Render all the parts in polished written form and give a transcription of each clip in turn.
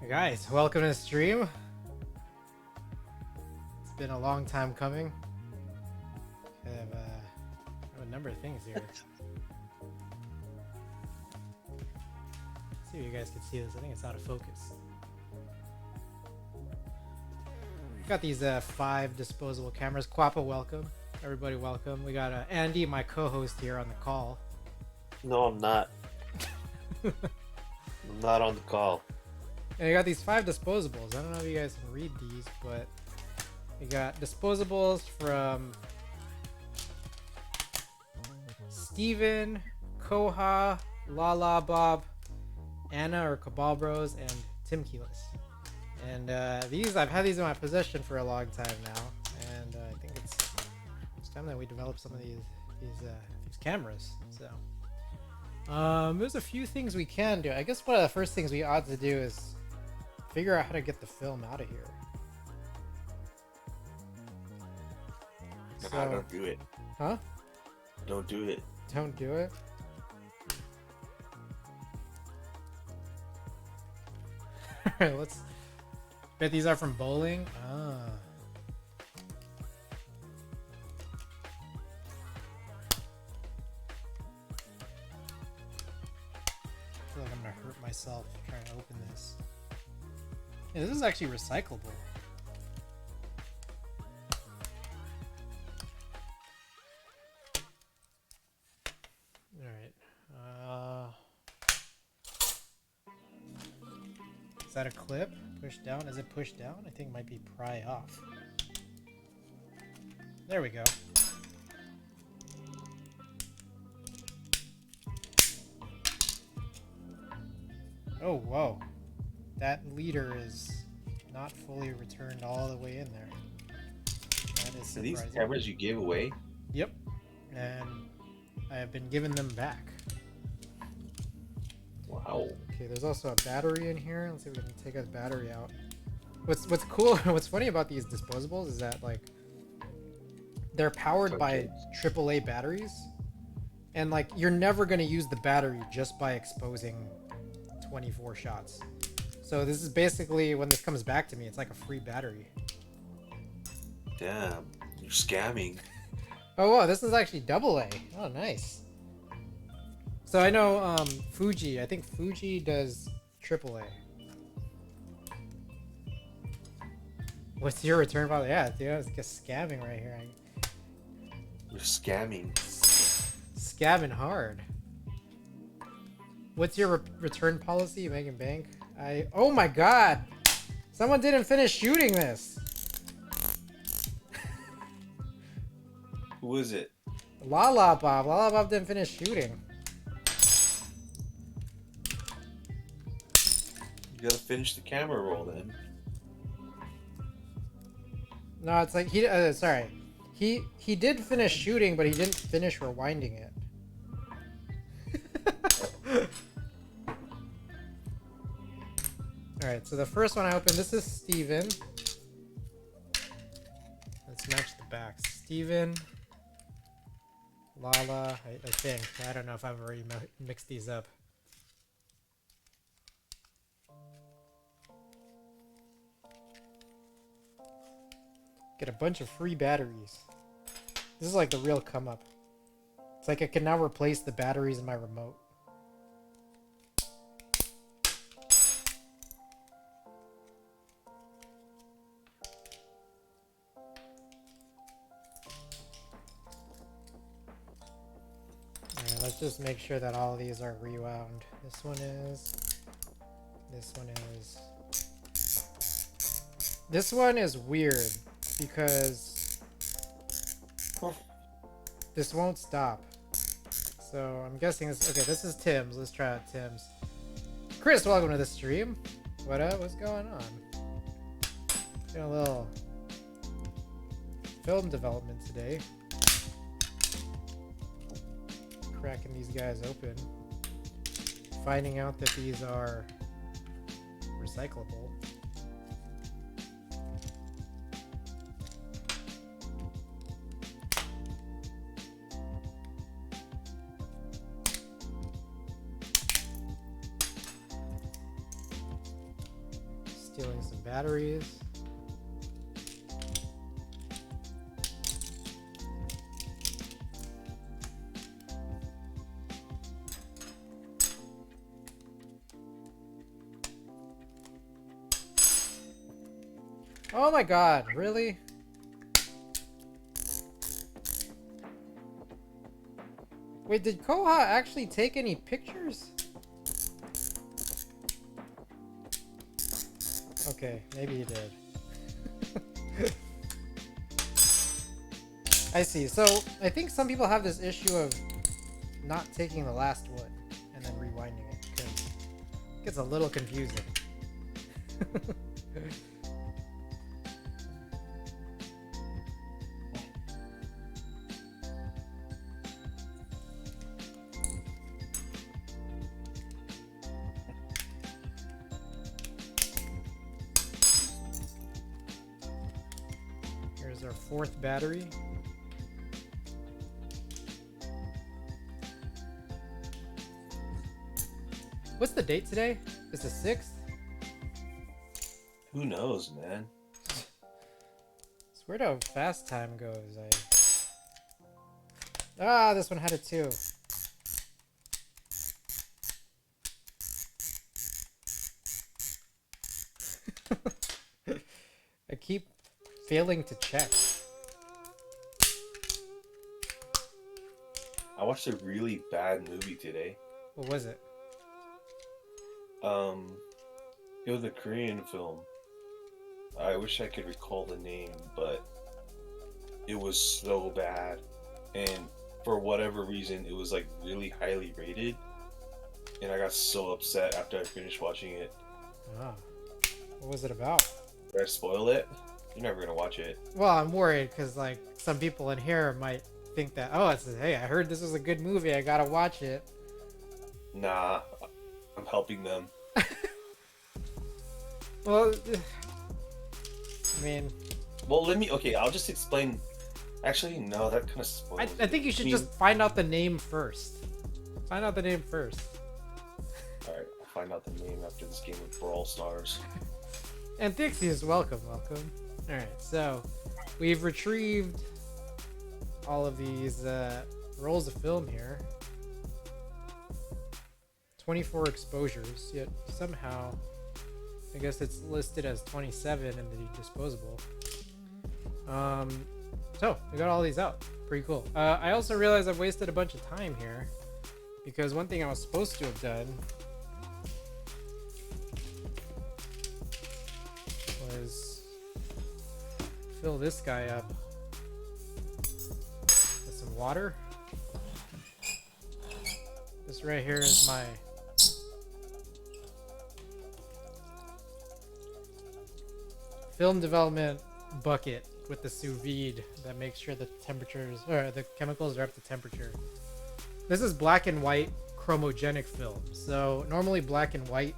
Hey guys, welcome to the stream. It's been a long time coming. I have a number of things here. Let's see if you guys can see this. I think it's out of focus. Got these 5 disposable cameras. Quappa, welcome. Everybody, welcome. We got Andy, my co-host, here on the call. No, I'm not. I'm not on the call. And we got these 5 disposables. I don't know if you guys can read these, but we got disposables from Steven, Koha, Lala Bob, Anna or Cabal Bros, and Tim Keyless. And these, I've had these in my possession for a long time now, and I think it's time that we develop some of these cameras. So there's a few things we can do. I guess one of the first things we ought to do is figure out how to get the film out of here. So, don't do it. Huh? Don't do it. Don't do it? Alright, let's bet these are from bowling. Ah. I feel like I'm gonna hurt myself trying to open this. Yeah, this is actually recyclable. Alright. Is that a clip? Push down? Is it push down? I think it might be pry off. There we go. Oh, whoa. That leader is not fully returned all the way in there. That is surprising. Are these cameras you gave away? Yep. And I have been given them back. Wow. Okay, there's also a battery in here. Let's see if we can take a battery out. What's cool, what's funny about these disposables is that, like, they're powered by AAA batteries. And, like, you're never going to use the battery just by exposing 24 shots. So this is basically, when this comes back to me, it's like a free battery. Damn, you're scamming. Oh, wow, this is actually AA. Oh, nice. So I know Fuji. I think Fuji does AAA. What's your return policy? Yeah, dude, I was just scamming right here. You're scamming. Scamming hard. What's your return policy, Megan Bank? Oh my god! Someone didn't finish shooting this! Who is it? Lala Bob. Lala Bob didn't finish shooting. You gotta finish the camera roll then. No, it's like sorry. He did finish shooting, but he didn't finish rewinding it. Alright, so the first one I opened, this is Steven. Let's match the backs. Steven, Lala, I think. I don't know if I've already mixed these up. Get a bunch of free batteries. This is like the real come up. It's like I can now replace the batteries in my remote. Alright, let's just make sure that all of these are rewound. This one is. This one is. This one is weird because this won't stop. So I'm guessing this. Okay, this is Tim's. Let's try out Tim's. Chris, welcome to the stream. What up? What's going on? Doing a little film development today. Cracking these guys open. Finding out that these are recyclable. Stealing some batteries. Oh my god, really? Wait, did Koha actually take any pictures? Okay, maybe he did. I see. So, I think some people have this issue of not taking the last one and then rewinding it, because it gets a little confusing. Here's our 4th battery. What's the date today? It's the 6th? Who knows, man? It's weird how fast time goes. This one had it too. I keep failing to check. I watched a really bad movie today. What was it? It was a Korean film. I wish I could recall the name, but it was so bad. And for whatever reason, it was like really highly rated. And I got so upset after I finished watching it. Ah. What was it about? Did I spoil it? You're never gonna watch it. Well, I'm worried because like some people in here might think that, oh, it's, hey, I heard this was a good movie, I gotta watch it. Nah, I'm helping them. Well, I mean... Well, I'll just explain. Actually, no, that kind of spoils I think you should just find out the name first. Find out the name first. Alright, I'll find out the name after this game of Brawl Stars. And Thixius, welcome. Alright, so we've retrieved all of these rolls of film here. 24 exposures, yet somehow I guess it's listed as 27 in the disposable. So we got all these out. Pretty cool. I also realized I've wasted a bunch of time here because one thing I was supposed to have done was fill this guy up with some water. This right here is my film development bucket with the sous vide that makes sure the temperatures or the chemicals are up to temperature. This is black and white chromogenic film. So normally black and white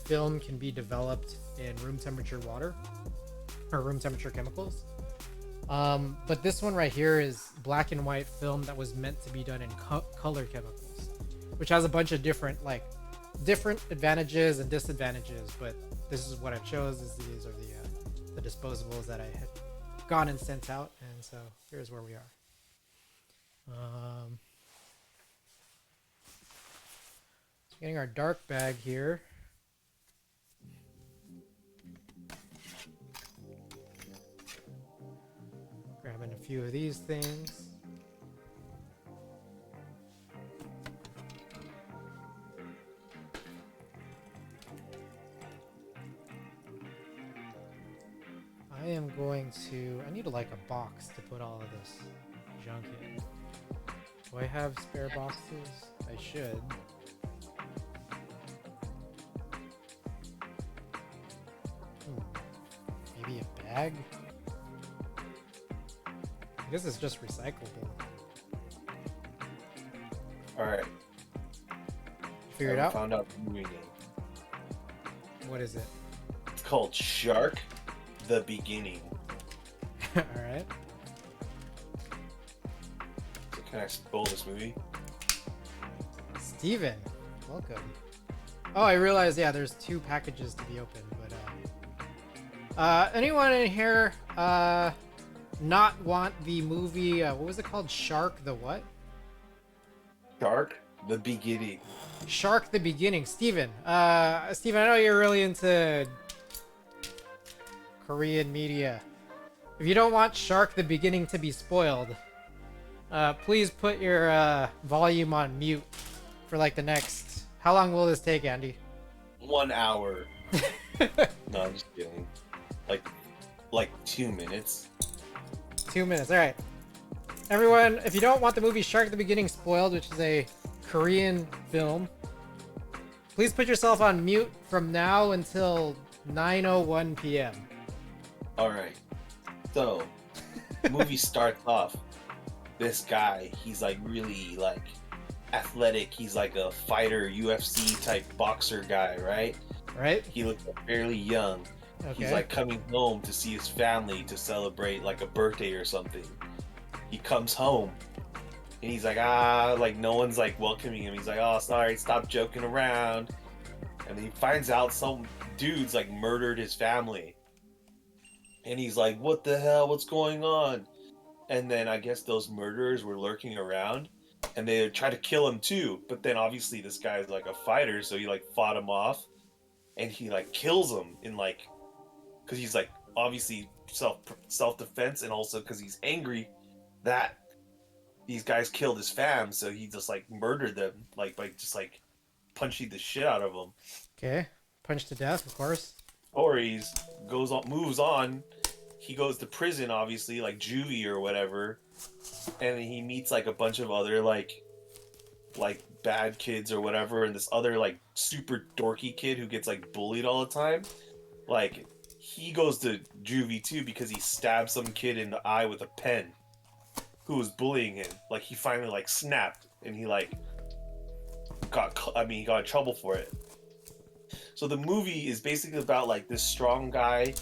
film can be developed in room temperature water or room temperature chemicals. But this one right here is black and white film that was meant to be done in color chemicals, which has a bunch of different advantages and disadvantages. But this is what I chose. These are the disposables that I had gone and sent out, and so here's where we are. So getting our dark bag here. Grabbing a few of these things. I need like a box to put all of this junk in. Do I have spare boxes? I should. Maybe a bag? I guess it's just recyclable. Alright. Figure it out? Found out the movie name. What is it? It's called Shark the Beginning. Alright. So can I spoil this movie? Steven, welcome. Oh, I realized, yeah, there's 2 packages to be opened, but Anyone in here not want the movie? What was it called? Shark the what? Shark the Beginning. Shark the Beginning. Steven. Steven, I know you're really into Korean media. If you don't want Shark the Beginning to be spoiled, please put your volume on mute for like the next. How long will this take, Andy? 1 hour. No, I'm just kidding. Like 2 minutes. 2 minutes. All right. Everyone, if you don't want the movie Shark the Beginning spoiled, which is a Korean film, please put yourself on mute from now until 9:01 p.m. All right. So, the movie starts off. This guy, he's like really like athletic. He's like a fighter, UFC type boxer guy, right? Right? He looks fairly young. Okay. He's like coming home to see his family to celebrate like a birthday or something. He comes home and he's like, like no one's like welcoming him. He's like, oh, sorry, stop joking around. And then he finds out some dude's like murdered his family. And he's like, what the hell? What's going on? And then I guess those murderers were lurking around and they tried to kill him too. But then obviously this guy's like a fighter, so he like fought him off and he like kills him in like, because he's like obviously self-defense, and also because he's angry that these guys killed his fam, so he just like murdered them like by just like punching the shit out of them. Okay. Punched to death, of course. Stories moves on. He goes to prison, obviously, like juvie or whatever, and he meets like a bunch of other like bad kids or whatever, and this other like super dorky kid who gets like bullied all the time. Like he goes to juvie too because he stabbed some kid in the eye with a pen who was bullying him. Like he finally like snapped and he like he got in trouble for it. So the movie is basically about like this strong guy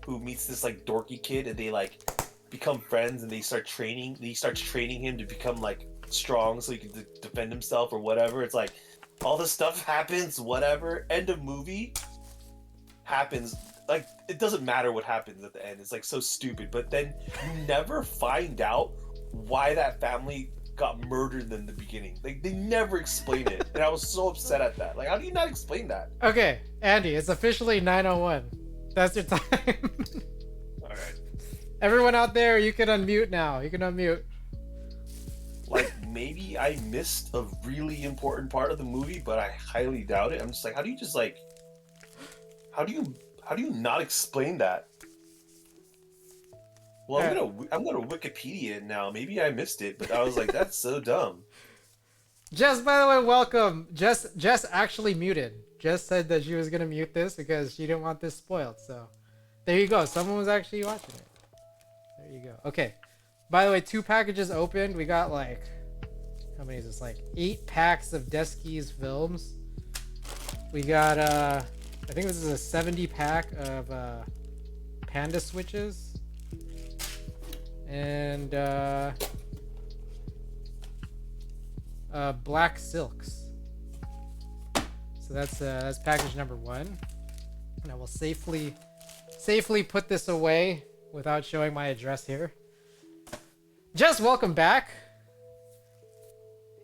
who meets this like dorky kid, and they like become friends, and they start training. He starts training him to become like strong so he can defend himself or whatever. It's like all this stuff happens, whatever. End of movie happens. Like it doesn't matter what happens at the end. It's like so stupid. But then you never find out why that family got murdered in the beginning. Like they never explain it, and I was so upset at that. Like, how do you not explain that? Okay, Andy, it's officially 9:01. That's your time. All right. Everyone out there, you can unmute now. You can unmute. Like maybe I missed a really important part of the movie, but I highly doubt it. I'm just like, how do you not explain that? Well, I'm gonna Wikipedia it now. Maybe I missed it, but I was like, that's so dumb. Jess, by the way, welcome. Jess actually muted. Jess said that she was gonna mute this because she didn't want this spoiled. So, there you go. Someone was actually watching it. There you go. Okay. By the way, 2 packages opened. We got like, how many is this? Like 8 packs of Deskies films. We got I think this is a 70 pack of Panda Switches. And Black Silks. So that's package number 1. And I will safely put this away without showing my address here. Jess, welcome back.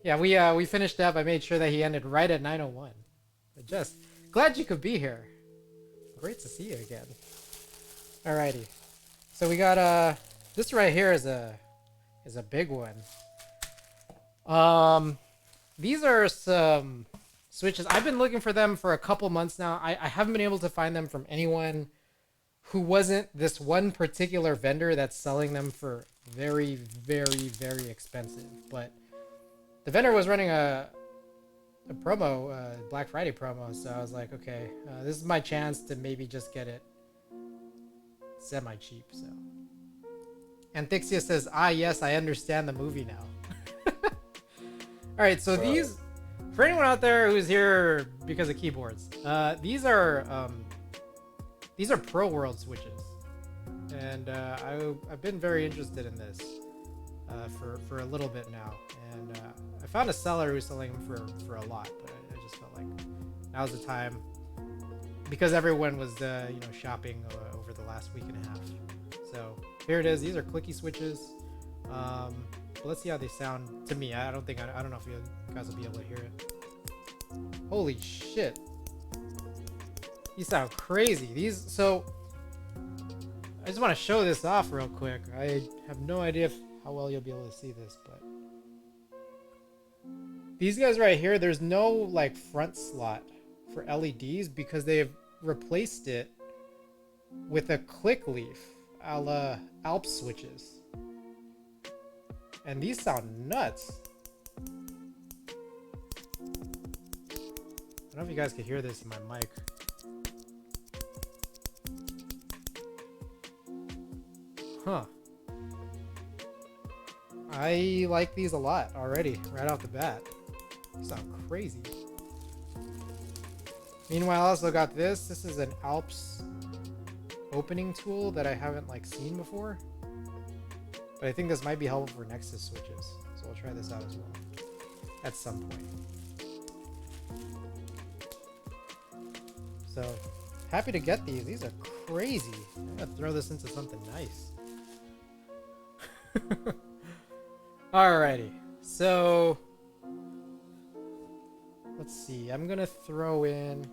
Yeah, we finished up. I made sure that he ended right at 9:01. But Jess, glad you could be here. Great to see you again. Alrighty. So we got this right here is a big one. These are some Switches. I've been looking for them for a couple months now. I haven't been able to find them from anyone who wasn't this one particular vendor that's selling them for very, very, very expensive. But the vendor was running a promo, Black Friday promo, so I was like, okay, this is my chance to maybe just get it semi-cheap. So Anthixia says, yes, I understand the movie now. All right, so these, for anyone out there who's here because of keyboards, these are Pro World switches, and I've been very interested in this for a little bit now, and I found a seller who's selling them for a lot, but I just felt like now's the time, because everyone was shopping over the last week and a half. So here it is. These are clicky switches. But let's see how they sound to me. I don't know if you guys will be able to hear it. Holy shit. These sound crazy. So I just want to show this off real quick. I have no idea how well you'll be able to see this, but these guys right here, there's no like front slot for LEDs because they've replaced it with a click leaf a la Alps switches. And these sound nuts. I don't know if you guys could hear this in my mic. Huh. I like these a lot already, right off the bat. They sound crazy. Meanwhile, I also got this. This is an Alps opening tool that I haven't like seen before. But I think this might be helpful for Nexus switches. So we'll try this out as well. At some point. So, happy to get these. These are crazy. I'm gonna throw this into something nice. Alrighty. So, let's see. I'm gonna throw in.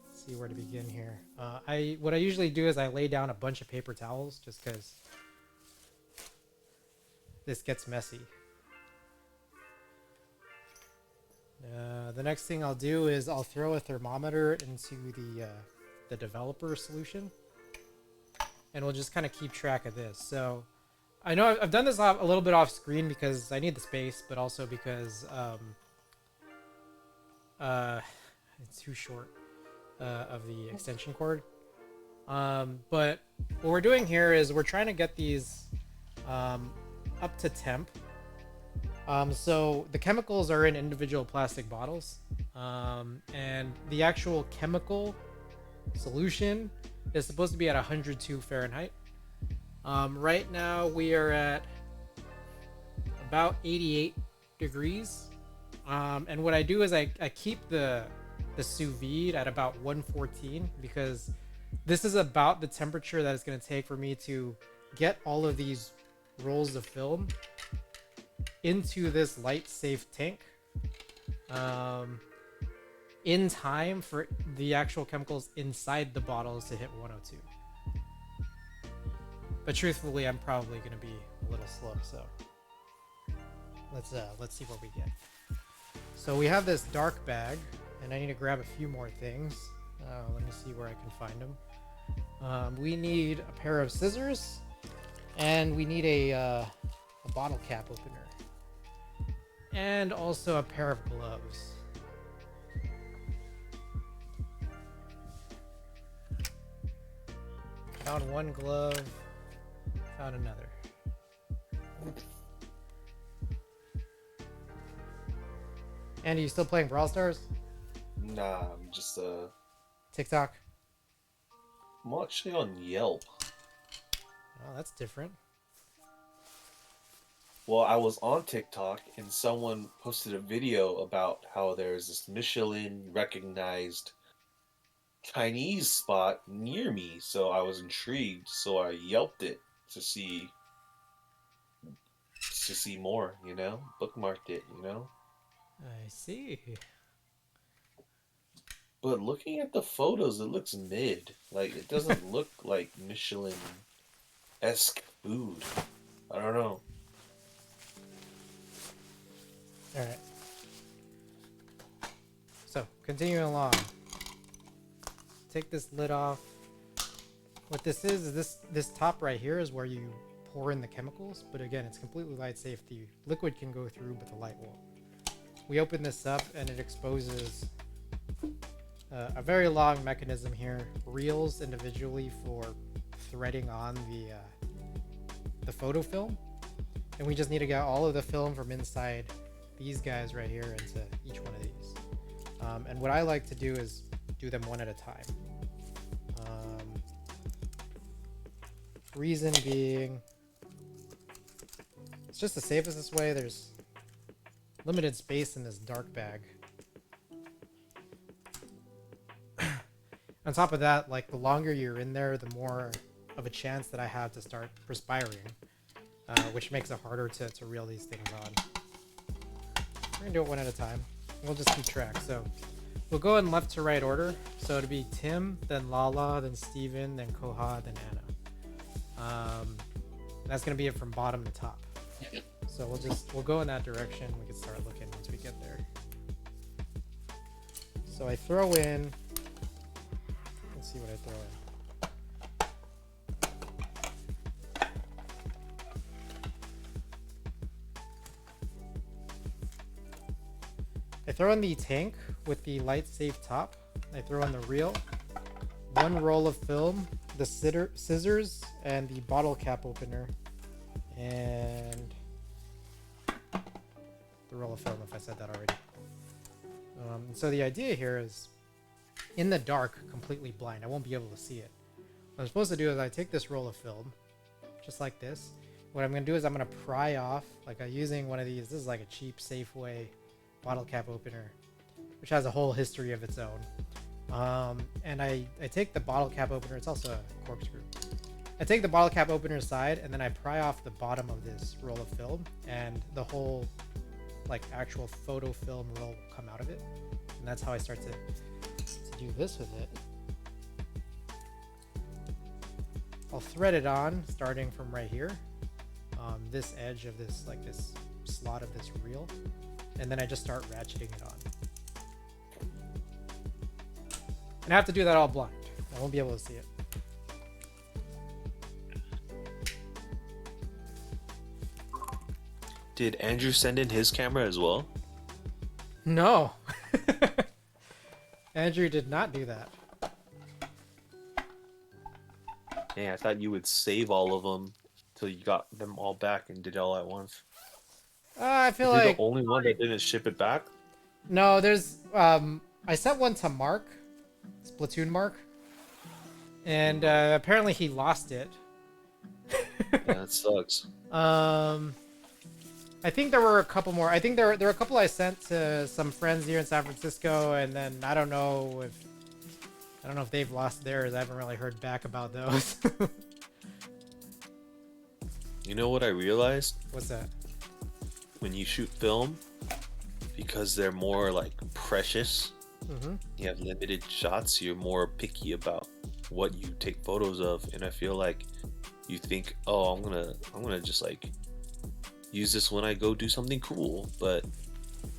Let's see where to begin here. What I usually do is I lay down a bunch of paper towels just because this gets messy. The next thing I'll do is I'll throw a thermometer into the developer solution, and we'll just kind of keep track of this. So I know I've done this a little bit off screen because I need the space, but also because it's too short of the extension cord. But what we're doing here is we're trying to get these up to temp. So the chemicals are in individual plastic bottles, and the actual chemical solution is supposed to be at 102 Fahrenheit. Right now we are at about 88 degrees. And what I do is I keep the sous vide at about 114 because this is about the temperature that it's going to take for me to get all of these rolls of film into this light safe tank in time for the actual chemicals inside the bottles to hit 102. But truthfully, I'm probably going to be a little slow, so let's see what we get. So we have this dark bag, and I need to grab a few more things. Let me see where I can find them. We need a pair of scissors, and we need a bottle cap opener. And also a pair of gloves. Found one glove, found another. Andy, you still playing Brawl Stars? Nah, I'm just TikTok? I'm actually on Yelp. Oh, that's different. Well, I was on TikTok and someone posted a video about how there's this Michelin recognized Chinese spot near me, so I was intrigued, so I Yelped it to see more, bookmarked it, I see. But looking at the photos, it looks mid. Like, it doesn't look like Michelin-esque food. I don't know. Alright. So, continuing along. Take this lid off. What this is this top right here is where you pour in the chemicals, but again, it's completely light safe. The liquid can go through, but the light won't. We open this up and it exposes a very long mechanism here. Reels individually for threading on the photo film. And we just need to get all of the film from inside these guys right here into each one of these. And what I like to do is do them one at a time. Reason being, it's just the safest this way. There's limited space in this dark bag. On top of that, like the longer you're in there, the more of a chance that I have to start perspiring, which makes it harder to reel these things on. We're gonna do it one at a time. We'll just keep track. So we'll go in left to right order. So it'll be Tim, then Lala, then Steven, then Koha, then Anna. That's gonna be it from bottom to top. So we'll go in that direction. We can start looking once we get there. So I throw in. Let's see what I throw in. I throw in the tank with the light safe top. I throw in the reel, one roll of film, the scissors, and the bottle cap opener, and the roll of film, if I said that already. So the idea here is, in the dark, completely blind, I won't be able to see it. What I'm supposed to do is I take this roll of film, just like this. What I'm going to do is I'm going to pry off, like I'm using one of these. This is like a cheap Safeway bottle cap opener, which has a whole history of its own. And I take the bottle cap opener. It's also a corkscrew. I take the bottle cap opener aside, and then I pry off the bottom of this roll of film, and the whole like actual photo film roll will come out of it. And that's how I start to do this with it. I'll thread it on starting from right here, this edge of this, like this slot of this reel, and then I just start ratcheting it on. And I have to do that all blind. I won't be able to see it. Did Andrew send in his camera as well? No. Andrew did not do that. Yeah, I thought you would save all of them till you got them all back and did it all at once. I feel Is he like the only one that didn't ship it back? no. There's I sent one to Mark, Splatoon Mark, and apparently he lost it. Yeah, that sucks. I think there were a couple more. I think there were a couple I sent to some friends here in San Francisco, and then I don't know if they've lost theirs. I haven't really heard back about those. You know what I realized? What's that? When you shoot film, because they're more like precious, you have limited shots, you're more picky about what you take photos of. And I feel like you think, oh, I'm gonna just like use this when I go do something cool. But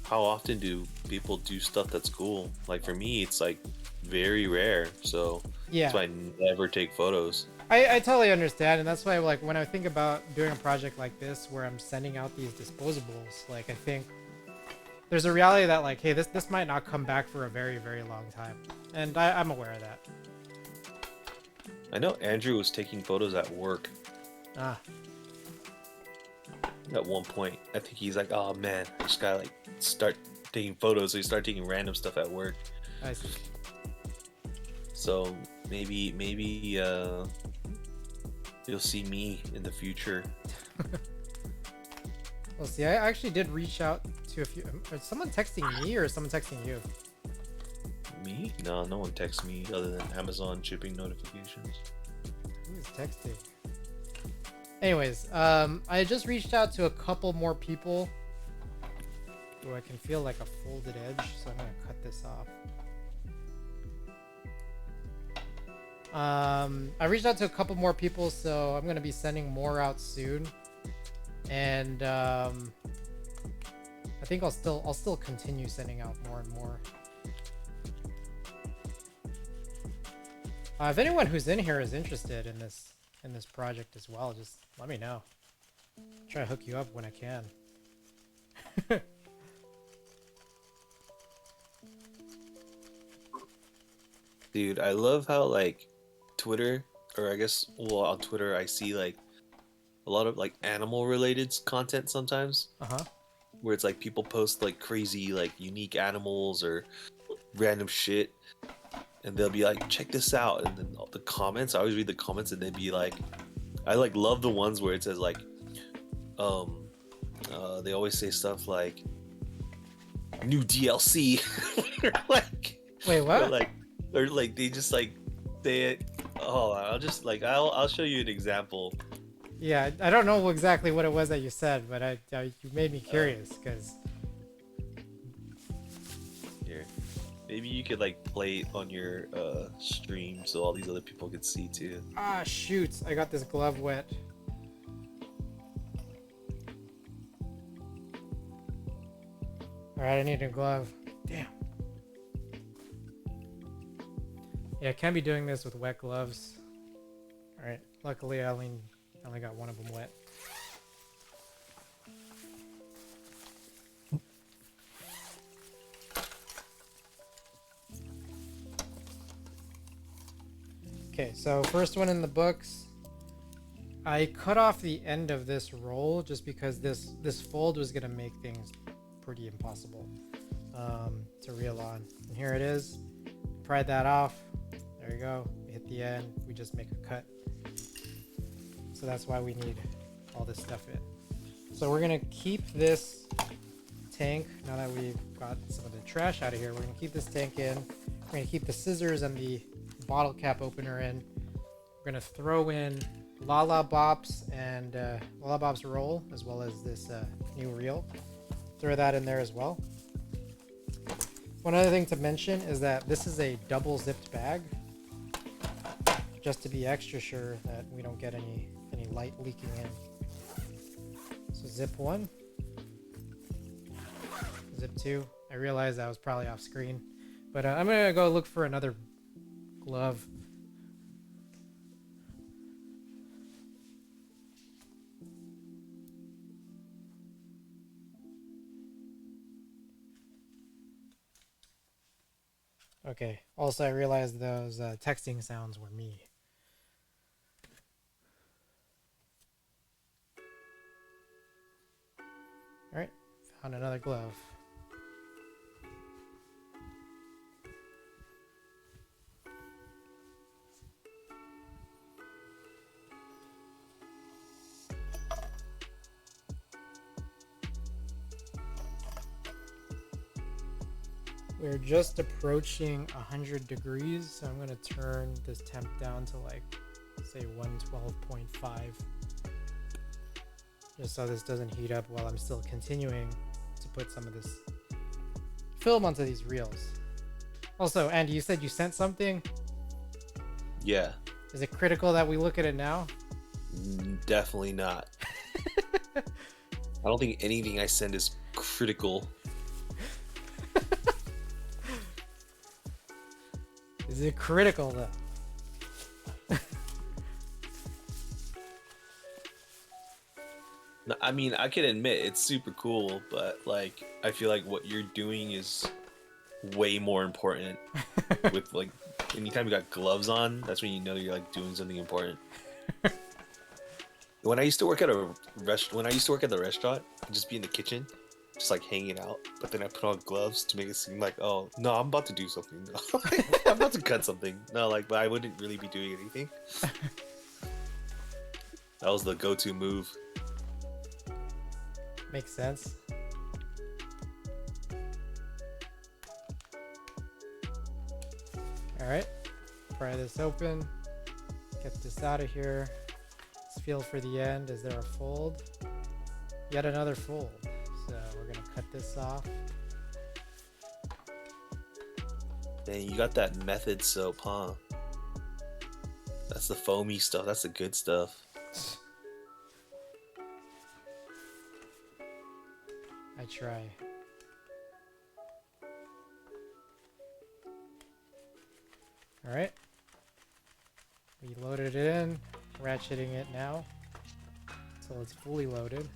how often do people do stuff that's cool? Like for me, it's like very rare. So Yeah. that's why I never take photos. I totally understand, and that's why like when I think about doing a project like this where I'm sending out these disposables, like I think there's a reality that like, hey, this might not come back for a very, very long time, and I'm aware of that. I know Andrew was taking photos at work Ah, at one point. I think he's like, oh man, I just gotta like start taking photos. So he started taking random stuff at work. I see. So maybe you'll see me in the future. Well, see, I actually did reach out to a few. Is someone texting me or is someone texting you? Me? No one texts me other than Amazon shipping notifications. Who is texting? Anyways, I just reached out to a couple more people who I can feel like a folded edge, so I'm gonna cut this off. I reached out to a couple more people, so I'm gonna be sending more out soon, and I think I'll still continue sending out more and more. If anyone who's in here is interested in this project as well, just let me know. I'll try to hook you up when I can. Dude, I love how like Twitter, or I guess, well, on Twitter I see like a lot of like animal related content sometimes, where it's like people post like crazy like unique animals or random shit, and they'll be like, check this out, and then the comments, I always read the comments, and they'd be like, I like love the ones where it says like they always say stuff like new DLC. Like, Wait, what? like Or like they just like they. Oh, I'll show you an example. Yeah, I don't know exactly what it was that you said, but you made me curious because. Here, maybe you could like play it on your stream so all these other people could see too. Ah, shoot! I got this glove wet. All right, I need a glove. Damn. Yeah, I can't be doing this with wet gloves. All right. Luckily, I only got one of them wet. Okay, so first one in the books. I cut off the end of this roll just because this fold was gonna make things pretty impossible to reel on. And here it is. Pried that off. There you go. We hit the end. We just make a cut. So that's why we need all this stuff in. So we're gonna keep this tank now that we've got some of the trash out of here. We're gonna keep this tank in. We're gonna keep the scissors and the bottle cap opener in. We're gonna throw in Lala Bop's and Lala Bop's roll as well as this new reel. Throw that in there as well. One other thing to mention is that this is a double zipped bag, just to be extra sure that we don't get any light leaking in. So zip 1, zip 2. I realized that was probably off screen, but I'm gonna go look for another glove. Okay, also I realized those texting sounds were me. Alright, found another glove. We're just approaching 100 degrees, so I'm going to turn this temp down to like, say 112.5. Just so this doesn't heat up while I'm still continuing to put some of this film onto these reels. Also, Andy, you said you sent something? Yeah. Is it critical that we look at it now? Definitely not. I don't think anything I send is critical. Is it critical though? No, I mean, I can admit it's super cool, but like, I feel like what you're doing is way more important. With like, anytime you got gloves on, that's when you know you're like doing something important. When I used to work at the restaurant, I'd just be in the kitchen, just like hanging out. But then I put on gloves to make it seem like, oh no, I'm about to do something. I'm about to cut something. No, like, but I wouldn't really be doing anything. That was the go-to move. Makes sense. All right, pry this open. Get this out of here. Let's feel for the end. Is there a fold? Yet another fold. So we're gonna cut this off. Dang, you got that method soap, huh? That's the foamy stuff. That's the good stuff. I try. All right. We loaded it in, ratcheting it now until it's fully loaded.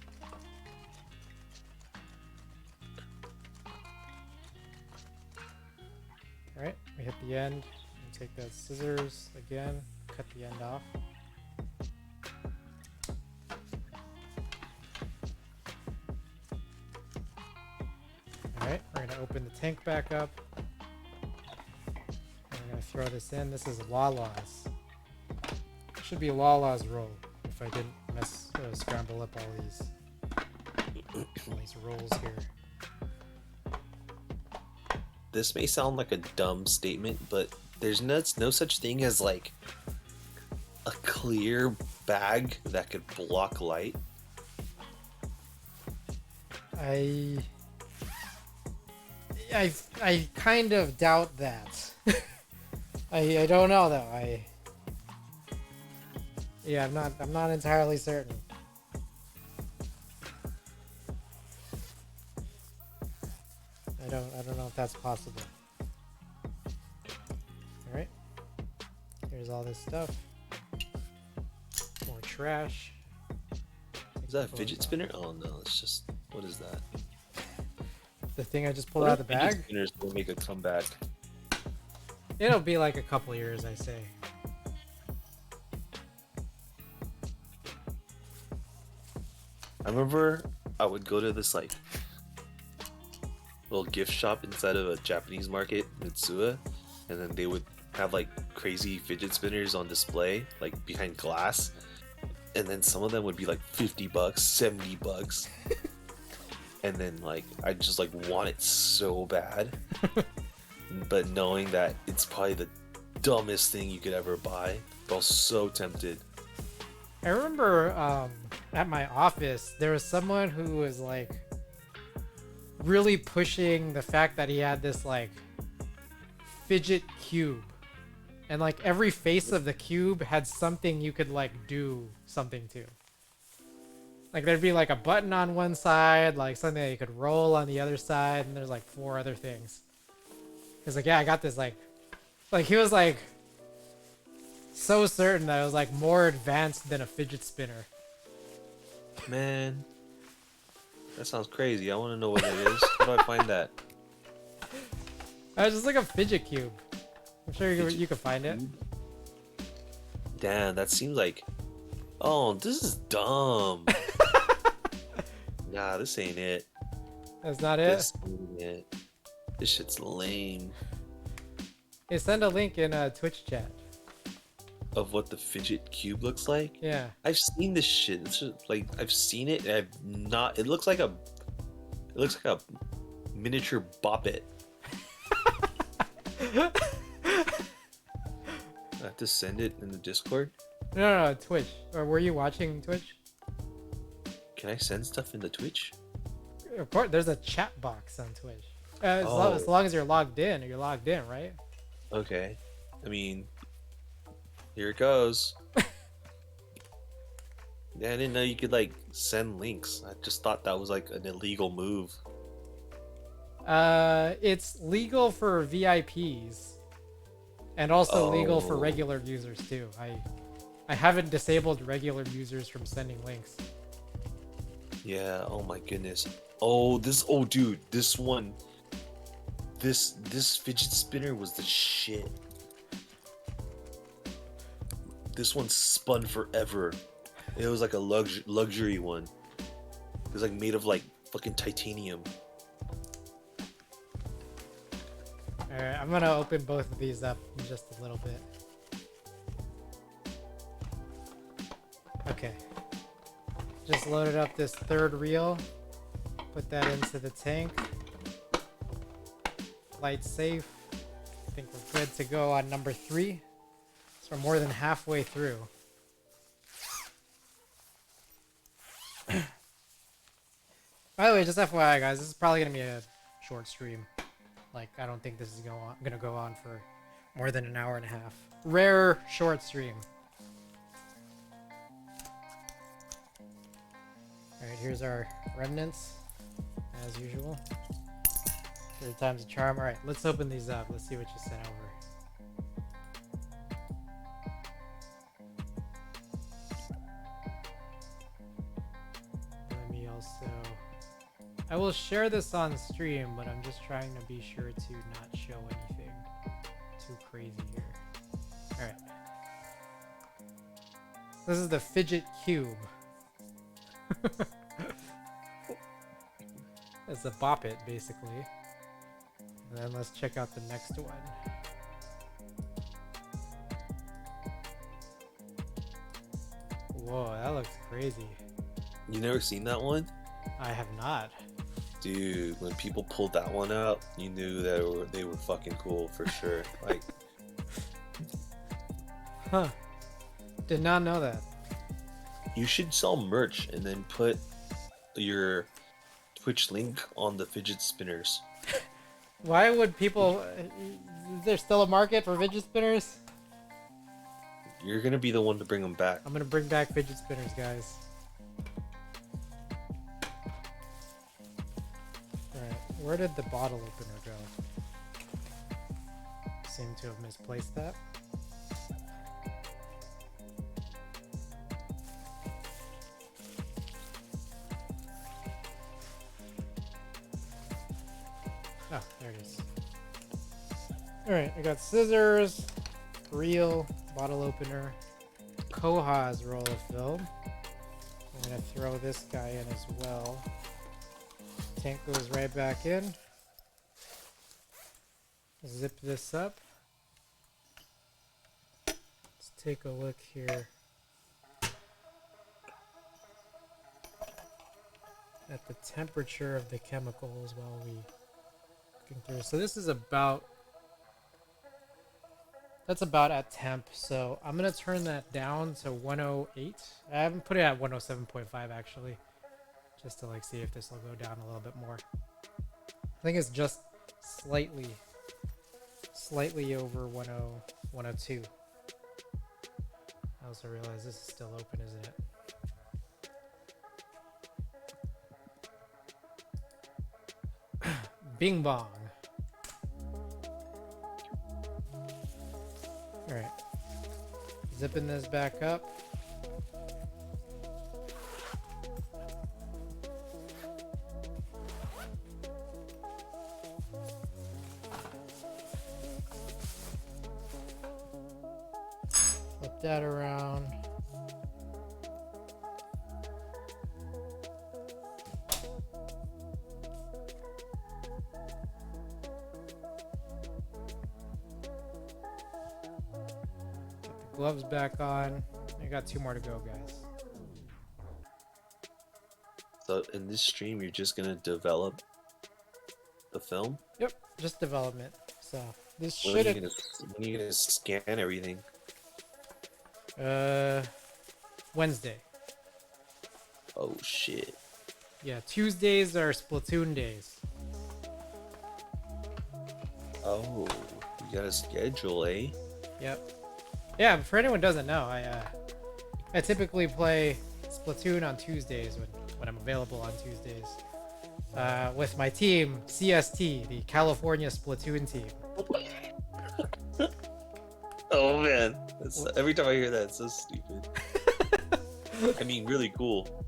All right, we hit the end and take the scissors again, cut the end off. All right, we're gonna open the tank back up. I'm gonna throw this in. This is Lala's. It should be Lala's roll if I didn't scramble up all these rolls here. This may sound like a dumb statement, but there's no such thing as like a clear bag that could block light. I I kind of doubt that. I don't know though. Yeah, I'm not entirely certain. I don't know if that's possible. All right. Here's all this stuff. More trash. Is that a fidget spinner? Oh no, it's just, what is that? The thing I just pulled out of the bag? Fidget spinners will make a comeback. It'll be like a couple years, I say. I remember I would go to this like little gift shop inside of a Japanese market, Mitsuya, and then they would have like crazy fidget spinners on display, like behind glass, and then some of them would be like $50, $70, and then like I just like want it so bad, but knowing that it's probably the dumbest thing you could ever buy, I was so tempted. I remember at my office, there was someone who was like really pushing the fact that he had this like fidget cube, and like every face of the cube had something you could like do something to. Like there'd be like a button on one side, like something that you could roll on the other side, and there's like 4 other things. He's like, yeah, I got this, like he was like so certain that it was like more advanced than a fidget spinner. Man, that sounds crazy. I want to know what it is. How do I find that? It's just like a fidget cube. I'm sure you can find it. Damn, that seems like... Oh, this is dumb. Nah, this ain't it. That's not it? This ain't it. This shit's lame. Hey, send a link in Twitch chat. Of what the fidget cube looks like? Yeah. I've seen this shit. It's just, like, I've seen it and I've not... It looks like a miniature Bop It. I have to send it in the Discord? No, Twitch. Or were you watching Twitch? Can I send stuff in the Twitch? Of course, there's a chat box on Twitch. As Oh. long as you're logged in, right? Okay. I mean, here it goes. Yeah, I didn't know you could like send links. I just thought that was like an illegal move. It's legal for VIPs, and also legal for Oh. regular users too. I haven't disabled regular users from sending links. Yeah, oh my goodness. Oh, dude, this one. This fidget spinner was the shit. This one spun forever. It was like a luxury one. It was like made of like fucking titanium. Alright, I'm gonna open both of these up in just a little bit. Okay. Just loaded up this third reel. Put that into the tank. Light safe. I think we're good to go on number 3. So we're more than halfway through. By the way, just FYI guys, this is probably gonna be a short stream. Like, I don't think this is gonna go on for more than an hour and a half. Rare short stream. Alright, here's our remnants, as usual. 3 times the charm. Alright, let's open these up. Let's see what you sent over. Let me also... I will share this on stream, but I'm just trying to be sure to not show anything too crazy here. Alright. This is the fidget cube. It's a Bop It, basically. And then let's check out the next one. Whoa, that looks crazy. You never seen that one? I have not. Dude, when people pulled that one out, you knew that they were fucking cool for sure. Like, Huh. Did not know that. You should sell merch and then put your Twitch link on the fidget spinners. Why would people? Is there still a market for fidget spinners? You're gonna be the one to bring them back. I'm gonna bring back fidget spinners, guys. Alright, where did the bottle opener go? Seem to have misplaced that. Oh, there it is. Alright, I got scissors, reel, bottle opener, Koha's roll of film. I'm gonna throw this guy in as well. Tank goes right back in. Zip this up. Let's take a look here at the temperature of the chemicals while we looking through. So this is about, that's about at temp. So I'm gonna turn that down to 108. I haven't put it at 107.5 actually, just to like see if this will go down a little bit more. I think it's just slightly over 102. I also realize this is still open, isn't it? Bing bong. Alright. Zipping this back up. Flip that around. Gloves back on. I got 2 more to go, guys. So in this stream, you're just gonna develop the film. Yep, just development. So this When should. when are you gonna scan everything? Wednesday. Oh shit! Yeah, Tuesdays are Splatoon days. Oh, you got a schedule, eh? Yep. Yeah, for anyone who doesn't know, I typically play Splatoon on Tuesdays when I'm available on Tuesdays. With my team, CST, the California Splatoon team. Oh man, every time I hear that, it's so stupid. I mean, really cool.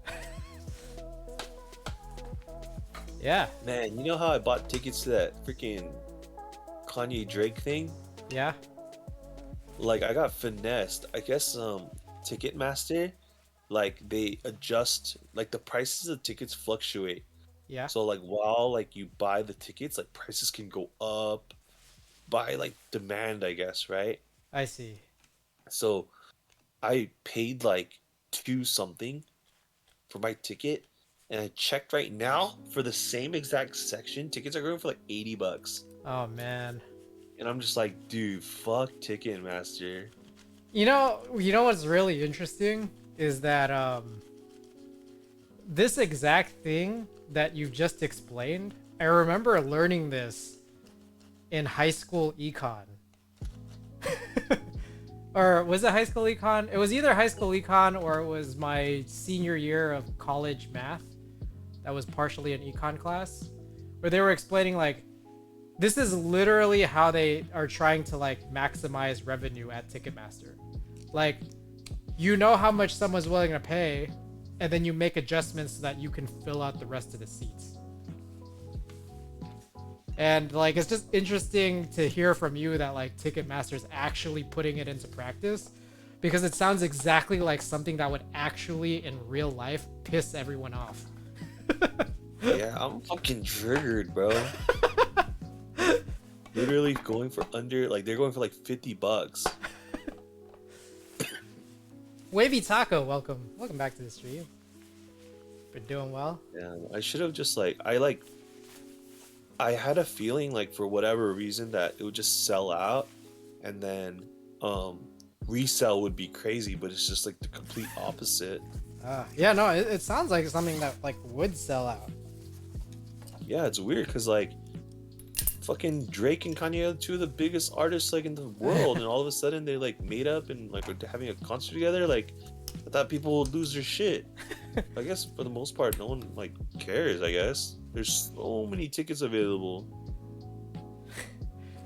Yeah. Man, you know how I bought tickets to that freaking Kanye Drake thing? Yeah. Like, I got finessed. I guess Ticketmaster, like, they adjust, like, the prices of tickets fluctuate. Yeah. So like while like you buy the tickets, like prices can go up by like demand, I guess, right? I see. So I paid like 2 something for my ticket, and I checked right now for the same exact section, tickets are going for like $80. Oh man. And I'm just like, dude, fuck Ticketmaster. You know what's really interesting is that this exact thing that you just explained, I remember learning this in high school econ. Or was it high school econ? It was either high school econ or it was my senior year of college math. That was partially an econ class, where they were explaining like, this is literally how they are trying to like maximize revenue at Ticketmaster. Like, you know how much someone's willing to pay, and then you make adjustments so that you can fill out the rest of the seats. And like, it's just interesting to hear from you that like Ticketmaster's actually putting it into practice, because it sounds exactly like something that would actually in real life piss everyone off. Yeah, I'm fucking triggered, bro. Literally going for under, like they're going for like $50. Wavy Taco, welcome back to the stream. Been doing well. Yeah, I should have just like I had a feeling like for whatever reason that it would just sell out, and then resell would be crazy, but it's just like the complete opposite. Yeah, no, it sounds like something that like would sell out. Yeah, it's weird because like fucking Drake and Kanye are two of the biggest artists like in the world, and all of a sudden they like made up and like are having a concert together. Like I thought people would lose their shit. I guess for the most part, no one like cares. I guess there's so many tickets available.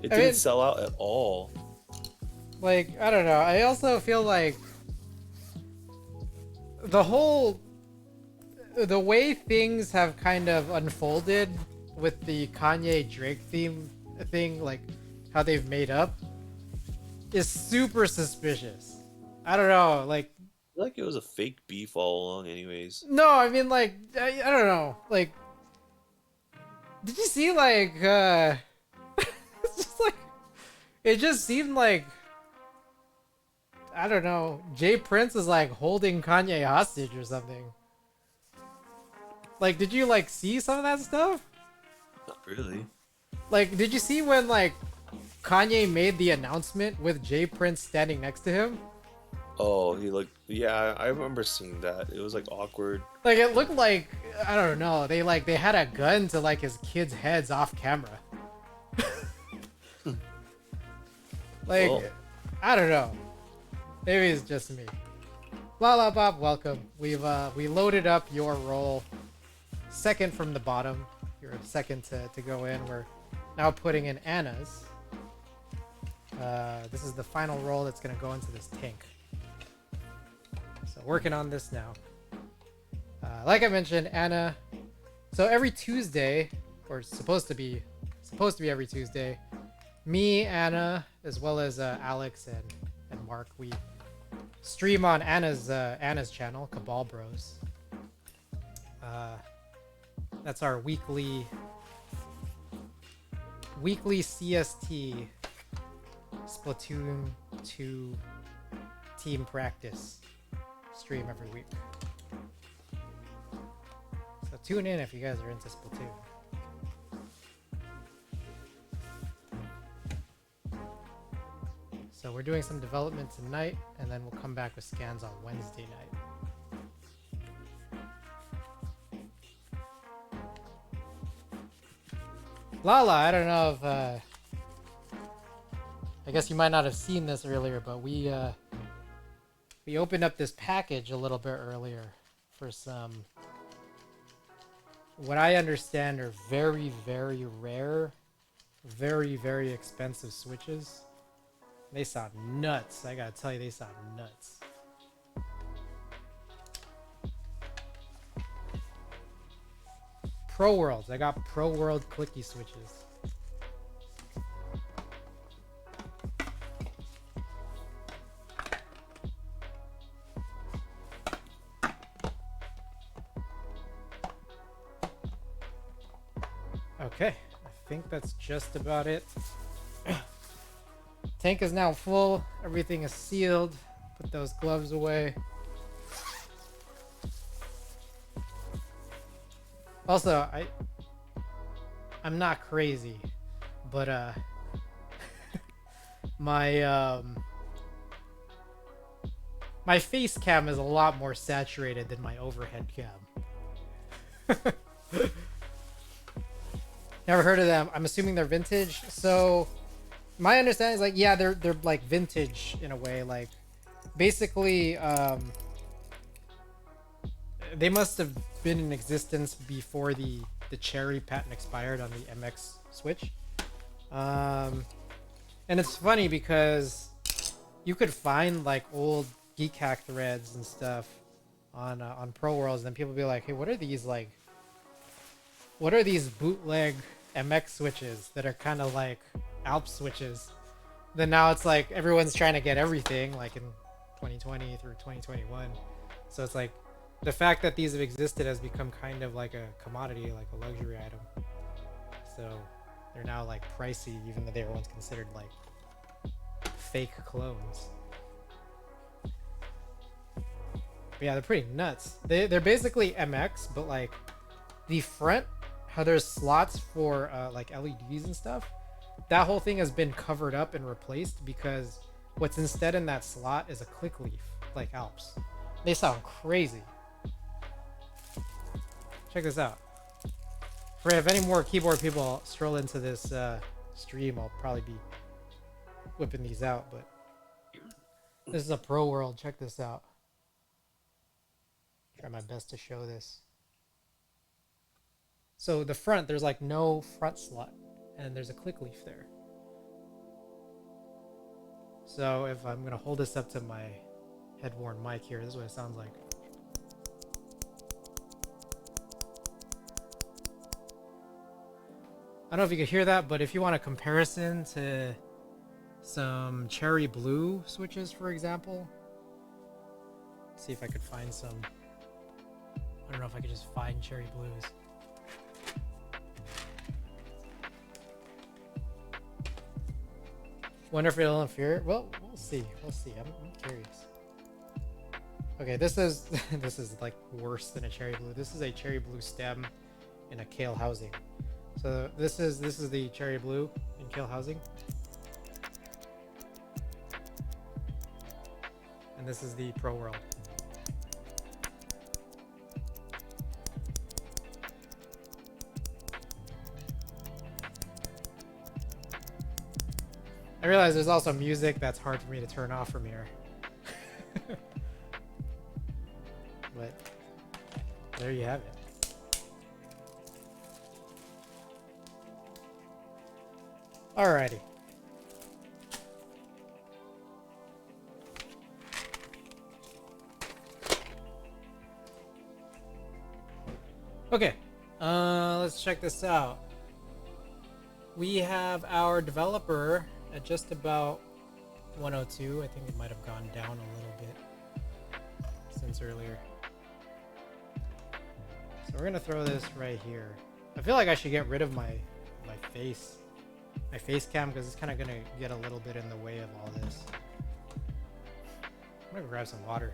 It didn't sell out at all. Like I don't know. I also feel like the way things have kind of unfolded with the Kanye Drake thing, like how they've made up, is super suspicious. I don't know, like I feel like it was a fake beef all along, anyways. no, I mean like I don't know, like did you see like it's just like it just seemed like I don't know, Jay Prince is like holding Kanye hostage or something. Like, did you like see some of that stuff? Not really. Like, did you see when like Kanye made the announcement with Jay Prince standing next to him? Oh, he looked. Yeah, I remember seeing that. It was like awkward. Like, it looked like I don't know. They had a gun to like his kids' heads off camera. Like, well, I don't know. Maybe it's just me. Lala Bob, welcome. We loaded up your role. Second from the bottom. You're second to go in. We're now putting in Anna's. This is the final roll that's going to go into this tank. So working on this now. Like I mentioned, Anna. So every Tuesday, or supposed to be every Tuesday, me, Anna, as well as Alex and Mark, we stream on Anna's channel, Cabal Bros. That's our weekly CST Splatoon 2 team practice stream every week. So tune in if you guys are into Splatoon. So we're doing some development tonight, and then we'll come back with scans on Wednesday night. Lala, I don't know if I guess you might not have seen this earlier, but we opened up this package a little bit earlier for some, what I understand are very, very rare, very, very expensive Switches. They sound nuts. I gotta tell you, they sound nuts. Pro Worlds. I got Pro World clicky Switches. Okay, I think that's just about it. Tank is now full. Everything is sealed. Put those gloves away. Also, I'm not crazy, but my my face cam is a lot more saturated than my overhead cam. Never heard of them. I'm assuming they're vintage. So my understanding is like, yeah, they're like vintage in a way. Like basically, they must have been in existence before the Cherry patent expired on the MX Switch. And it's funny because you could find like old Geek Hack threads and stuff on Pro Worlds, and then people be like, hey, what are these like? What are these bootleg MX switches that are kind of like Alp switches? Then now it's like everyone's trying to get everything like in 2020 through 2021. So it's like the fact that these have existed has become kind of like a commodity, like a luxury item. So they're now like pricey, even though they were once considered like fake clones. But yeah, they're pretty nuts. They're basically MX, but like the front, how there's slots for like LEDs and stuff, that whole thing has been covered up and replaced because What's instead in that slot is a click leaf, like Alps. They sound crazy. Check this out. If any more keyboard people stroll into this stream, I'll probably be whipping these out, but this is a pro world. Check this out. Try my best to show this. So the front, there's like no front slot, and there's a click leaf there. So if I'm gonna hold this up to my head-worn mic here, this is what it sounds like. I don't know if you can hear that, but if you want a comparison to some cherry blue switches, for example, let's see if I could find some. I don't know if I could just find cherry blues. Wonder if it'll interfere. Well, we'll see. We'll see. I'm curious. Okay, this is this is like worse than a cherry blue. This is a cherry blue stem in a kale housing. So this is the cherry blue in kale housing, and this is the Pro World. I realize there's also music that's hard for me to turn off from here. But there you have it. Alrighty. Okay, let's check this out. We have our developer at just about 102. I think it might have gone down a little bit since earlier. So we're gonna throw this right here. I feel like I should get rid of my face cam, because it's kind of gonna get a little bit in the way of all this. I'm gonna grab some water.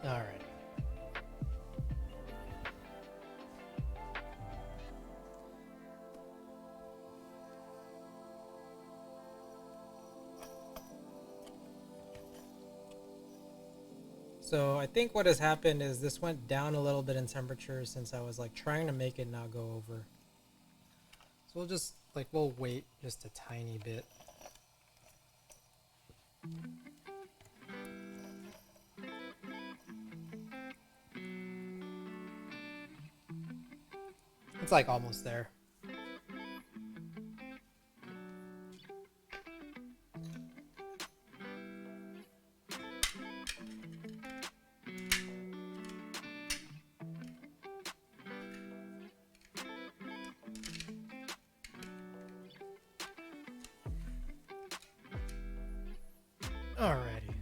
All right. So I think what has happened is this went down a little bit in temperature since I was like trying to make it not go over. So we'll just we'll wait just a tiny bit. It's like almost there. Alrighty.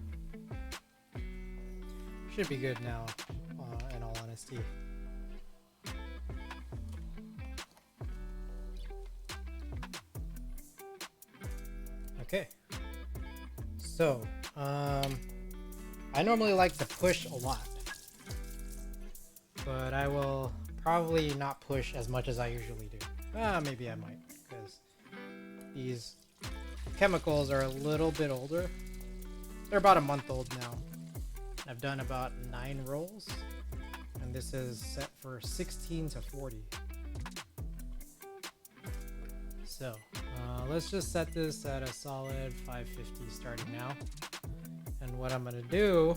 Should be good now, in all honesty. Okay. So, I normally like to push a lot, but I will probably not push as much as I usually do. Maybe I might, because these chemicals are a little bit older. They're about a month old now. I've done about 9 rolls, and this is set for 16 to 40. So let's just set this at a solid 550 starting now. And what I'm gonna do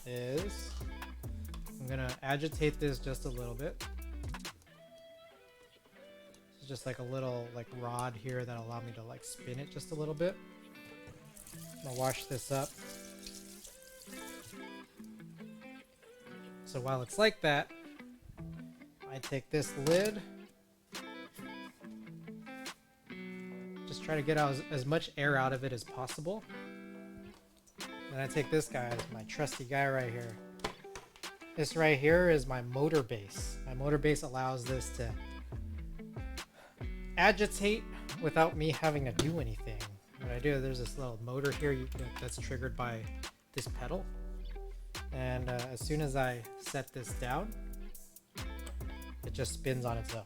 is I'm gonna agitate this just a little bit. It's just like a little rod here that'll allow me to spin it just a little bit. I'm gonna wash this up. So while it's like that, I take this lid, just try to get out as much air out of it as possible. Then I take this guy, my trusty guy right here, This right here is my motor base. My motor base allows this to agitate without me having to do anything. What I do, there's this little motor here that's triggered by this pedal. And as soon as I set this down, it just spins on its own.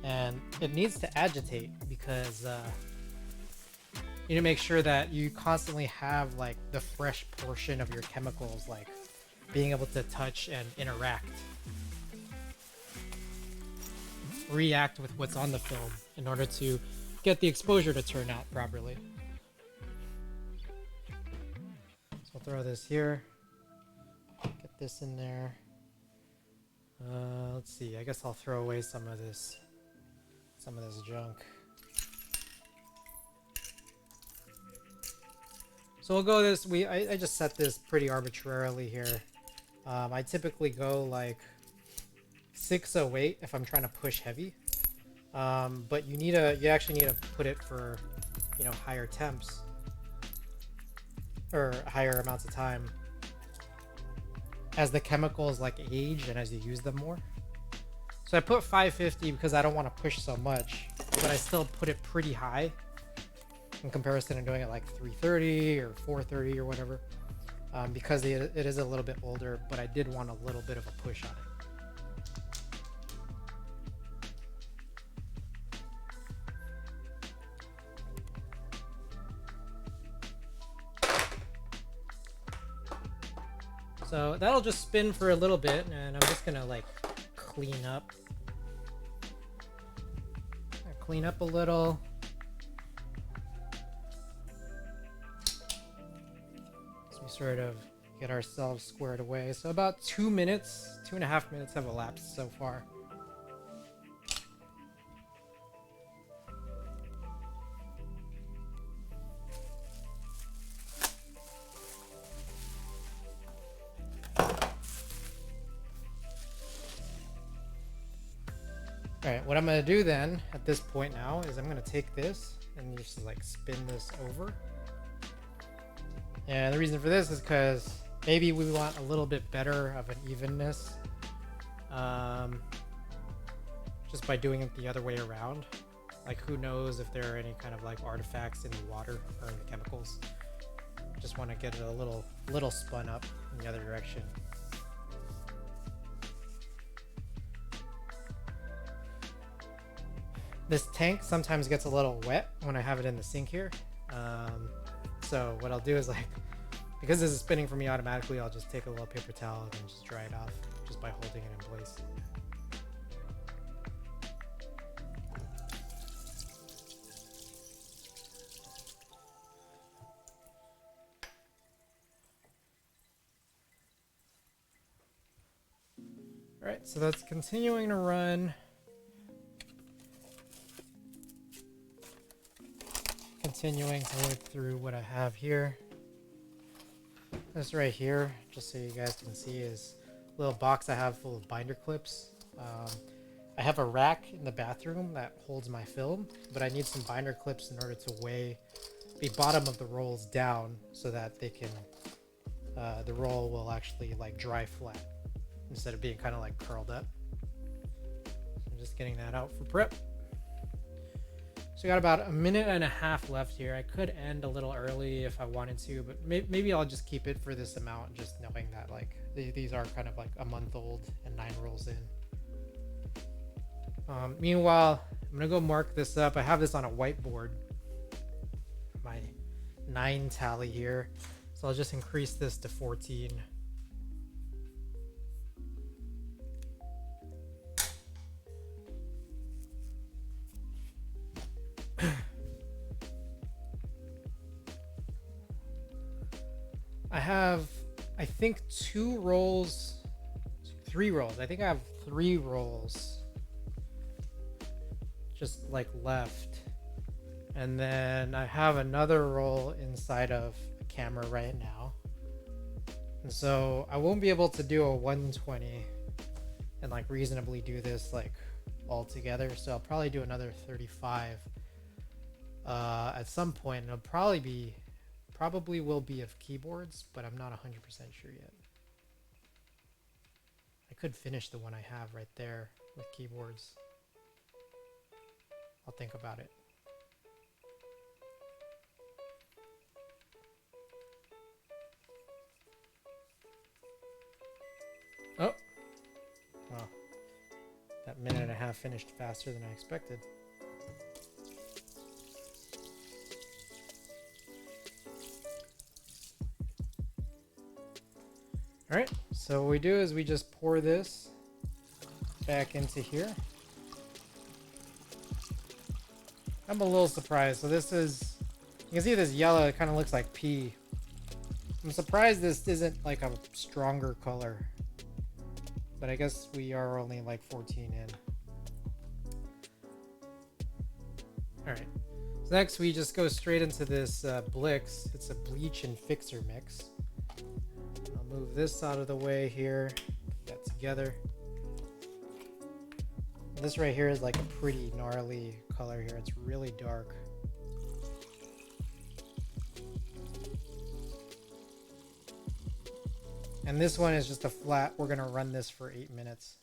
And it needs to agitate because you need to make sure that you constantly have like the fresh portion of your chemicals like being able to touch and interact, react with what's on the film in order to get the exposure to turn out properly. So I'll throw this here, get this in there. Let's see, I guess I'll throw away some of this junk. So we'll go this, I just set this pretty arbitrarily here. I typically go like 608 if I'm trying to push heavy. But you actually need to put it for, you know, higher temps or higher amounts of time as the chemicals like age and as you use them more. So I put 550 because I don't want to push so much, but I still put it pretty high in comparison to doing it like 330 or 430 or whatever, because it is a little bit older, but I did want a little bit of a push on it. So that'll just spin for a little bit, and I'm just gonna like clean up a little. So we sort of get ourselves squared away. So about 2 minutes, 2.5 minutes have elapsed so far. Alright, what I'm going to do then, at this point now, is I'm going to take this and just like spin this over. And the reason for this is because maybe we want a little bit better of an evenness. Just by doing it the other way around. Like, who knows if there are any kind of like artifacts in the water or in the chemicals. Just want to get it a little spun up in the other direction. This tank sometimes gets a little wet when I have it in the sink here. So what I'll do is, like, because this is spinning for me automatically, I'll just take a little paper towel and just dry it off just by holding it in place. All right, so that's continuing to run. Continuing to look through what I have here. This right here, just so you guys can see, is a little box I have full of binder clips. I have a rack in the bathroom that holds my film, but I need some binder clips in order to weigh the bottom of the rolls down so that they can, the roll will actually like dry flat instead of being kind of like curled up. I'm just getting that out for prep. So we got about 1.5 minutes left here. I could end a little early if I wanted to, but maybe I'll just keep it for this amount, just knowing that like these are kind of like a month old and 9 rolls in. Meanwhile, I'm gonna go mark this up. I have this on a whiteboard, my 9 tally here. So I'll just increase this to 14. I have, I think, 3 rolls. I think I have 3 rolls just like left. And then I have another roll inside of a camera right now. And so I won't be able to do a 120 and like reasonably do this like all together. So I'll probably do another 35 at some point. It'll probably will be of keyboards, but I'm not 100% sure yet. could finish the one I have right there with keyboards. I'll think about it. Oh, wow. That minute and a half finished faster than I expected. Alright, so what we do is we just pour this back into here. I'm a little surprised. So this is, you can see this yellow, it kind of looks like pea. I'm surprised this isn't like a stronger color. But I guess we are only like 14 in. Alright, so next we just go straight into this Blix. It's a bleach and fixer mix. I'll move this out of the way here, put that together. This right here is like a pretty gnarly color here. It's really dark. And this one is just a flat. We're gonna run this for 8 minutes.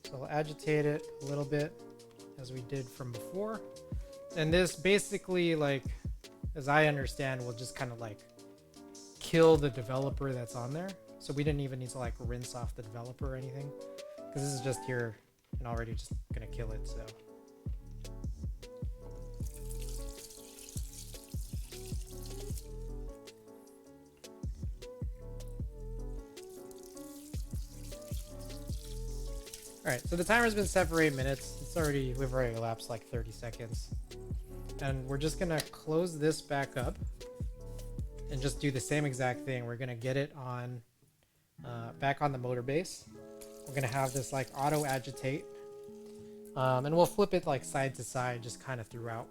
So we'll agitate it a little bit as we did from before. And this basically, like, as I understand, will just kind of like kill the developer that's on there. So we didn't even need to like rinse off the developer or anything, because this is just here and already just gonna kill it. So alright, so the timer's been set for 8 minutes. We've already elapsed like 30 seconds. And we're just gonna close this back up and just do the same exact thing. We're gonna get it on back on the motor base. We're gonna have this like auto agitate, and we'll flip it like side to side just kind of throughout.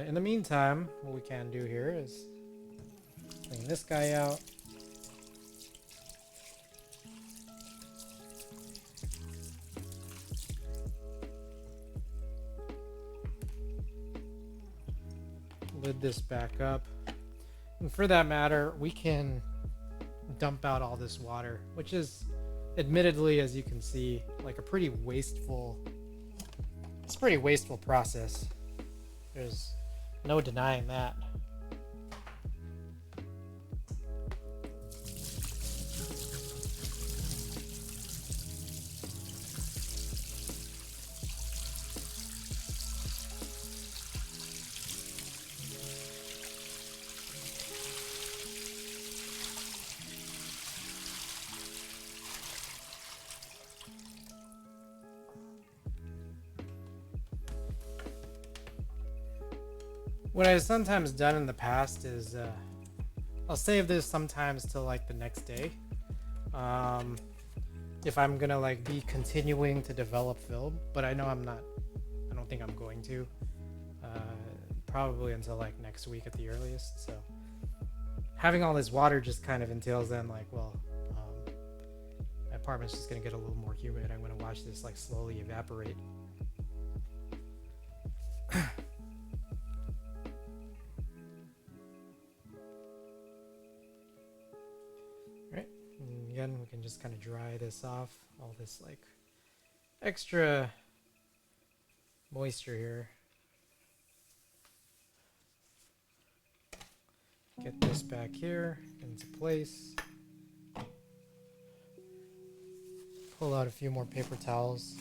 In the meantime, what we can do here is clean this guy out. Lid this back up. And for that matter, we can dump out all this water, which is admittedly, as you can see, like a pretty wasteful, it's a pretty wasteful process. There's no denying that. What I've sometimes done in the past is I'll save this sometimes till like the next day. If I'm gonna like be continuing to develop film, but I know I'm not, I don't think I'm going to, probably until like next week at the earliest. So having all this water just kind of entails then like, well, my apartment's just gonna get a little more humid. I'm gonna watch this like slowly evaporate. Again, we can just kind of dry this off, all this like extra moisture here. Get this back here into place. Pull out a few more paper towels.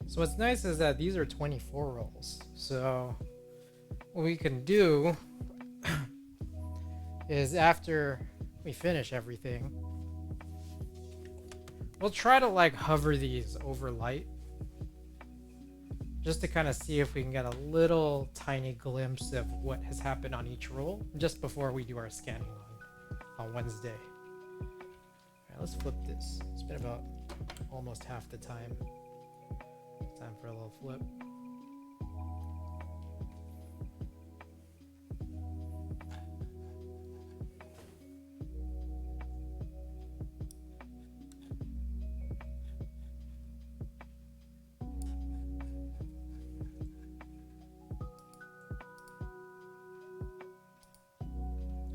So what's nice is that these are 24 rolls. So what we can do is after we finish everything, we'll try to like hover these over light just to kind of see if we can get a little tiny glimpse of what has happened on each roll just before we do our scanning on Wednesday. Alright, let's flip this. It's been about almost half the time. Time for a little flip.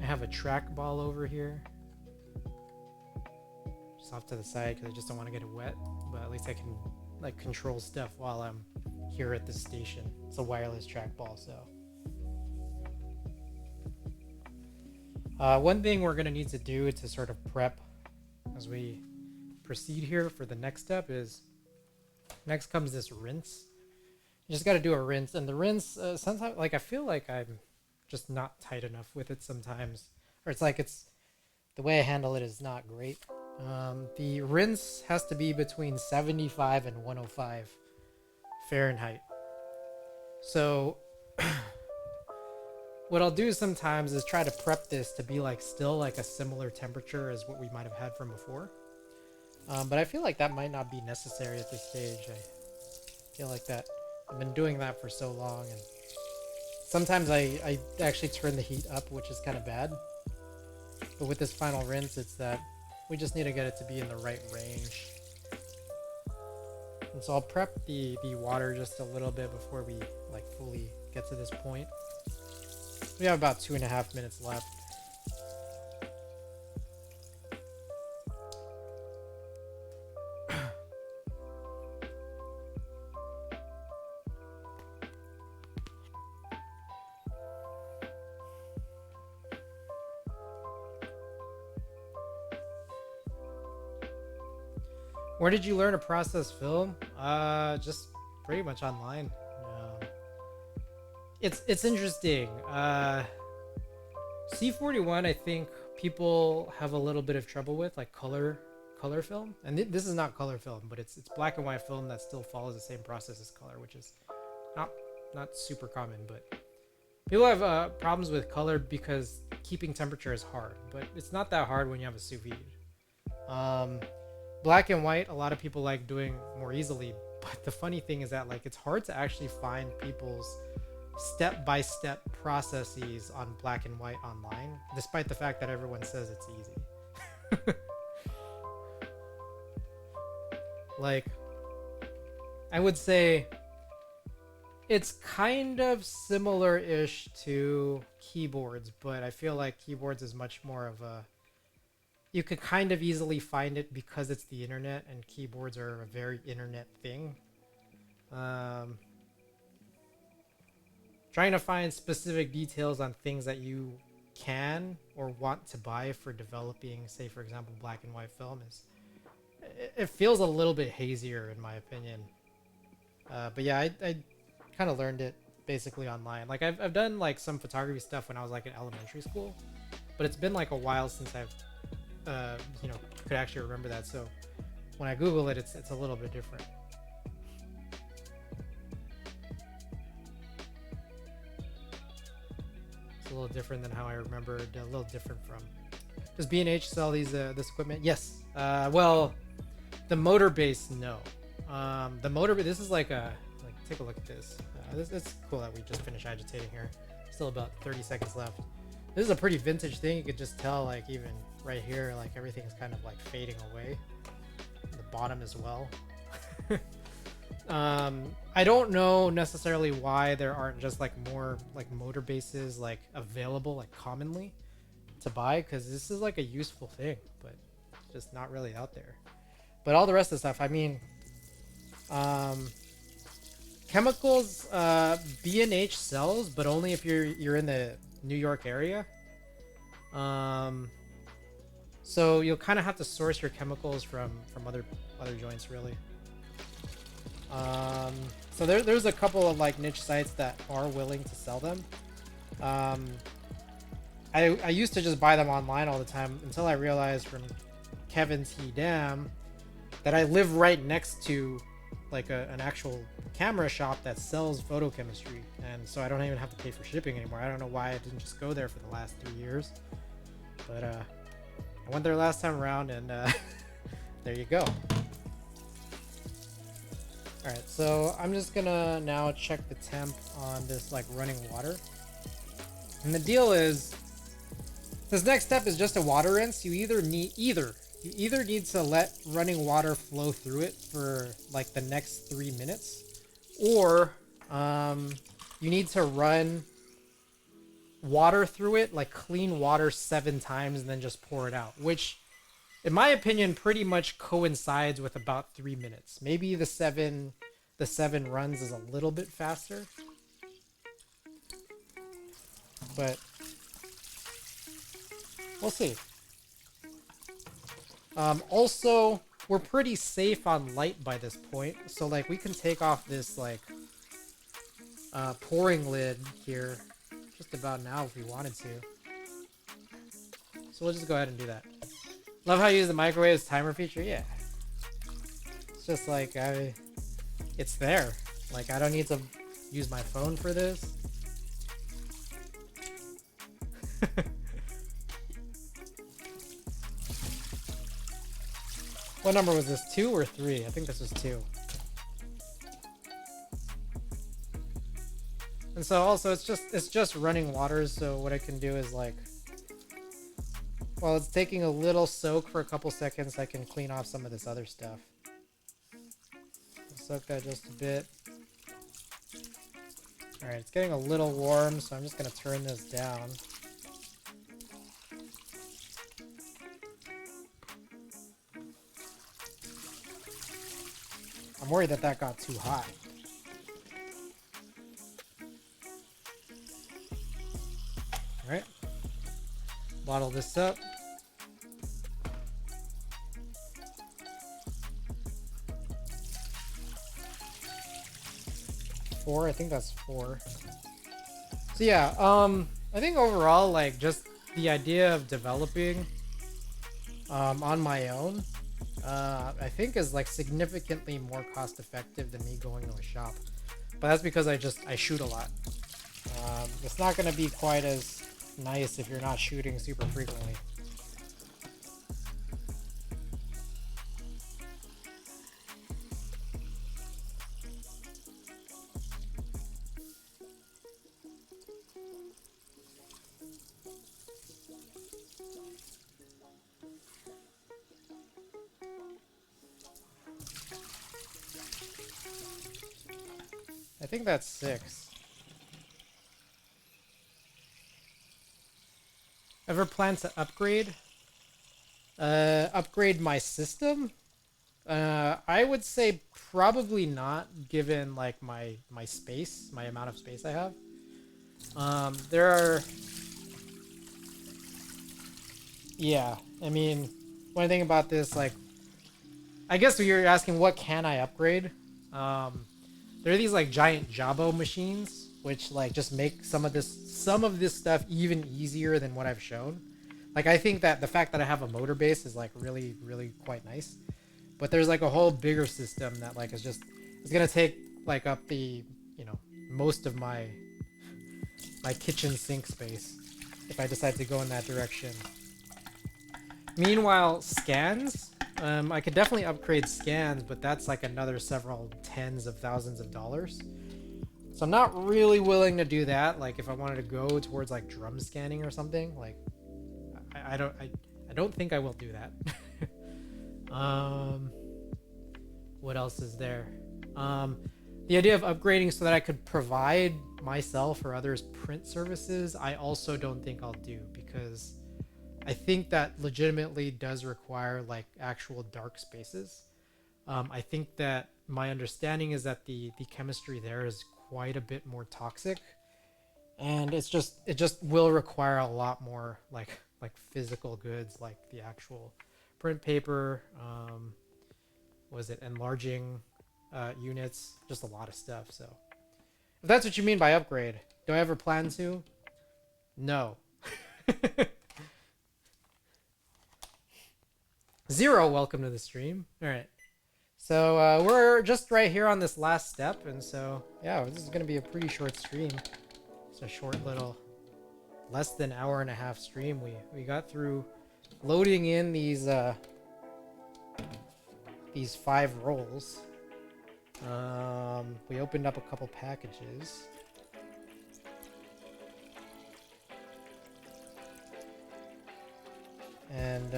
I have a trackball over here. Just off to the side because I just don't want to get it wet. But at least I can like control stuff while I'm here at the station. It's a wireless trackball, so. One thing we're gonna need to do to sort of prep as we proceed here for the next step is, next comes this rinse. You just got to do a rinse, and the rinse sometimes, like, I feel like I'm just not tight enough with it sometimes, or it's like the way I handle it is not great. The rinse has to be between 75 and 105 Fahrenheit. So what I'll do sometimes is try to prep this to be like still like a similar temperature as what we might have had from before. But I feel like that might not be necessary at this stage. I feel like that I've been doing that for so long, and sometimes I actually turn the heat up, which is kind of bad. But with this final rinse, it's that we just need to get it to be in the right range. And so I'll prep the water just a little bit before we like fully get to this point. We have about 2.5 minutes left. Where did you learn to process film? Just pretty much online. It's interesting. C41, I think people have a little bit of trouble with, like color film. And this is not color film, but it's black and white film that still follows the same process as color, which is not super common. But people have problems with color because keeping temperature is hard, but it's not that hard when you have a sous vide. Black and white, a lot of people like doing more easily, but the funny thing is that like it's hard to actually find people's step-by-step processes on black and white online, despite the fact that everyone says it's easy. Like, I would say it's kind of similar-ish to keyboards, but I feel like keyboards is much more of a, you could kind of easily find it because it's the internet, and keyboards are a very internet thing. Trying to find specific details on things that you can or want to buy for developing, say for example, black and white film it feels a little bit hazier in my opinion. But yeah, I kind of learned it basically online. Like I've done like some photography stuff when I was like in elementary school, but it's been like a while since I've could actually remember that. So when I Google it, it's a little bit different. It's a little different than how I remembered. A little different from. Does B&H sell these this equipment? Yes. Well, the motor base, no. The motor. This is like take a look at this. It's cool that we just finished agitating here. Still about 30 seconds left. This is a pretty vintage thing. You could just tell, like, even right here, like everything's kind of like fading away. The bottom as well. I don't know necessarily why there aren't just like more like motor bases like available like commonly to buy, because this is like a useful thing, but it's just not really out there. But all the rest of the stuff, I mean, chemicals, B&H sells, but only if you're in the New York area. So you'll kind of have to source your chemicals from other joints, really. So there's a couple of like niche sites that are willing to sell them. I used to just buy them online all the time until I realized from Kevin's He Dam that I live right next to like an actual camera shop that sells photochemistry, and so I don't even have to pay for shipping anymore. I don't know why I didn't just go there for the last 3 years, but I went there last time around, and there you go. Alright, so I'm just gonna now check the temp on this like running water. And the deal is, this next step is just a water rinse. You either need to let running water flow through it for like the next 3 minutes, or you need to run water through it, like clean water 7 times and then just pour it out, which in my opinion pretty much coincides with about 3 minutes. Maybe the seven runs is a little bit faster, but we'll see. Also, we're pretty safe on light by this point, so like we can take off this like pouring lid here just about now if we wanted to. So we'll just go ahead and do that. Love how you use the microwave's timer feature. Yeah, it's just like it's there. Like I don't need to use my phone for this. What number was this? 2 or 3? I think this was 2. And so also it's just running water, so what I can do is like, while it's taking a little soak for a couple seconds, I can clean off some of this other stuff. Soak that just a bit. Alright, it's getting a little warm, so I'm just gonna turn this down. I'm worried that that got too hot. Alright. Bottle this up. Four, I think that's 4. So yeah, I think overall, like, just the idea of developing on my own, I think is like significantly more cost effective than me going to a shop. But that's because I shoot a lot. It's not going to be quite as nice if you're not shooting super frequently. I think that's 6. Ever plan to upgrade? Upgrade my system? I would say probably not, given like my space, my amount of space I have. There are... Yeah, I mean, one thing about this, like, I guess you're asking what can I upgrade? There are these like giant Jabo machines, which like just make some of this stuff even easier than what I've shown. Like I think that the fact that I have a motor base is like really, really quite nice. But there's like a whole bigger system that like it's gonna take like up the, you know, most of my kitchen sink space if I decide to go in that direction. Meanwhile, scans. I could definitely upgrade scans, but that's like another several tens of thousands of dollars. So I'm not really willing to do that. Like if I wanted to go towards like drum scanning or something, like I don't think I will do that. What else is there? The idea of upgrading so that I could provide myself or others print services, I also don't think I'll do, because I think that legitimately does require like actual dark spaces. I think that my understanding is that the chemistry there is quite a bit more toxic, and it just will require a lot more like physical goods, like the actual print paper, was it enlarging units, just a lot of stuff. So if that's what you mean by upgrade, do I ever plan to? No. Zero, welcome to the stream. All right, So we're just right here on this last step, and so yeah, this is gonna be a pretty short stream. It's a short little, less than hour and a half stream. We got through loading in these 5 rolls. We opened up a couple packages. And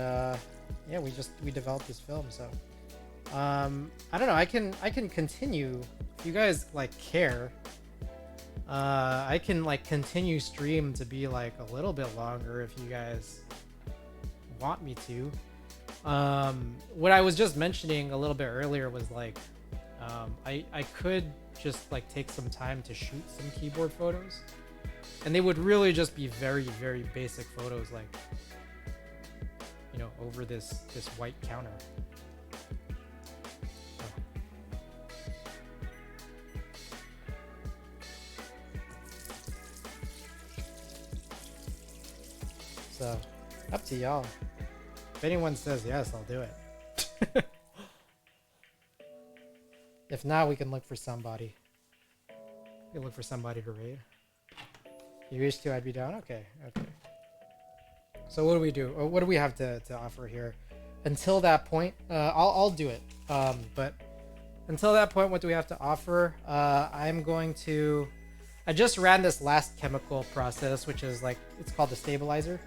yeah, we developed this film. So I don't know, I can continue if you guys like care. I can like continue stream to be like a little bit longer if you guys want me to. What I was just mentioning a little bit earlier was like I could just like take some time to shoot some keyboard photos, and they would really just be very, very basic photos, like, you know, over this white counter. So, up to y'all. If anyone says yes, I'll do it. If not, we can look for somebody. We can look for somebody to raid. You wish to, I'd be down? Okay, okay. So what do we do? What do we have to offer here? Until that point, I'll do it. But until that point, what do we have to offer? I'm going to... I just ran this last chemical process, which is like, it's called the stabilizer.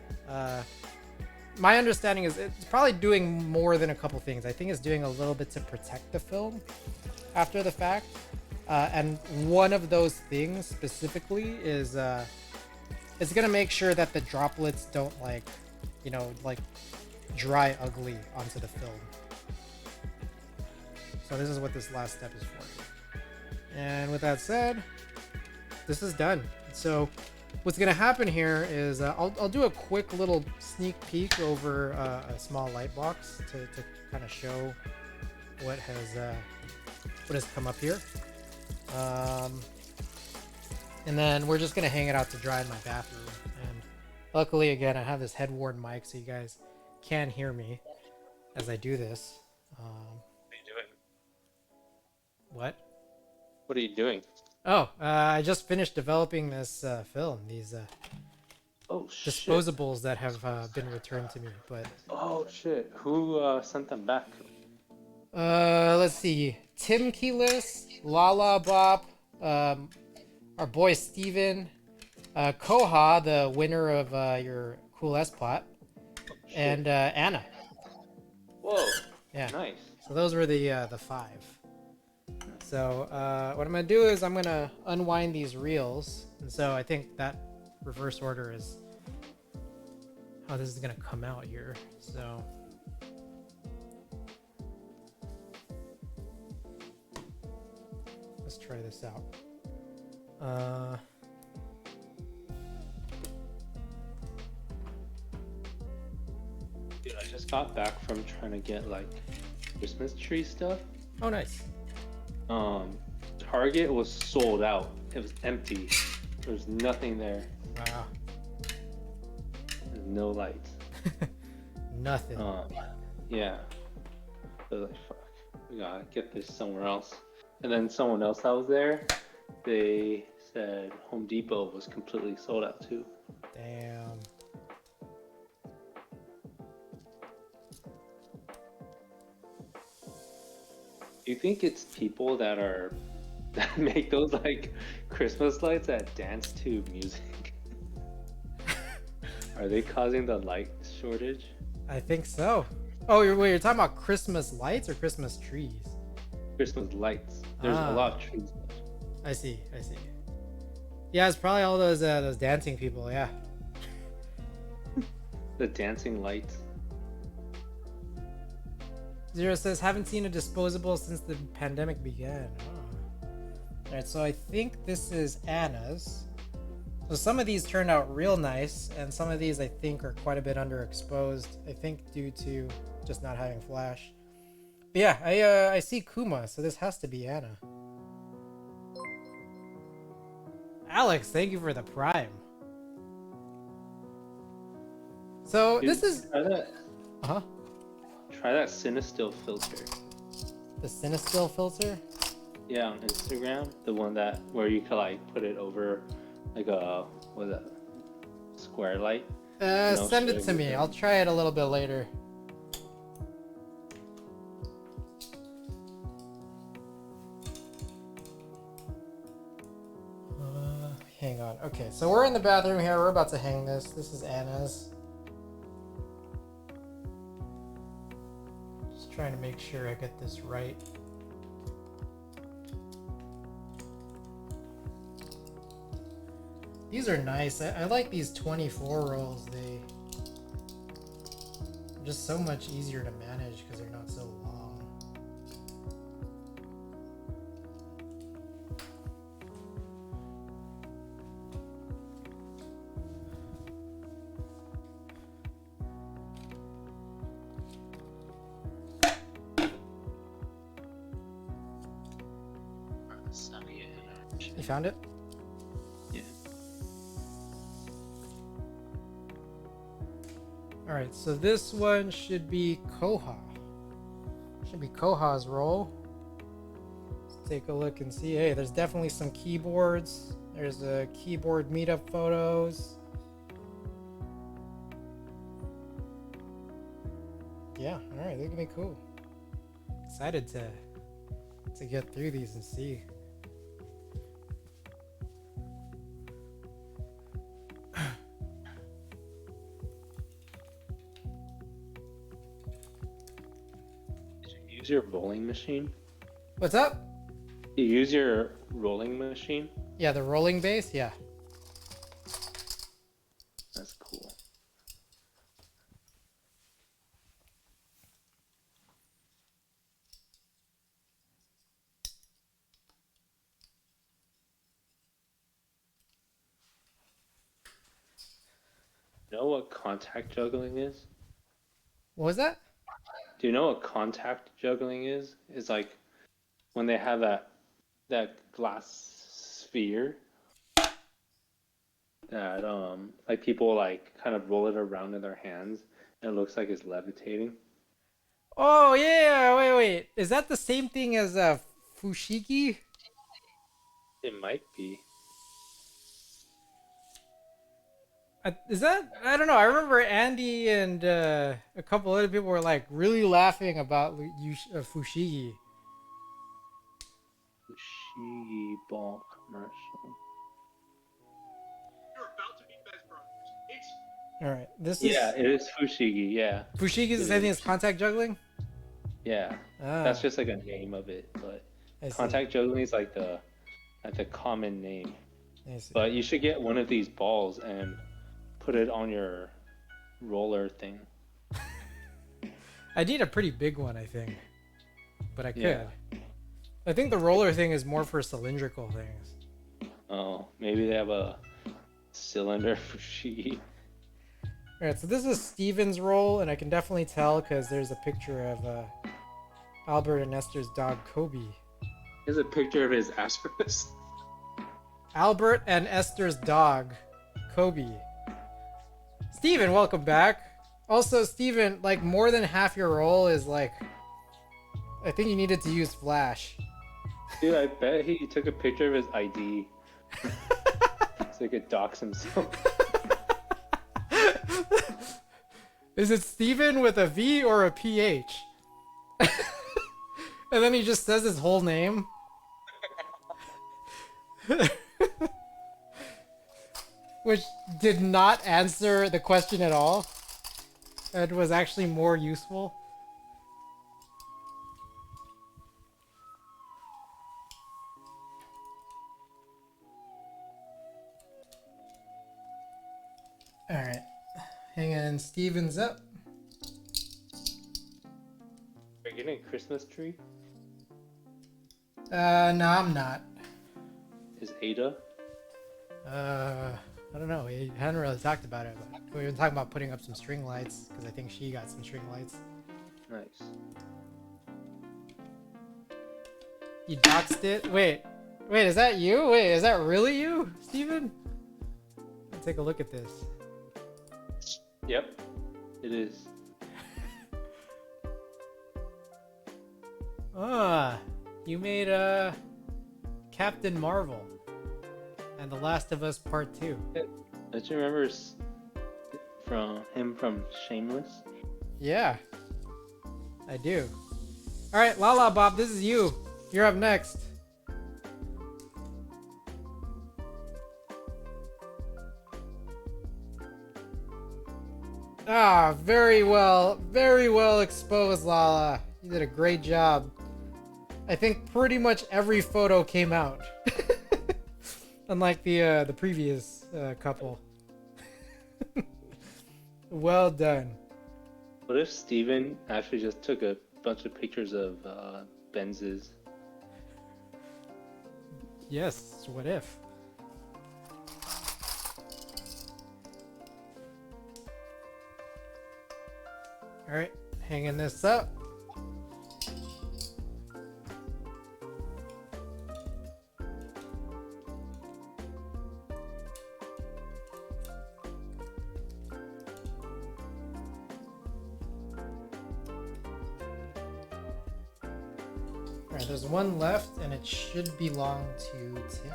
My understanding is it's probably doing more than a couple things. I think it's doing a little bit to protect the film after the fact. And one of those things specifically is it's gonna make sure that the droplets don't like, you know, like dry ugly onto the film. So this is what this last step is for. And with that said, this is done. So what's gonna happen here is I'll do a quick little sneak peek over a small light box to kind of show what has come up here. And then we're just gonna hang it out to dry in my bathroom. And luckily, again, I have this head-worn mic, so you guys can hear me as I do this. What are you doing? What? What are you doing? Oh, I just finished developing this film. These Oh shit. disposables that have been returned to me. But Oh shit. Who sent them back? let's see. Tim Keyless, Lala Bop, our boy Steven, Koha, the winner of your cool S-Pot, and Anna. Whoa. Yeah. Nice. So those were the 5. So what I'm gonna do is I'm gonna unwind these reels, and so I think that reverse order is how this is gonna come out here. So let's try this out. Dude, I just got back from trying to get like Christmas tree stuff. Oh, nice. Target was sold out. It was empty. There was nothing there. Wow. There's no lights. Nothing. Yeah. So like, fuck. We gotta get this somewhere else. And then someone else that was there, they said Home Depot was completely sold out too. Damn. Do you think it's people that make those like Christmas lights that dance to music? Are they causing the light shortage? I think so. Oh, you're talking about Christmas lights or Christmas trees? Christmas lights. There's a lot of trees. I see. Yeah, it's probably all those dancing people. Yeah. The dancing lights. Zero says, haven't seen a disposable since the pandemic began. Oh. Alright, so I think this is Anna's. So some of these turned out real nice, and some of these I think are quite a bit underexposed. I think due to just not having flash. But yeah, I see Kuma, so this has to be Anna. Alex, thank you for the prime. So Dude, this is... Try that. Uh-huh. Try that Cinestill filter. The The Cinestill filter? Yeah, on Instagram, the one that where you could like put it over like a what is that square light. Send it to me. I'll try it a little bit later. Hang on. Okay, so we're in the bathroom here. We're about to hang this. This is Anna's. Just trying to make sure I get this right. These are nice. I like these 24 rolls. They're just so much easier to manage because they're not so long. You found it? Yeah. Alright, so this one should be Koha. Should be Koha's roll. Let's take a look and see. Hey, there's definitely some keyboards. There's a keyboard meetup photos. Yeah, alright, they're gonna be cool. Excited to get through these and see. Use your rolling machine. What's up? You use your rolling machine. Yeah, the rolling base, yeah. That's cool. You know what contact juggling is? What was that? Do you know what contact juggling is? It's like when they have that glass sphere that like people like kind of roll it around in their hands and it looks like it's levitating. Oh yeah, wait. Is that the same thing as fushigi? It might be. Is that? I don't know. I remember Andy and a couple other people were like really laughing about fushigi. Fushigi ball commercial. You're about to be best brothers. It's All right, this Yeah, is it is Fushigi. Yeah, fushigi is the same thing as contact juggling. yeah. Ah, That's just like a name of it, but I see. contact juggling is like the common name. I see. But you should get one of these balls and put it on your roller thing. I need a pretty big one, I think, but I could. Yeah. I think the roller thing is more for cylindrical things. Oh, maybe they have a cylinder Fushigi. All right, so this is Steven's roll, and I can definitely tell because there's a picture of Albert and Esther's dog Kobe. Here's a picture of his asterisk. Albert and Esther's dog Kobe. Steven, welcome back. Also, Steven, like more than half your roll is like, I think you needed to use Flash. Dude, I bet he took a picture of his ID so he could dox himself. Is it Steven with a V or a PH? And then he just says his whole name. Which did not answer the question at all. It was actually more useful. Alright. Hanging Steven's up. Are you getting a Christmas tree? No, I'm not. Is Ada? I don't know. We hadn't really talked about it, but we've been talking about putting up some string lights because I think she got some string lights. Nice. You doxed it? Wait, is that you? Wait, is that really you, Steven? Let's take a look at this. Yep, it is. Ah, you made Captain Marvel and The Last of Us Part 2. Don't you remember from Shameless? Yeah, I do. All right, Lala Bob, this is you. You're up next. Ah, very well exposed, Lala. You did a great job. I think pretty much every photo came out, unlike the previous couple. Well done. What if Steven actually just took a bunch of pictures of Benz's? Yes, what if? Alright, hanging this up. Alright, there's one left and it should belong to Tim.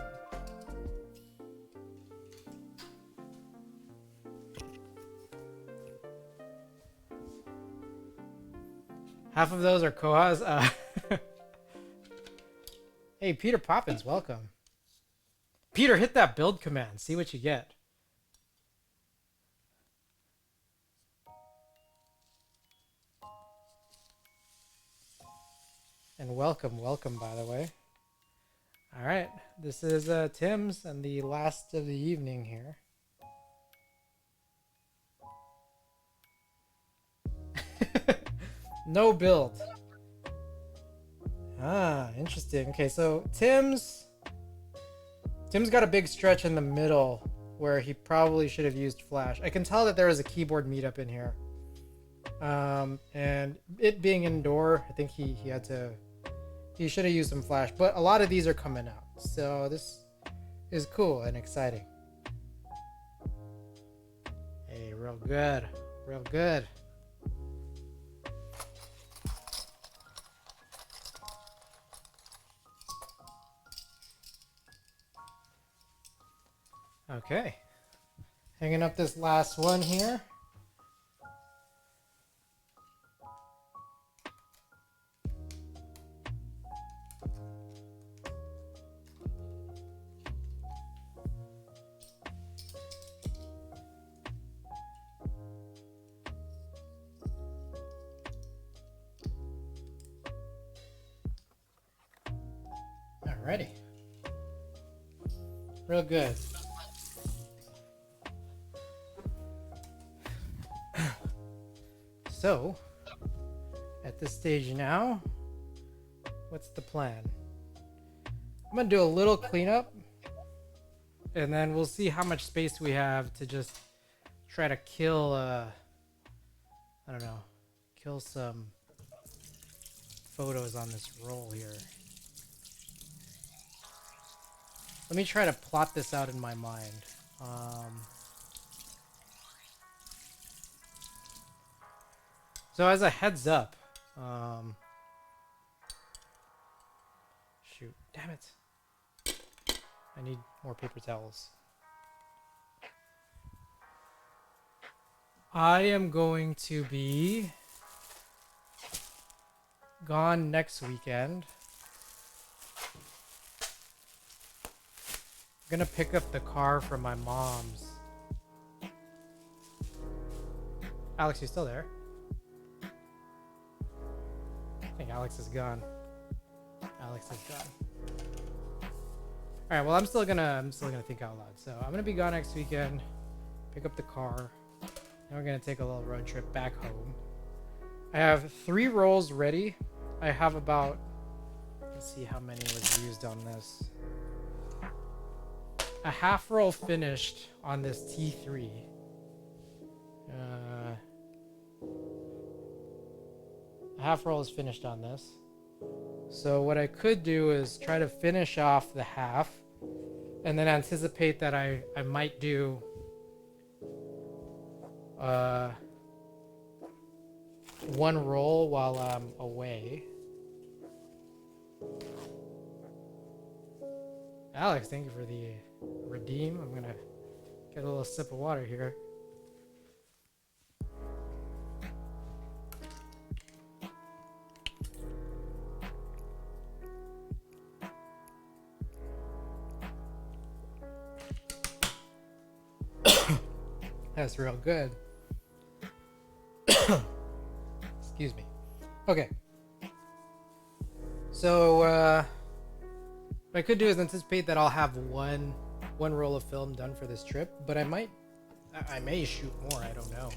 Half of those are Koha's. Hey, Peter Poppins, welcome. Peter, hit that build command. See what you get. And welcome, by the way. All right, this is Tim's and the last of the evening here. No build. Ah, interesting. Okay, so Tim's got a big stretch in the middle where he probably should have used flash. I can tell that there was a keyboard meetup in here. And it being indoor, I think he should have used some flash, but a lot of these are coming out. So this is cool and exciting. Hey, real good. Real good. Okay, hanging up this last one here. Alrighty, real good. So, at this stage now, what's the plan? I'm gonna do a little cleanup, and then we'll see how much space we have to just try to kill, I don't know, kill some photos on this roll here. Let me try to plot this out in my mind. So as a heads up, shoot, damn it. I need more paper towels. I am going to be gone next weekend. I'm gonna pick up the car from my mom's. Alex, you still there? I think Alex is gone. Alex is gone. All right. Well, I'm still gonna think out loud. So I'm gonna be gone next weekend. Pick up the car. Then we're gonna take a little road trip back home. I have 3 rolls ready. I have about. Let's see how many was used on this. A half roll finished on this T3. A half roll is finished on this. So what I could do is try to finish off the half and then anticipate that I might do one roll while I'm away. Alex, thank you for the redeem. I'm gonna get a little sip of water here. That's real good. Excuse me. Okay. So, what I could do is anticipate that I'll have one roll of film done for this trip, but I may shoot more, I don't know.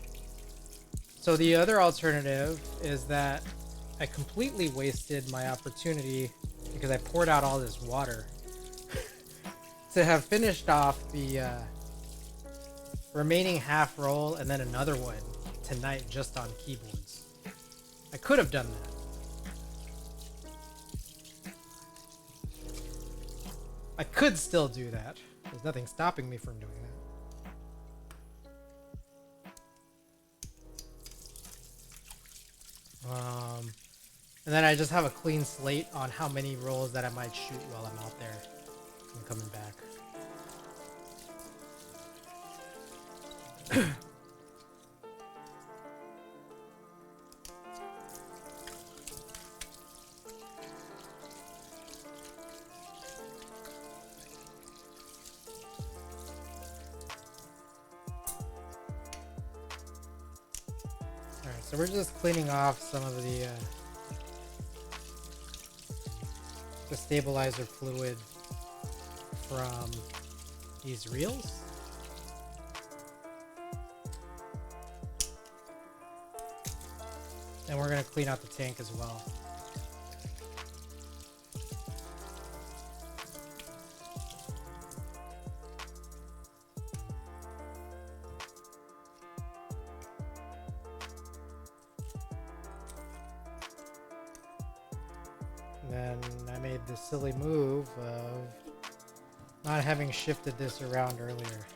So the other alternative is that I completely wasted my opportunity because I poured out all this water to have finished off the remaining half roll and then another one tonight just on keyboards. I could have done that. I could still do that. There's nothing stopping me from doing that. And then I just have a clean slate on how many rolls that I might shoot while I'm out there and coming back. Alright, so we're just cleaning off some of the stabilizer fluid from these reels. And we're going to clean out the tank as well. Then I made the silly move of not having shifted this around earlier.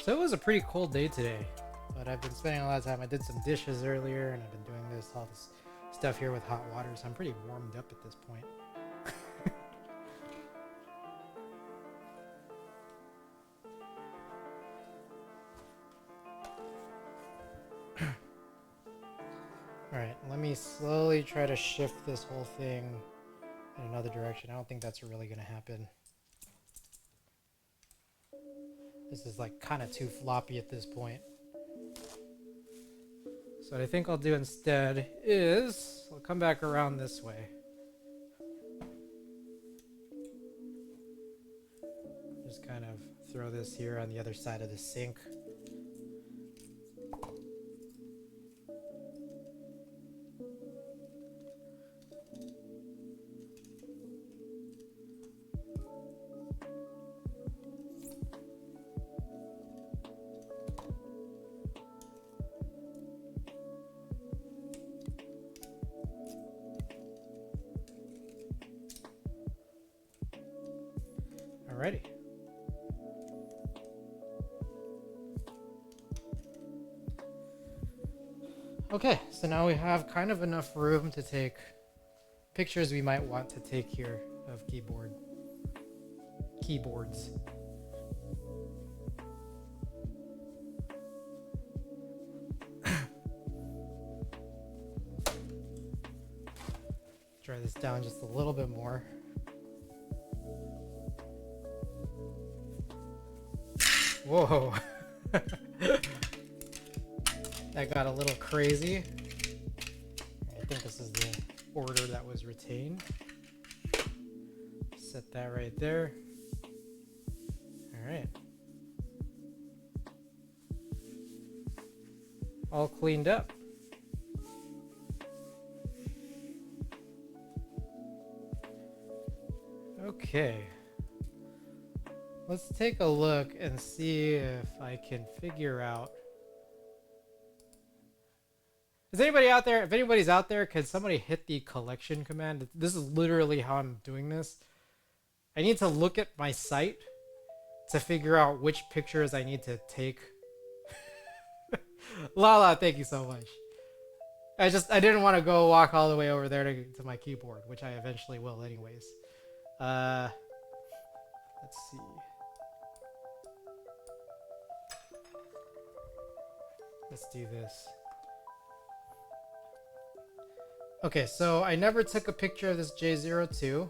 So it was a pretty cold day today, but I've been spending a lot of time. I did some dishes earlier, and I've been doing all this stuff here with hot water, so I'm pretty warmed up at this point. Alright, let me slowly try to shift this whole thing in another direction. I don't think that's really going to happen. This is like kind of too floppy at this point. So what I think I'll do instead is I'll come back around this way. Just kind of throw this here on the other side of the sink. Alrighty. Okay, so now we have kind of enough room to take pictures we might want to take here of keyboards. Dry this down just a little bit more. Whoa. That got a little crazy. I think this is the order that was retained. Set that right there. Alright. All cleaned up. Okay. Let's take a look and see if I can figure out. Is anybody out there? If anybody's out there, can somebody hit the collection command? This is literally how I'm doing this. I need to look at my site to figure out which pictures I need to take. Lala, thank you so much. I didn't want to go walk all the way over there to my keyboard, which I eventually will anyways. Let's see. Let's do this. Okay, so I never took a picture of this J02.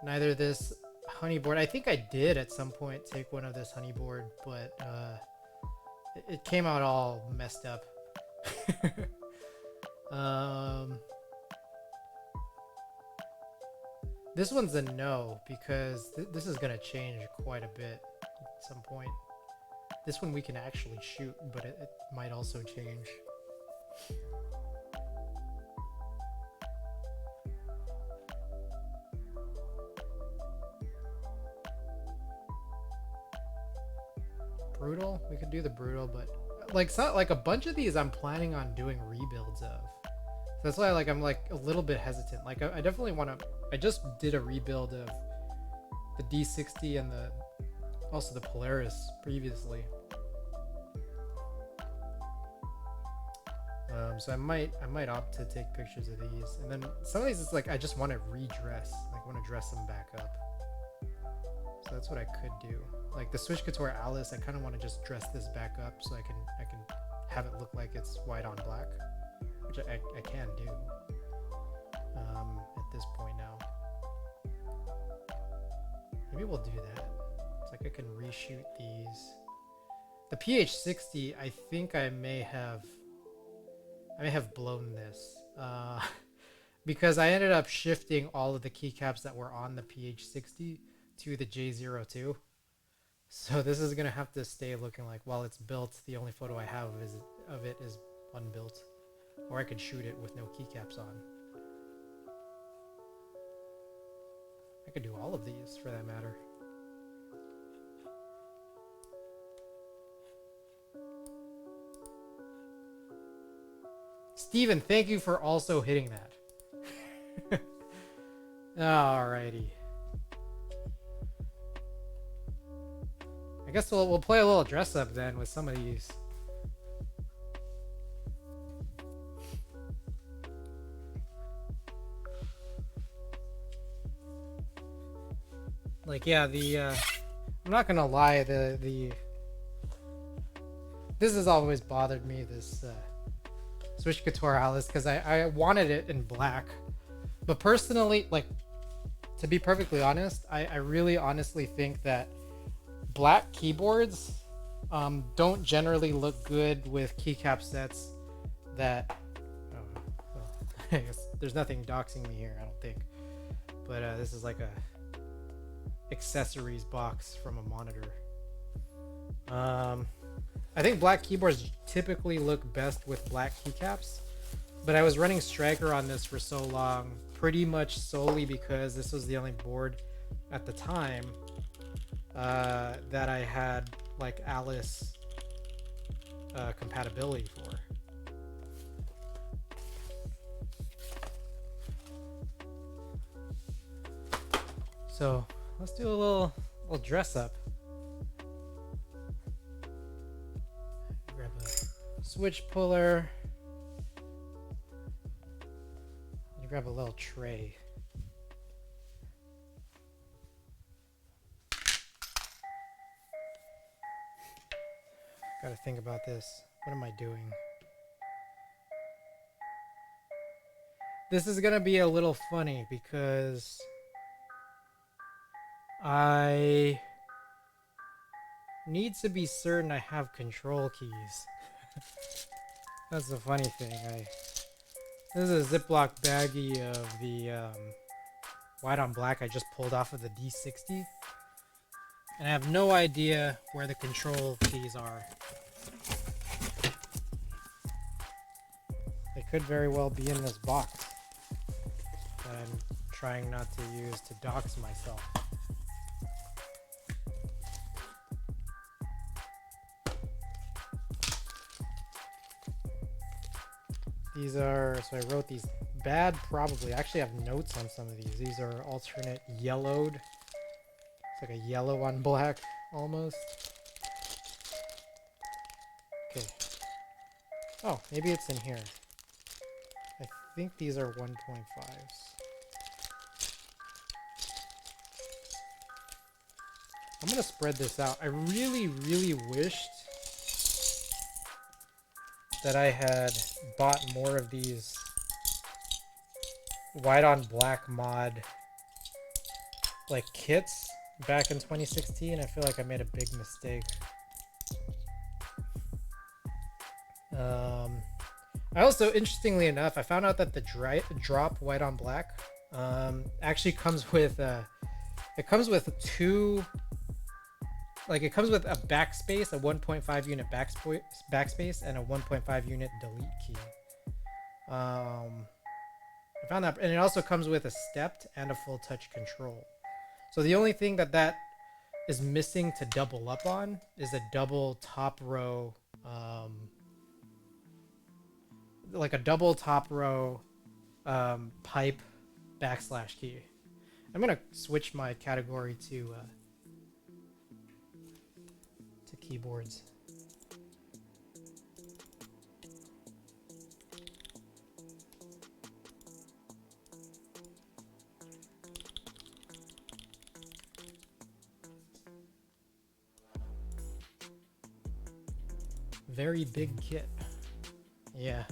Neither this honeyboard. I think I did at some point take one of this honeyboard, but it came out all messed up. This one's a no because this is gonna change quite a bit at some point. This one we can actually shoot, but it might also change. Brutal? We could do the brutal, but like a bunch of these I'm planning on doing rebuilds of. So that's why I'm like a little bit hesitant. Like I definitely want to. I just did a rebuild of the D60 and also the Polaris previously. So I might opt to take pictures of these, and then some of these it's like I just want to redress, like I want to dress them back up. So that's what I could do. Like the Switch Couture Alice, I kind of want to just dress this back up so I can have it look like it's white on black, which I can do at this point now. Maybe we'll do that. It's like I can reshoot these. The PH60, I think I may have blown this because I ended up shifting all of the keycaps that were on the PH60 to the J02. So this is gonna have to stay looking like while it's built, the only photo I have of it is unbuilt, or I could shoot it with no keycaps on. I could do all of these for that matter. Steven, thank you for also hitting that. Alrighty. I guess we'll play a little dress up then with some of these. Like yeah, I'm not gonna lie, this has always bothered me, this Switch Couture Alice, because I wanted it in black, but personally, like, to be perfectly honest, I really honestly think that black keyboards don't generally look good with keycap sets that I guess there's nothing doxing me here, I don't think, but this is like a accessories box from a monitor. I think black keyboards typically look best with black keycaps, but I was running Striker on this for so long, pretty much solely because this was the only board at the time that I had like Alice compatibility for. So let's do a little dress up. Grab a switch puller. Grab a little tray. Gotta think about this. What am I doing? This is gonna be a little funny because I need to be certain I have control keys. That's the funny thing. This is a Ziploc baggie of the white on black I just pulled off of the D60. And I have no idea where the control keys are. They could very well be in this box that I'm trying not to use to dox myself. These are, so I wrote these bad probably. I actually have notes on some of these. These are alternate yellowed. It's like a yellow on black almost. Okay. Oh, maybe it's in here. I think these are 1.5s. I'm gonna spread this out. I really, really wished that I had bought more of these white on black mod like kits back in 2016. I feel like I made a big mistake. I also, interestingly enough, I found out that the drop white on black actually comes with it comes with two, like it comes with a backspace, a 1.5 unit backspace, and a 1.5 unit delete key. I found that, and it also comes with a stepped and a full touch control. So the only thing that is missing to double up on is a double top row, like a double top row pipe backslash key. I'm gonna switch my category to keyboards. Very big kit. Yeah.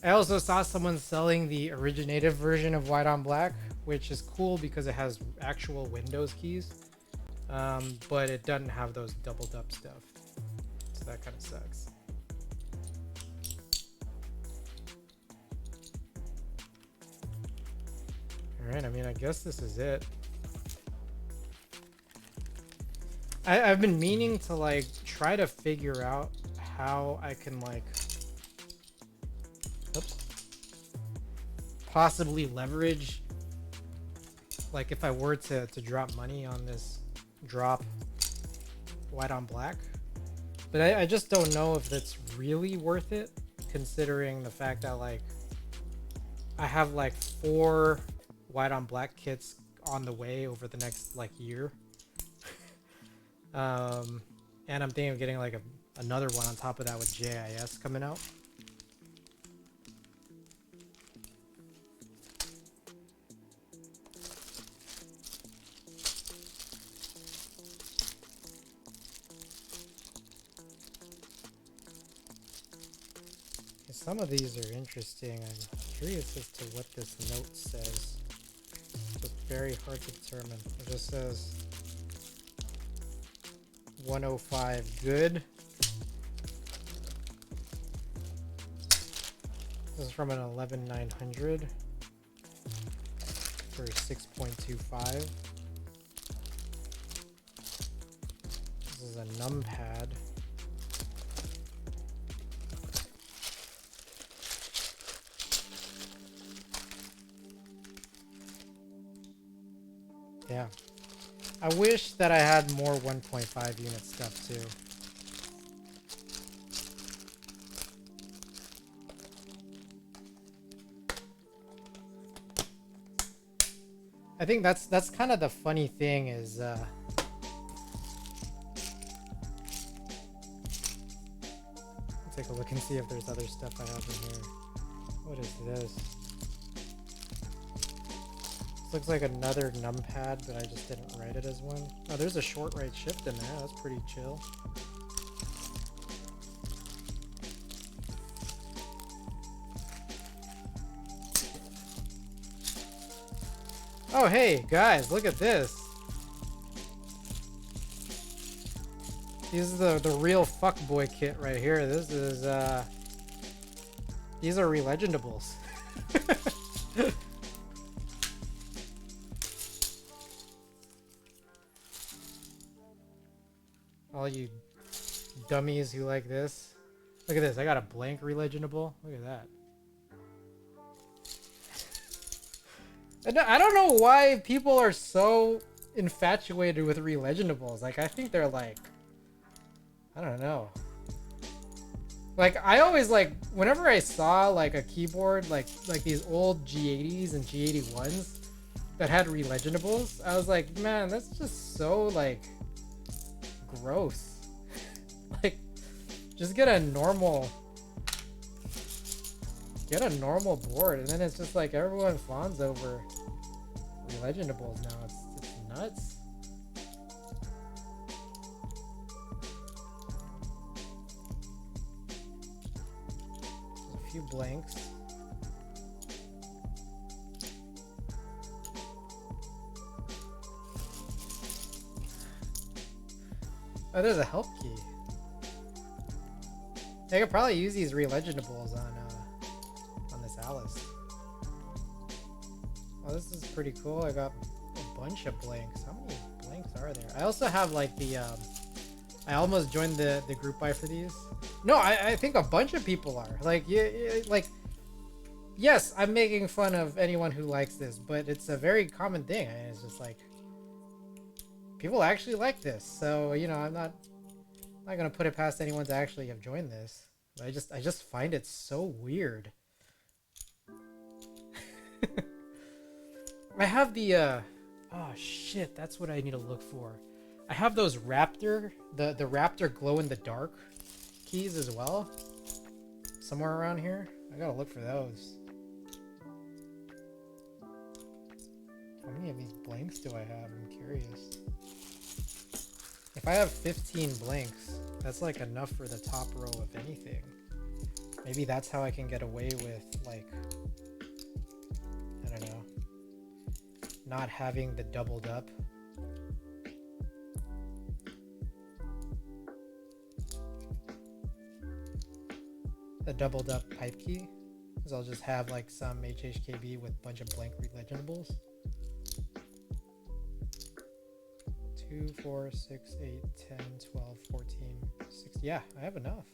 I also saw someone selling the originative version of white on black, which is cool because it has actual Windows keys. But it doesn't have those doubled up stuff. So that kind of sucks. Alright, I mean, I guess this is it. I've been meaning to like try to figure out how I can like possibly leverage, like if I were to drop money on this drop white on black, but I just don't know if it's really worth it, considering the fact that like I have like 4 white on black kits on the way over the next like year. And I'm thinking of getting like another one on top of that with JIS coming out. Some of these are interesting. I'm curious as to what this note says. It's very hard to determine. It just says 105 good. This is from an 11900 for 6.25. This is a numpad. Yeah. I wish that I had more 1.5 unit stuff too. I think that's kind of the funny thing is let's take a look and see if there's other stuff I have in here. What is this? Looks like another numpad, but I just didn't write it as one. Oh, there's a short right shift in there. That's pretty chill. Oh, hey, guys, look at this. This is the real fuckboy kit right here. This is, these are relegendables. All you dummies who like this. Look at this. I got a blank relegendable. Look at that. And I don't know why people are so infatuated with relegendables. Like, I think they're like, I don't know. Like, I always like, whenever I saw like a keyboard, like these old G80s and G81s that had relegendables, I was like, man, that's just so like gross. Like, just get a normal board, and then it's just like everyone fawns over relegendables now. It's nuts. There's a few blanks. Oh, there's a help key. I could probably use these relegendables on this Alice. Oh, this is pretty cool. I got a bunch of blanks. How many blanks are there? I also have like the I almost joined the group buy for these. No, I think a bunch of people are. Like, like, yes, I'm making fun of anyone who likes this, but it's a very common thing. And it's just like, people actually like this. So, you know, I'm not gonna put it past anyone to actually have joined this. But I just find it so weird. I have the oh shit, that's what I need to look for. I have those Raptor, the Raptor glow in the dark keys as well. Somewhere around here. I gotta look for those. How many of these blanks do I have? I'm curious. If I have 15 blanks, that's like enough for the top row of anything. Maybe that's how I can get away with, like, I don't know, not having the doubled up. The doubled up pipe key, because I'll just have like some HHKB with a bunch of blank relegendables. 2, 4, 6, 8, 10, 12, 14, 16. Yeah, I have enough.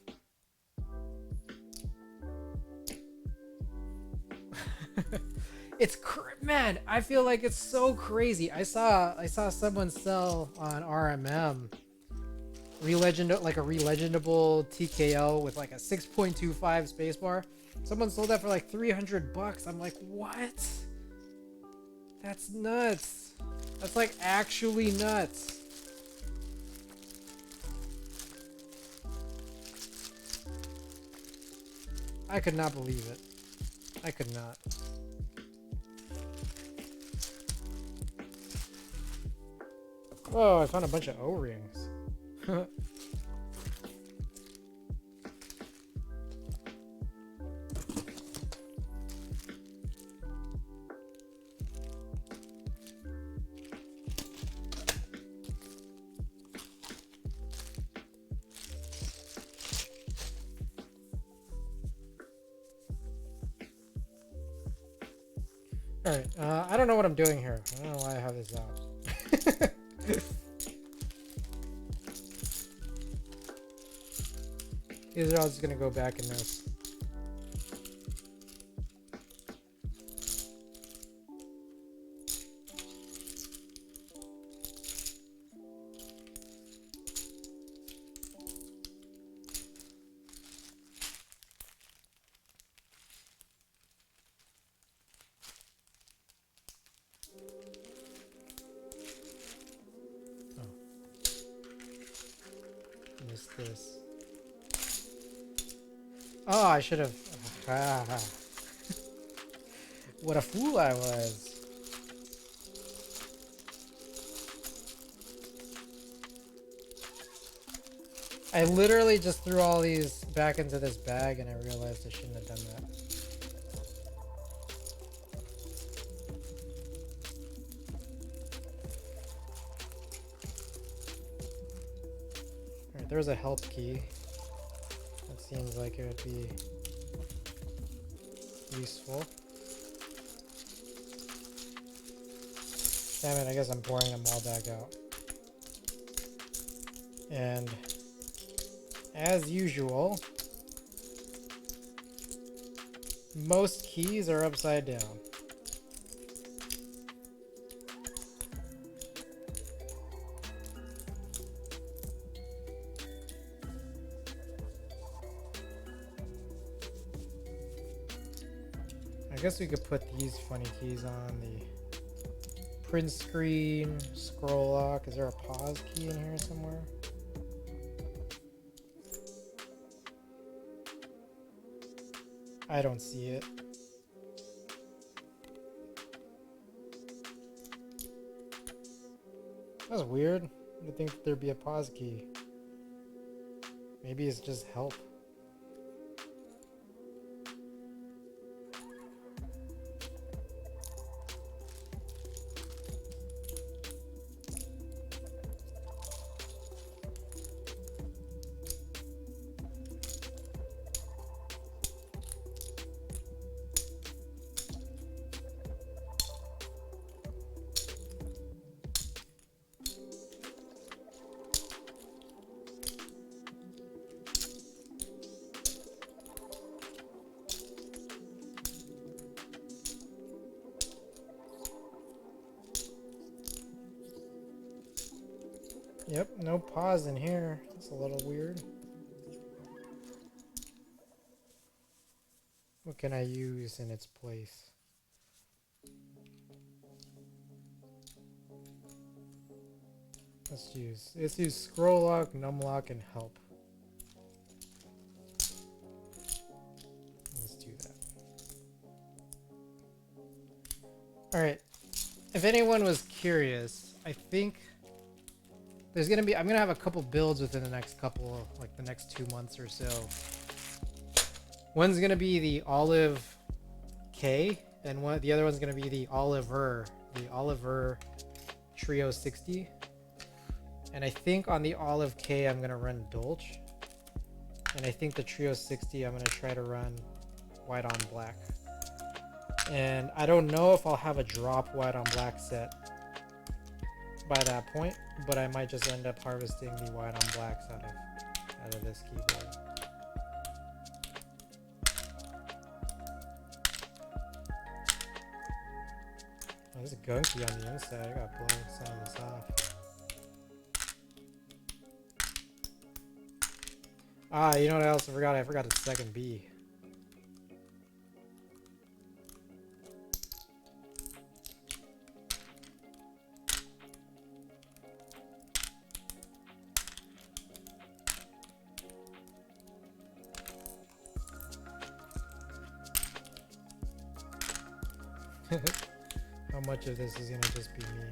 Man, I feel like it's so crazy. I saw someone sell on RMM like a relegendable TKO with like a 6.25 spacebar. Someone sold that for like $300. I'm like, what? That's nuts. That's like actually nuts. I could not believe it. I could not. Oh, I found a bunch of O-rings. Alright, I don't know what I'm doing here. I don't know why I have this out. These are all just gonna go back in this. This. Oh, I should have. What a fool I was. I literally just threw all these back into this bag and I realized I shouldn't have done that. There's a help key. That seems like it would be useful. Damn it, I guess I'm pouring them all back out. And as usual, most keys are upside down. I guess we could put these funny keys on the print screen, scroll lock. Is there a pause key in here somewhere? I don't see it. That's weird. You'd think that there'd be a pause key. Maybe it's just help. Yep, no pause in here. That's a little weird. What can I use in its place? Let's use scroll lock, num lock, and help. Let's do that. Alright. If anyone was curious, I think I'm gonna have a couple builds within the next couple, like the next 2 months or so. One's gonna be the Olive K, and the other one's gonna be the Oliver Trio 60. And I think on the Olive K I'm gonna run Dolce, and I think the Trio 60 I'm gonna try to run white on black. And I don't know if I'll have a drop white on black set by that point, but I might just end up harvesting the white on blacks out of this keyboard. Oh, this is gunky on the inside. I gotta blow some of this off. Ah, you know what else I forgot? I forgot the second B. How much of this is gonna just be me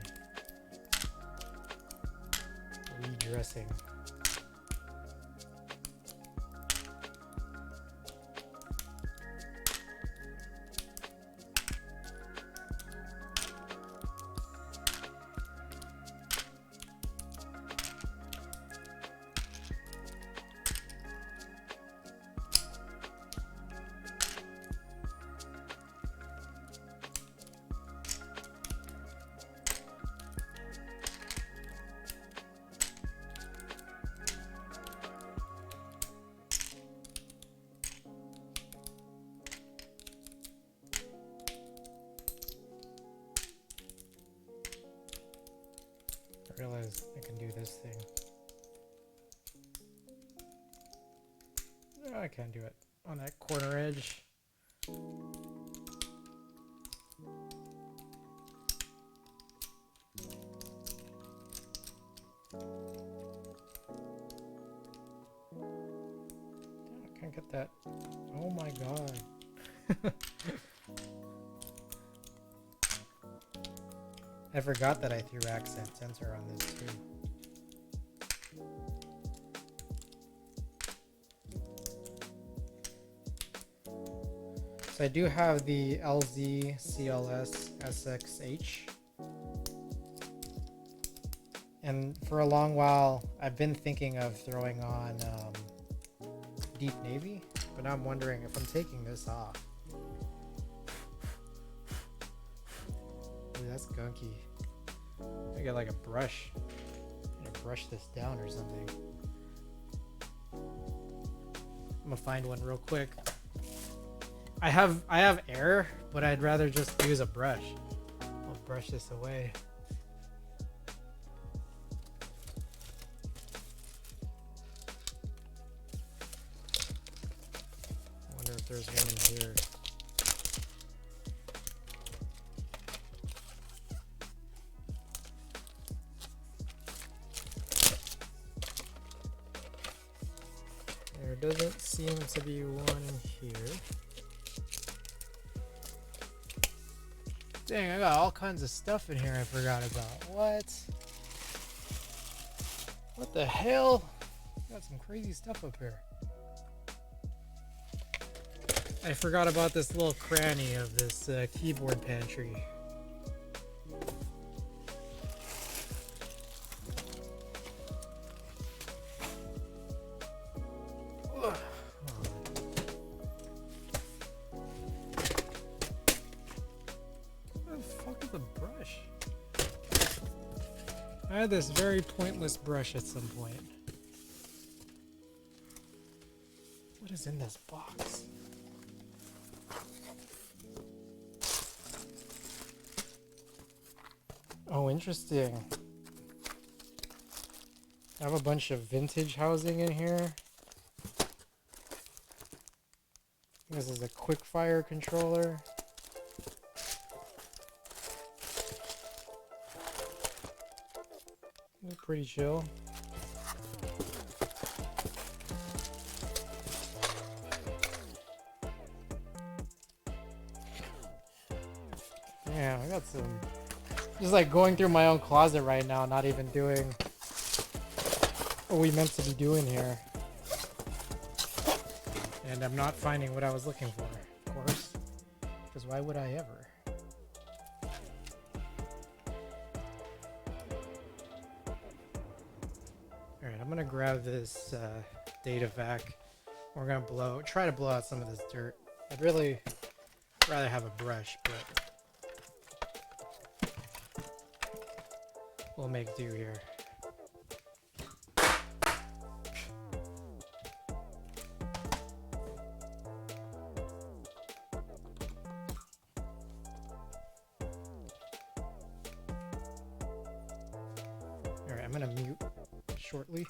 redressing? I realize I can do this thing. No, I can't do it on that corner edge. I can't get that. Oh my god. I forgot that I threw accent sensor on this too. So I do have the LZ CLS SXH. And for a long while, I've been thinking of throwing on Deep Navy, but now I'm wondering if I'm taking this off. Ooh, that's gunky. I get like a brush. I'm gonna brush this down or something. I'm gonna find one real quick. I have air, but I'd rather just use a brush. I'll brush this away. I wonder if there's one in here. There doesn't seem to be one in here. Dang, I got all kinds of stuff in here I forgot about. What? What the hell? Got some crazy stuff up here. I forgot about this little cranny of this keyboard pantry. Ugh. What the fuck is the brush? I had this very pointless brush at some point. What is in this box? Oh, interesting. I have a bunch of vintage housing in here. This is a quick fire controller. Pretty chill. Yeah, I got some. Just like going through my own closet right now, not even doing what we meant to be doing here. And I'm not finding what I was looking for, of course. Because why would I ever? Alright, I'm gonna grab this data vac. We're gonna try to blow out some of this dirt. I'd really rather have a brush, but we'll make do here. Alright, I'm gonna mute shortly.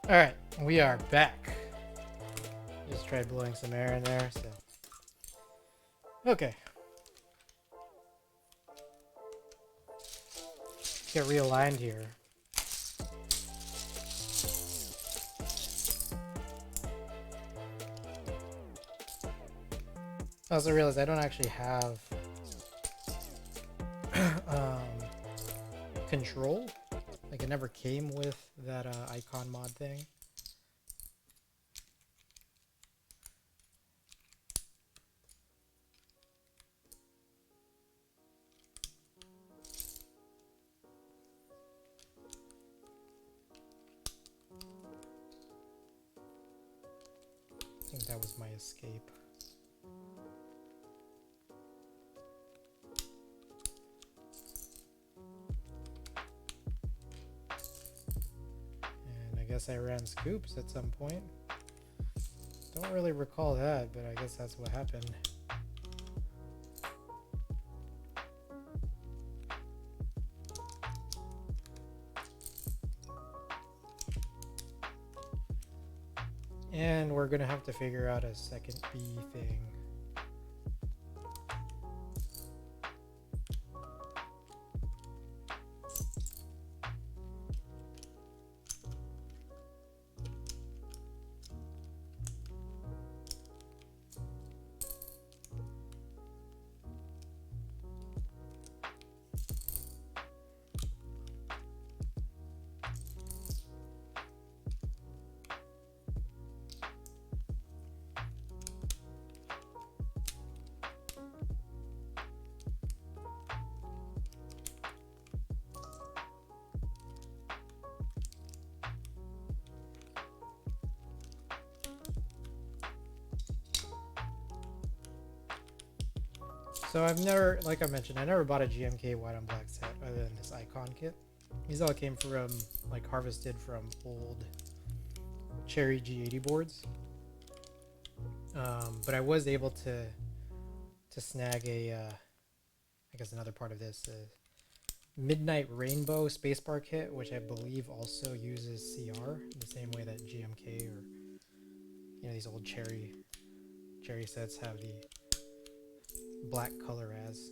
Alright, we are back. Just tried blowing some air in there, so. Okay. Get realigned here. I also realized I don't actually have control. Like, it never came with that icon mod thing. I think that was my escape. I guess I ran scoops at some point. Don't really recall that, but I guess that's what happened. And we're gonna have to figure out a second B thing. So I've never, like I mentioned, I never bought a GMK white on black set other than this icon kit. These all came from, like, harvested from old Cherry G80 boards. But I was able to to snag a, I guess another part of this, Midnight Rainbow spacebar kit, which I believe also uses CR the same way that GMK or these old cherry sets have the black color as.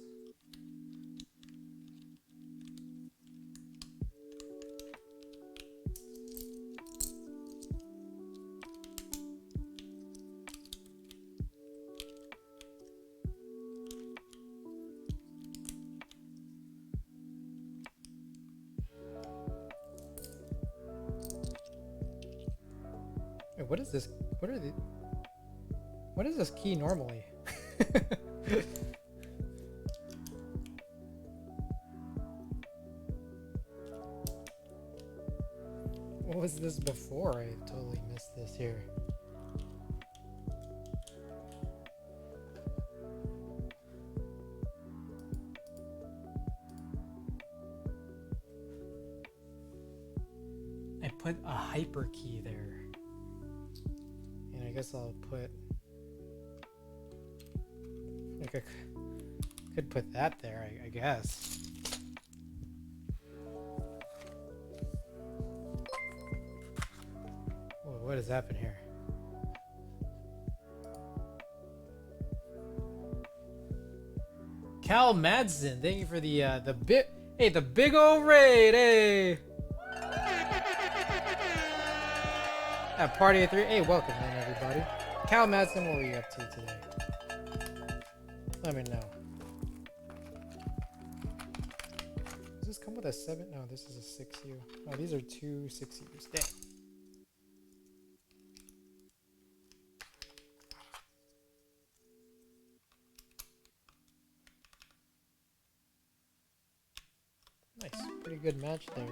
Wait, what is this? What is this key normally? What was this before? I totally missed this here. I put a hyper key there. And I guess I'll put, like, I could put that there, I guess. Whoa, what has happened here? Cal Madsen, thank you for the big old raid, hey! At party of 3. Hey, welcome in, everybody. Cal Madsen, what were you up to today? Let me know. Does this come with a 7? No, this is a 6U. Oh, these are 2 6Us. Dang. Nice. Pretty good match there.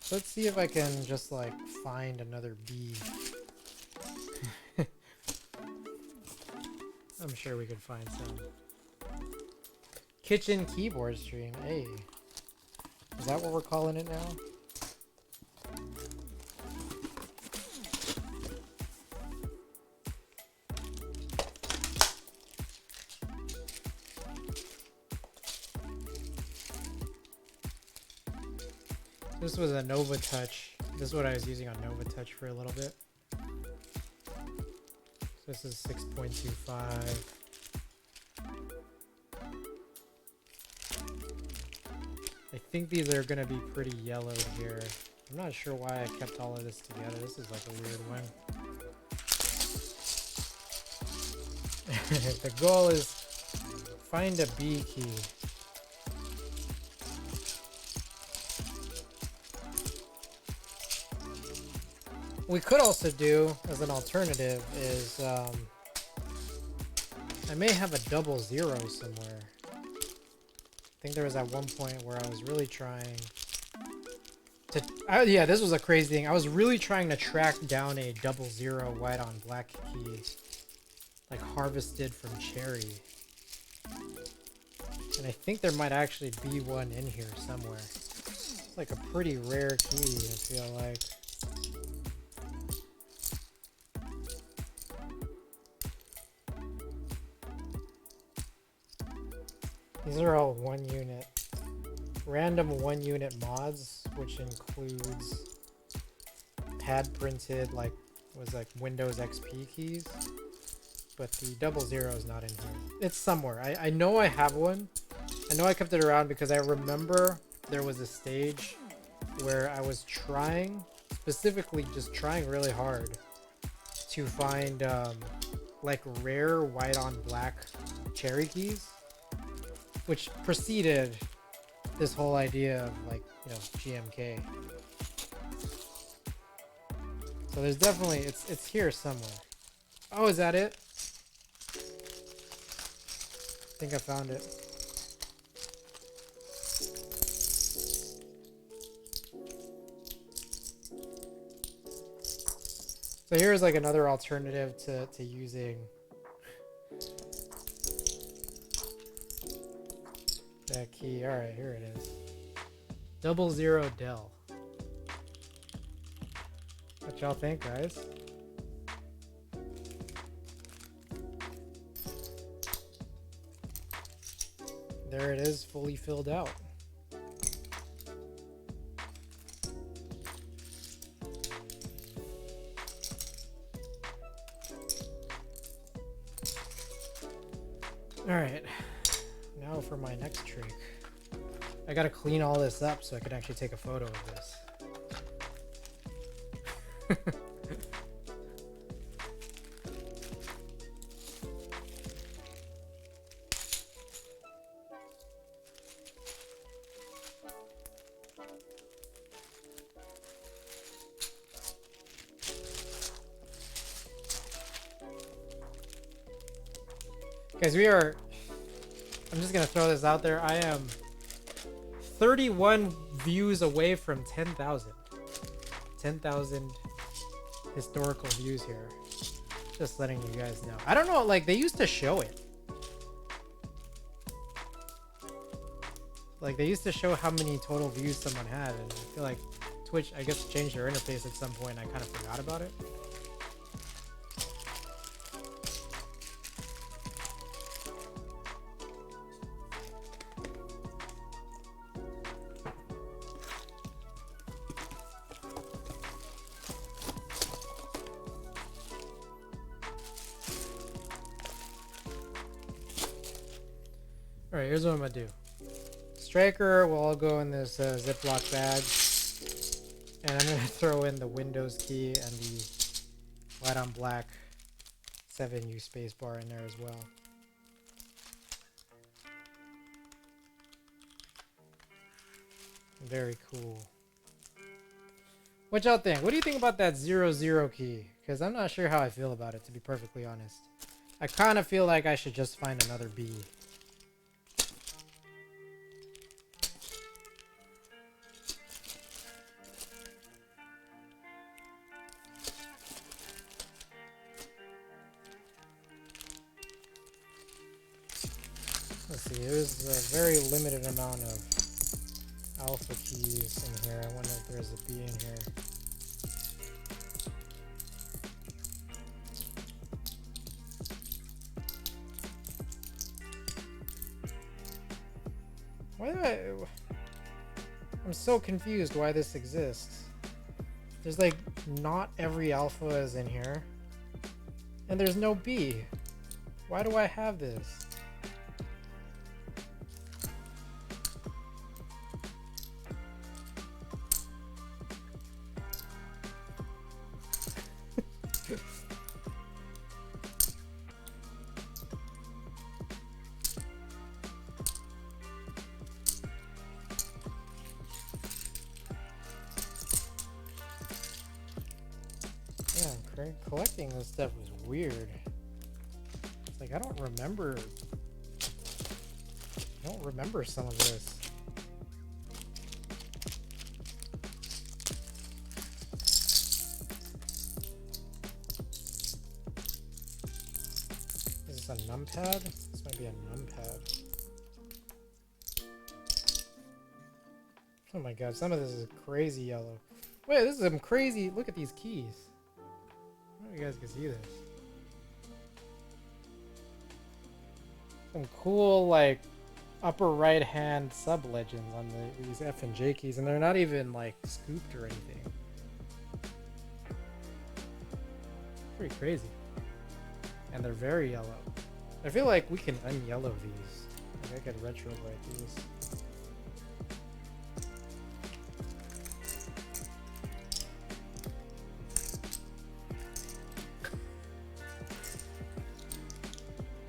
So let's see if I can just like find another B. I'm sure we could find some. Kitchen keyboard stream. Hey. Is that what we're calling it now? This was a Nova Touch. This is what I was using on Nova Touch for a little bit. So this is 6.25. I think these are gonna be pretty yellowed here. I'm not sure why I kept all of this together. This is like a weird one. The goal is find a B key. We could also do, as an alternative, is I may have a 00 somewhere. I think there was at one point where I was really trying to... yeah, this was a crazy thing. I was really trying to track down a 00 white on black key, like harvested from cherry. And I think there might actually be one in here somewhere. It's like a pretty rare key, I feel like. These are all 1 unit, random 1 unit mods, which includes pad printed, like, Windows XP keys, but the 00 is not in here. It's somewhere. I know I have one. I know I kept it around because I remember there was a stage where I was specifically just trying really hard to find, like, rare white on black cherry keys, which preceded this whole idea of, like, GMK. So there's definitely, it's here somewhere. Oh, is that it? I think I found it. So here's like another alternative to using that key. All right, here it is. 00 Dell. What y'all think, guys? there it is, fully filled out. Alright, now for my next trick. I gotta clean all this up so I can actually take a photo of this. Guys, I'm just gonna throw this out there. I am 31 views away from 10,000. 10,000 historical views here. Just letting you guys know. I don't know, like, they used to show it. Like, they used to show how many total views someone had, and I feel like Twitch, I guess, changed their interface at some point, and I kind of forgot about it. Alright, here's what I'm gonna do. Striker will all go in this Ziploc bag. And I'm gonna throw in the Windows key and the white on black 7U spacebar in there as well. Very cool. What y'all think? What do you think about that 00 key? Because I'm not sure how I feel about it, to be perfectly honest. I kind of feel like I should just find another B. Let's see, there's a very limited amount of alpha keys in here. I wonder if there's a B in here. I'm so confused why this exists. There's like, not every alpha is in here. And there's no B. Why do I have this? Collecting this stuff was weird. It's like I don't remember some of this. Is this a numpad? This might be a numpad. Oh my god, some of this is crazy yellow. Wait, this is some crazy. Look at these keys. I don't know if you guys can see this. Some cool, like, upper right hand sub legends on these F and J keys, and they're not even like scooped or anything. Pretty crazy. And they're very yellow. I feel like we can unyellow these. Like I could retrowrite these.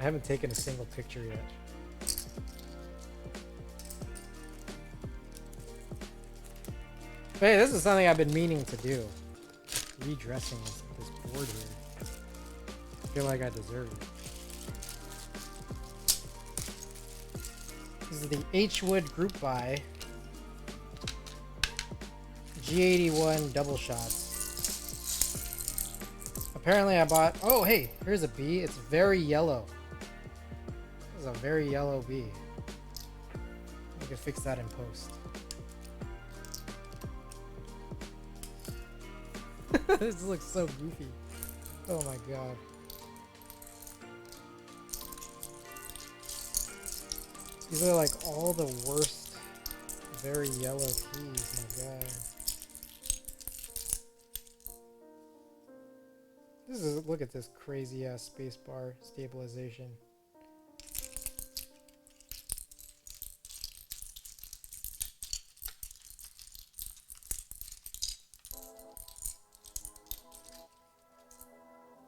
I haven't taken a single picture yet. But hey, this is something I've been meaning to do. Redressing this board here. I feel like I deserve it. This is the H-Wood Group Buy G81 double shots. Apparently I bought... Oh, hey, here's a B. It's very yellow. This is a very yellow B. I can fix that in post. This looks so goofy. Oh my god. These are like all the worst, very yellow keys, my god. This is, look at this crazy ass spacebar stabilization.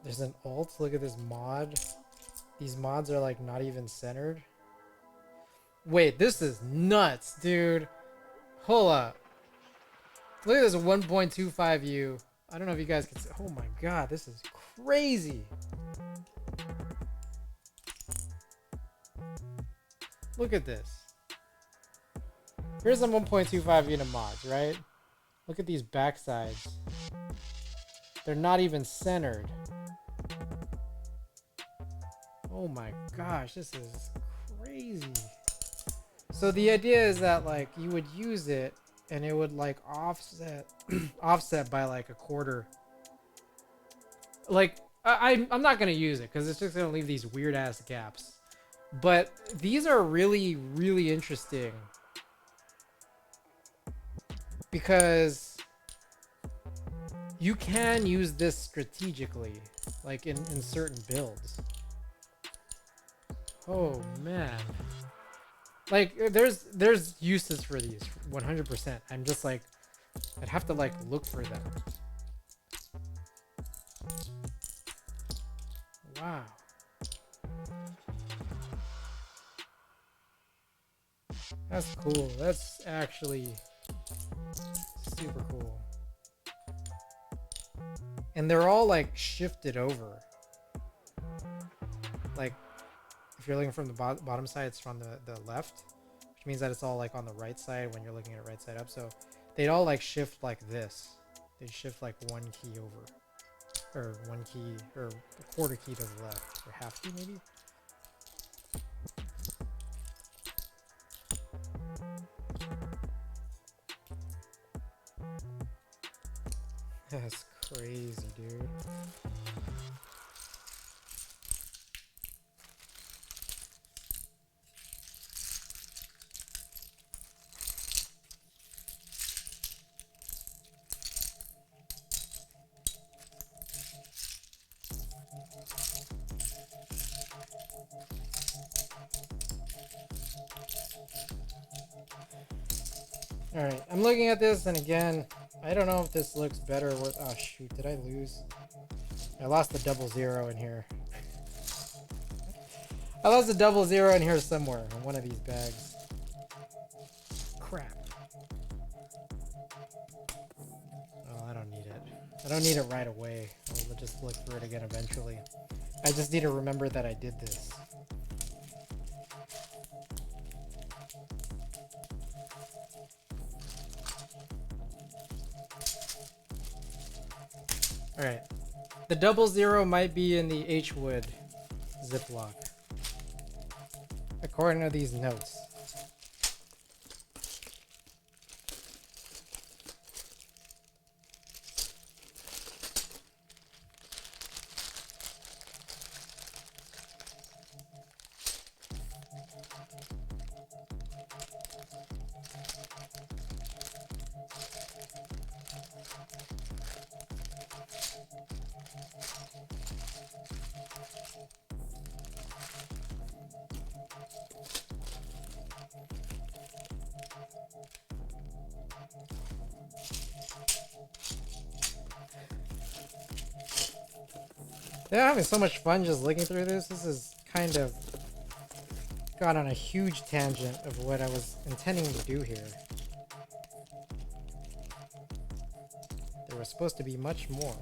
There's an alt, look at this mod. These mods are like not even centered. Wait, this is nuts, dude. Hold up. Look at this 1.25U. I don't know if you guys can see. Oh my god, this is crazy. Look at this. Here's some 1.25 unit mods, right? Look at these backsides. They're not even centered. Oh my gosh, this is crazy. So the idea is that like you would use it and it would like offset offset by like a quarter. Like I'm not gonna use it because it's just gonna leave these weird ass gaps. But these are really, really interesting because you can use this strategically, like in certain builds. Oh man. Like there's uses for these 100%. I'm just like I'd have to like look for them. Wow. That's cool. That's actually super cool. And they're all like shifted over. Like if you're looking from the bottom side, it's from the left, which means that it's all like on the right side when you're looking at it right side up. So they'd all like shift like this. They'd shift like one key over, or one key, or a quarter key to the left, or half key maybe. That's crazy, dude. Alright, I'm looking at this, and again, I don't know if this looks better or what. Oh shoot, did I lose? I lost the 00 in here. I lost the 00 in here somewhere in one of these bags. Crap. Oh, I don't need it. I don't need it right away. I'll just look for it again eventually. I just need to remember that I did this. Alright. The 00 might be in the H-Wood Ziploc, according to these notes. Yeah, I'm having so much fun just looking through this. This is kind of gone on a huge tangent of what I was intending to do here. There was supposed to be much more.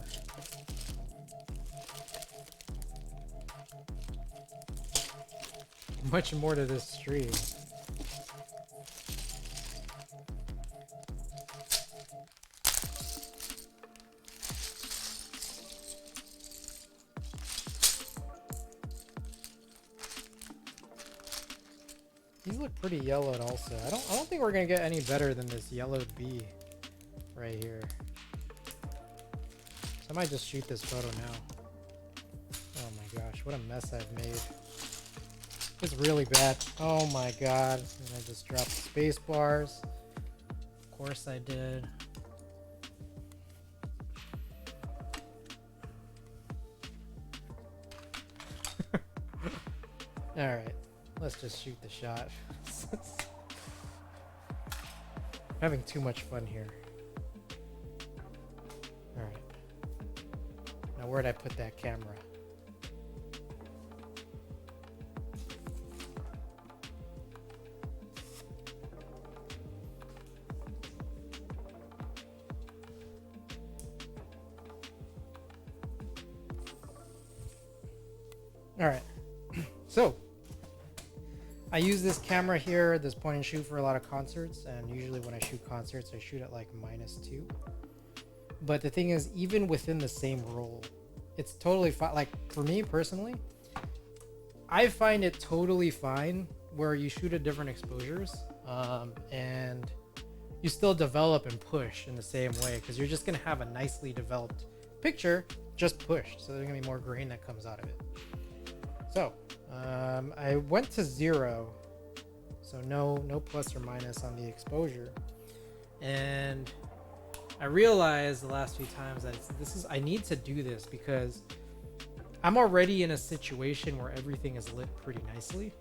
Much more to this stream. These look pretty yellowed also. I don't think we're gonna get any better than this yellowed B right here. So I might just shoot this photo now. Oh my gosh, what a mess I've made. It's really bad. Oh my god. And I just dropped the space bars. Of course I did. Alright. Let's just shoot the shot. Having too much fun here. Alright. Now where'd I put that camera? Alright. So I use this camera here, this point and shoot, for a lot of concerts, and usually when I shoot concerts I shoot at like -2. But the thing is, even within the same roll, it's totally fine. Like for me personally, I find it totally fine where you shoot at different exposures, and you still develop and push in the same way, because you're just gonna have a nicely developed picture just pushed, so there's gonna be more grain that comes out of it. So I went to 0, so no plus or minus on the exposure, and I realized the last few times that I need to do this because I'm already in a situation where everything is lit pretty nicely.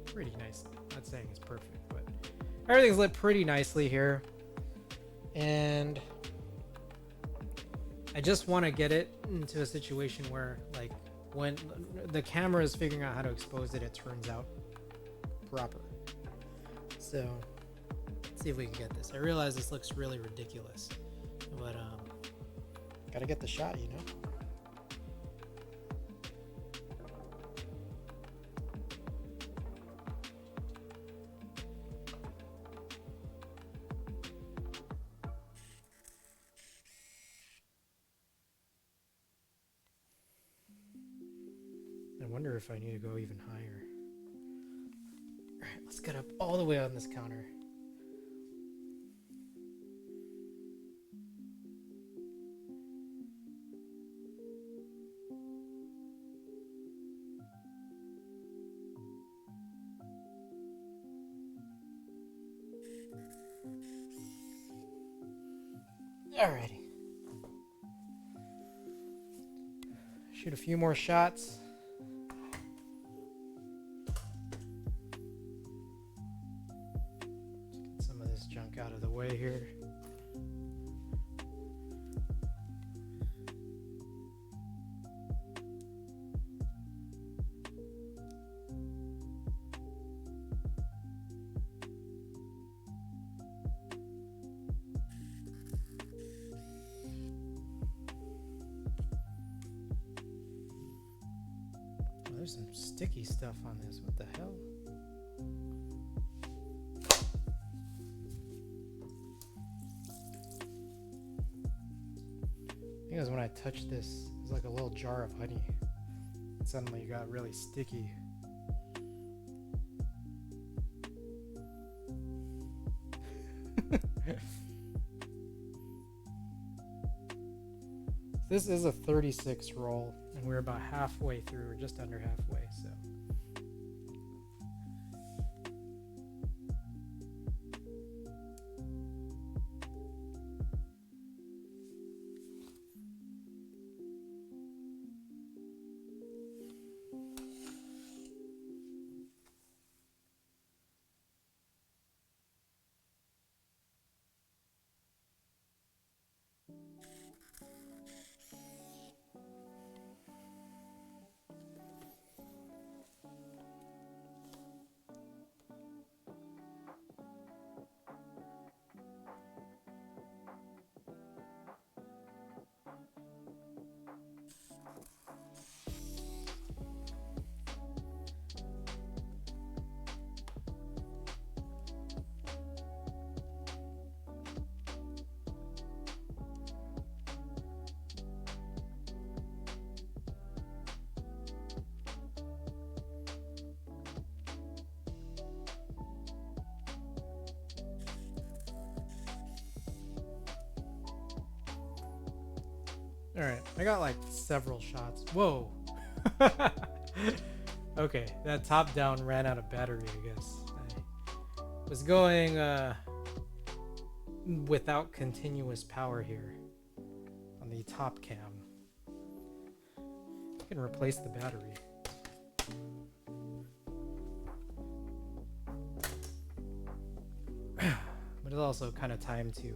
Pretty nicely. Not saying it's perfect, but everything's lit pretty nicely here, and I just want to get it into a situation where, like, when the camera is figuring out how to expose it, it turns out proper. So let's see if we can get this. I realize this looks really ridiculous, but gotta get the shot, you know. I wonder if I need to go even higher. Alright, let's get up all the way on this counter. Alrighty. Shoot a few more shots. Junk out of the way here. Oh, there's some sticky stuff on this. What the hell? Because when I touched this, it was like a little jar of honey. It suddenly got really sticky. This is a 36 roll, and we're about halfway through, or just under halfway, so. All right, I got like several shots. Whoa. Okay, that top down ran out of battery, I guess. I was going without continuous power here on the top cam. I can replace the battery. But it's also kind of time to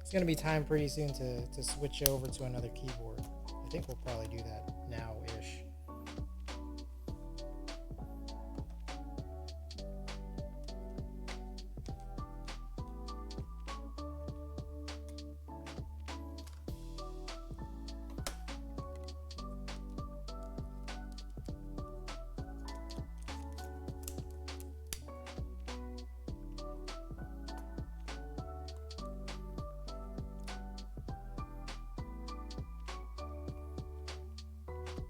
it's gonna be time pretty soon to switch over to another keyboard. I think we'll probably do that now-ish.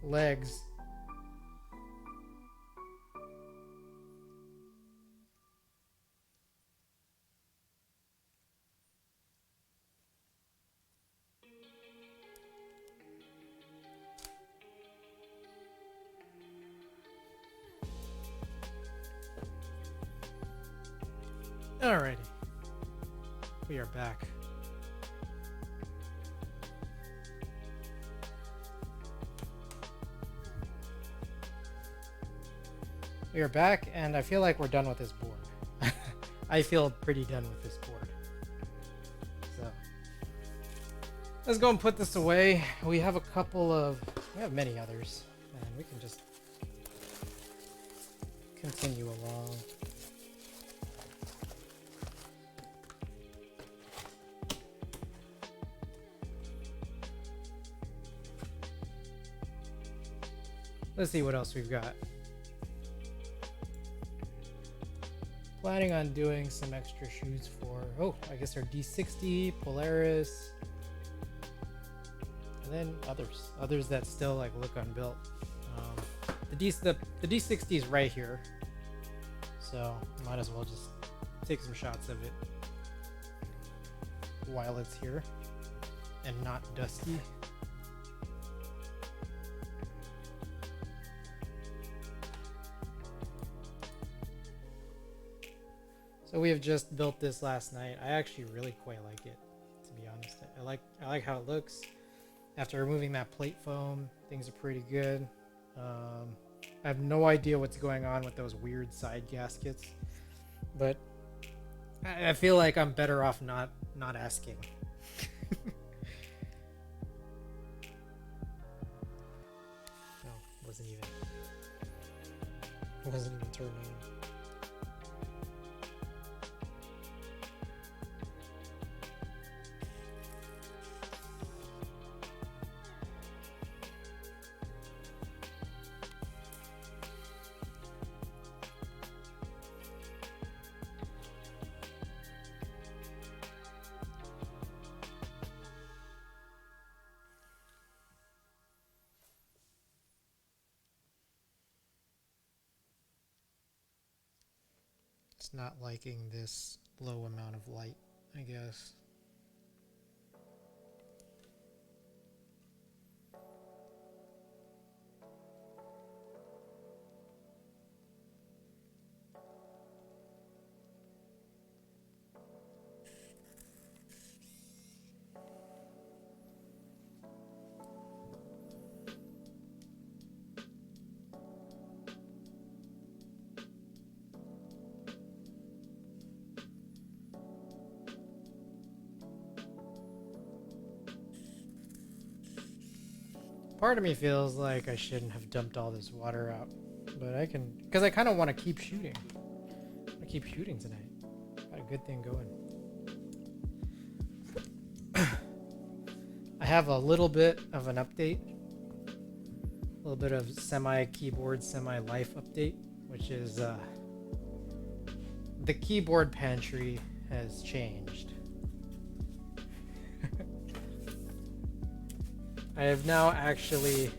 Legs. Alrighty. We are back. We are back, and I feel like we're done with this board. I feel pretty done with this board. So, let's go and put this away. We have we have many others, and we can just continue along. Let's see what else we've got. Planning on doing some extra shoes for, I guess our D60, Polaris, and then others that still like look unbuilt. The D60 is right here, so might as well just take some shots of it while it's here and not dusty. So we have just built this last night. I actually really quite like it, to be honest. I like how it looks. After removing that plate foam, things are pretty good. I have no idea what's going on with those weird side gaskets, but I feel like I'm better off not asking. No, wasn't even turned on. It's not liking this low amount of light, I guess. Part of me feels like I shouldn't have dumped all this water out, but I can, because I kind of want to keep shooting. I keep shooting tonight. Got a good thing going. I have a little bit of an update, a little bit of semi-keyboard, semi-life update, which is the keyboard pantry has changed. I have now actually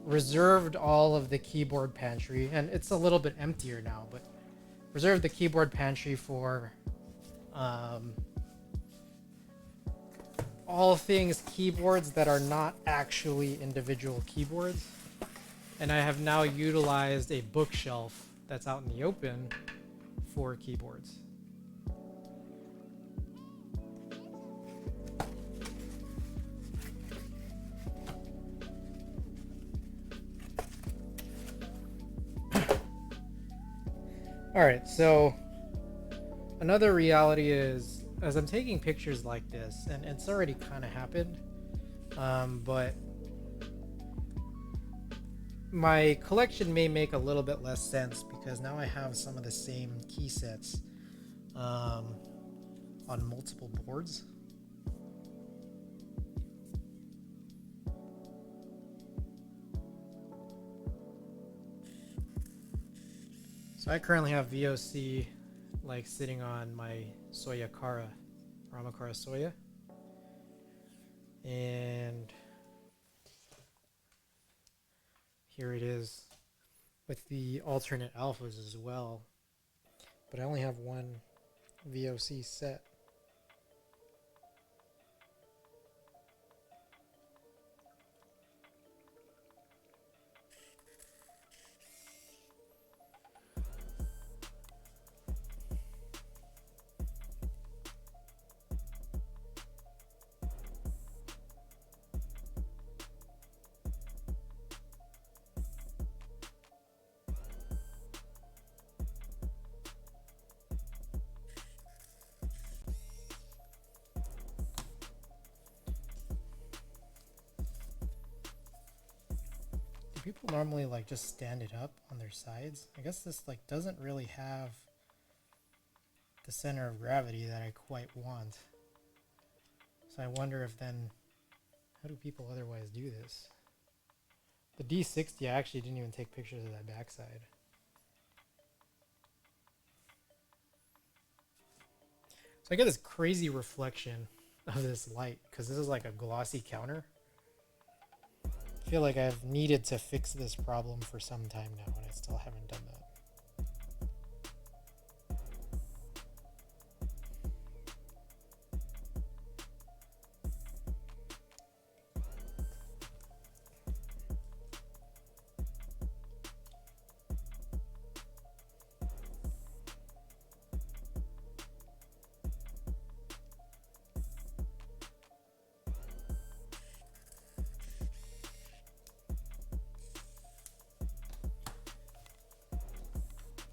reserved all of the keyboard pantry, and it's a little bit emptier now, but reserved the keyboard pantry for all all things keyboards that are not actually individual keyboards. And I have now utilized a bookshelf that's out in the open for keyboards. Alright, so another reality is, as I'm taking pictures like this, and it's already kind of happened, but my collection may make a little bit less sense because now I have some of the same key sets on multiple boards. So I currently have VOC like sitting on my Soya Kara, Ramakara Soya. And here it is with the alternate alphas as well. But I only have one VOC set. People normally like just stand it up on their sides. I guess this like doesn't really have the center of gravity that I quite want. So I wonder if then, how do people otherwise do this? The D60, I actually didn't even take pictures of that backside. So I get this crazy reflection of this light because this is like a glossy counter. I feel like I've needed to fix this problem for some time now, and I still haven't done that.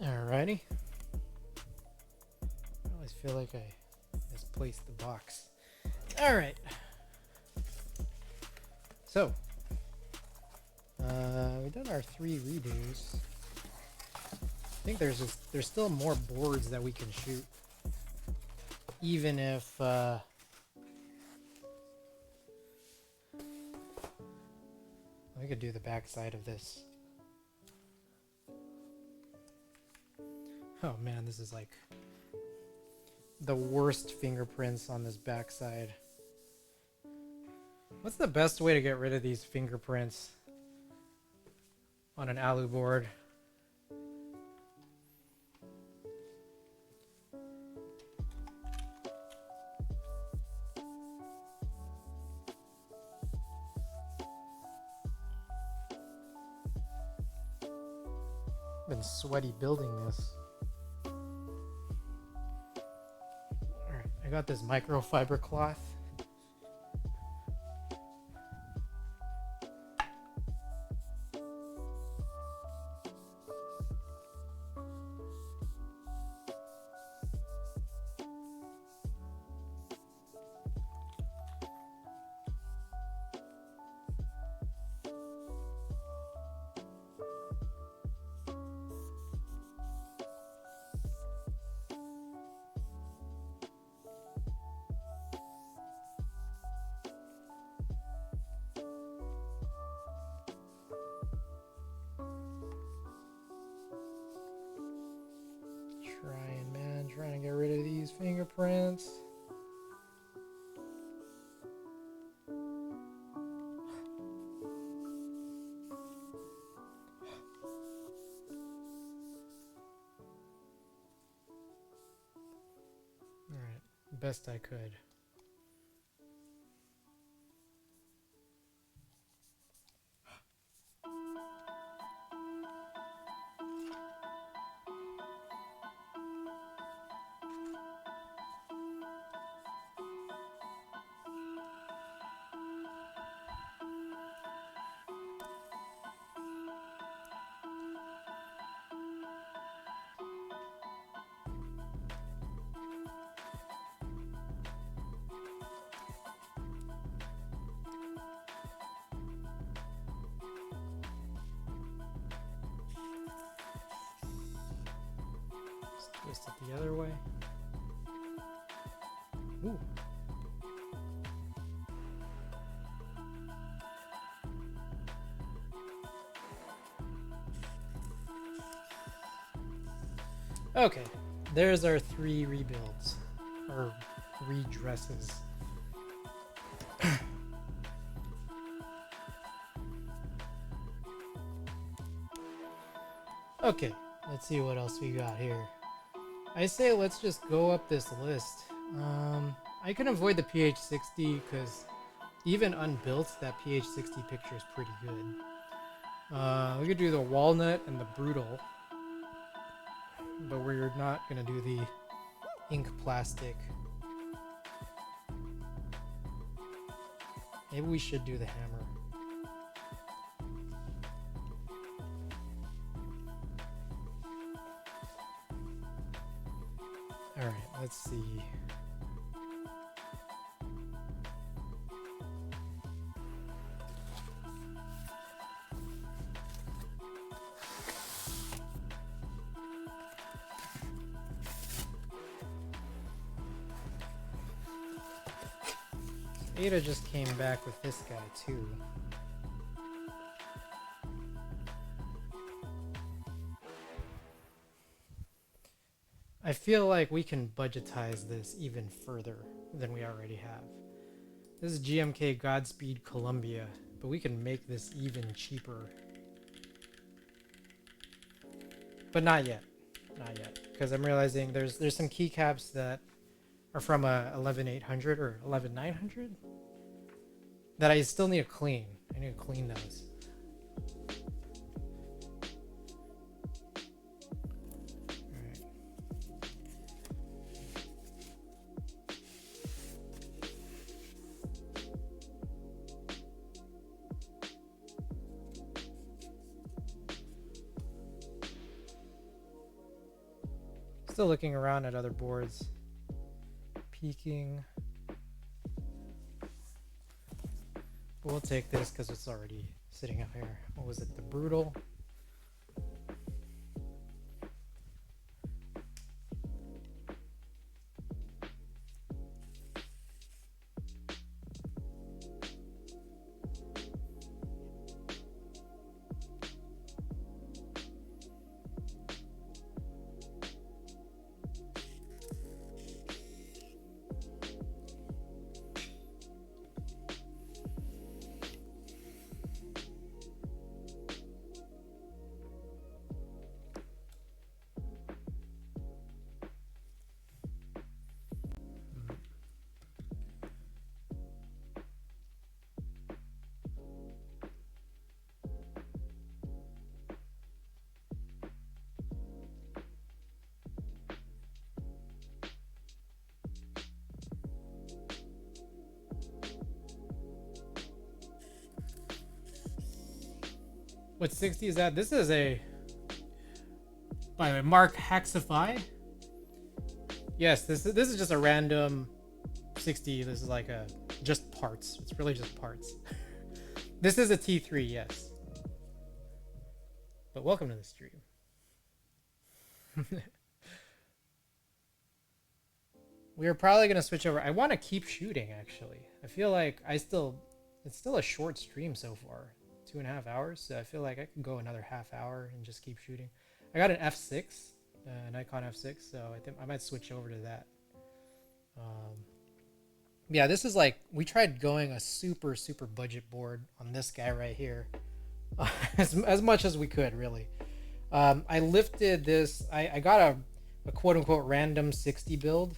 Alrighty. I always feel like I misplaced the box. Alright. So, we've done our 3 redos. I think there's still more boards that we can shoot. Even if, we could do the back side of this. Oh man, this is like the worst fingerprints on this backside. What's the best way to get rid of these fingerprints on an alu board? Been sweaty building this. I got this microfiber cloth. Trying to get rid of these fingerprints. Alright, best I could. Twist it the other way. Ooh. Okay, there's our 3 rebuilds, or redresses. Okay, let's see what else we got here. I say let's just go up this list. I can avoid the PH60 because even unbuilt, that PH60 picture is pretty good. We could do the walnut and the brutal, but we're not gonna do the ink plastic. Maybe we should do the hammer. Alright, let's see. Ada just came back with this guy too. I feel like we can budgetize this even further than we already have. This is GMK Godspeed Columbia, but we can make this even cheaper. But not yet. Not yet. Because I'm realizing there's some keycaps that are from a 11800 or 11900 that I still need to clean. I need to clean those. Alright. Still looking around at other boards. Peeking. But we'll take this because it's already sitting up here. What was it? The brutal. What 60 is that? This is a, by the way, Mark Haxify. Yes, this is just a random 60. This is like a just parts. It's really just parts. This is a T3, yes. But welcome to the stream. We are probably gonna switch over. I want to keep shooting actually. I feel like it's still a short stream so far. 2.5 hours, so I feel like I can go another half hour and just keep shooting. I got an F6, Nikon F6, so I think I might switch over to that. Yeah, this is like, we tried going a super budget board on this guy right here, as much as we could, really. I lifted this, I got a quote-unquote random 60 build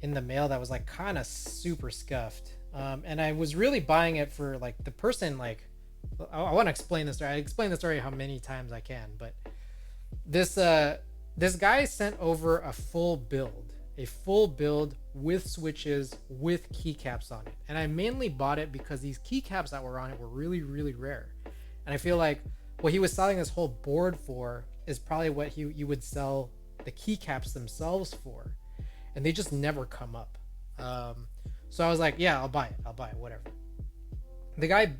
in the mail that was like kind of super scuffed. And I was really buying it for like the person, like, I want to explain this story. I explain the story how many times I can, but this guy sent over a full build with switches, with keycaps on it. And I mainly bought it because these keycaps that were on it were really rare. And I feel like what he was selling this whole board for is probably what you would sell the keycaps themselves for. And they just never come up. So I was like, yeah, I'll buy it, whatever. The guy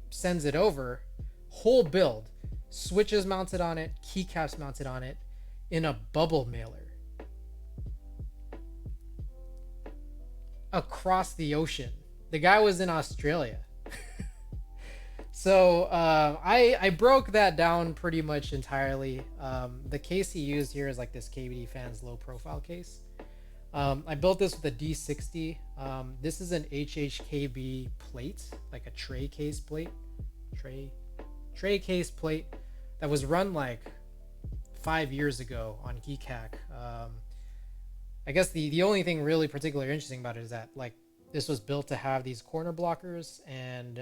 sends it over, whole build, switches mounted on it, keycaps mounted on it, in a bubble mailer across the ocean. The guy was in Australia. So I broke that down pretty much entirely. The case he used here is like this KBD fans low profile case. I built this with a D60. This is an HHKB plate, like a tray case plate, tray case plate that was run like 5 years ago on GeekHack. I guess the only thing really particularly interesting about it is that like this was built to have these corner blockers, and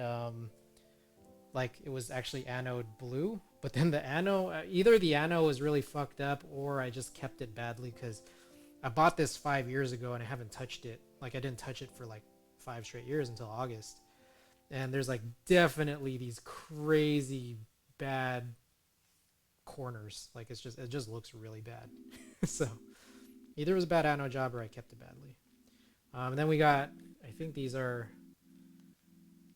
like it was actually anode blue, but then the anode, either the anode was really fucked up or I just kept it badly, because I bought this 5 years ago and I haven't touched it. Like I didn't touch it for like 5 straight years until August. And there's like definitely these crazy bad corners. Like it just looks really bad. So either it was a bad anode job or I kept it badly. And then we got, I think these are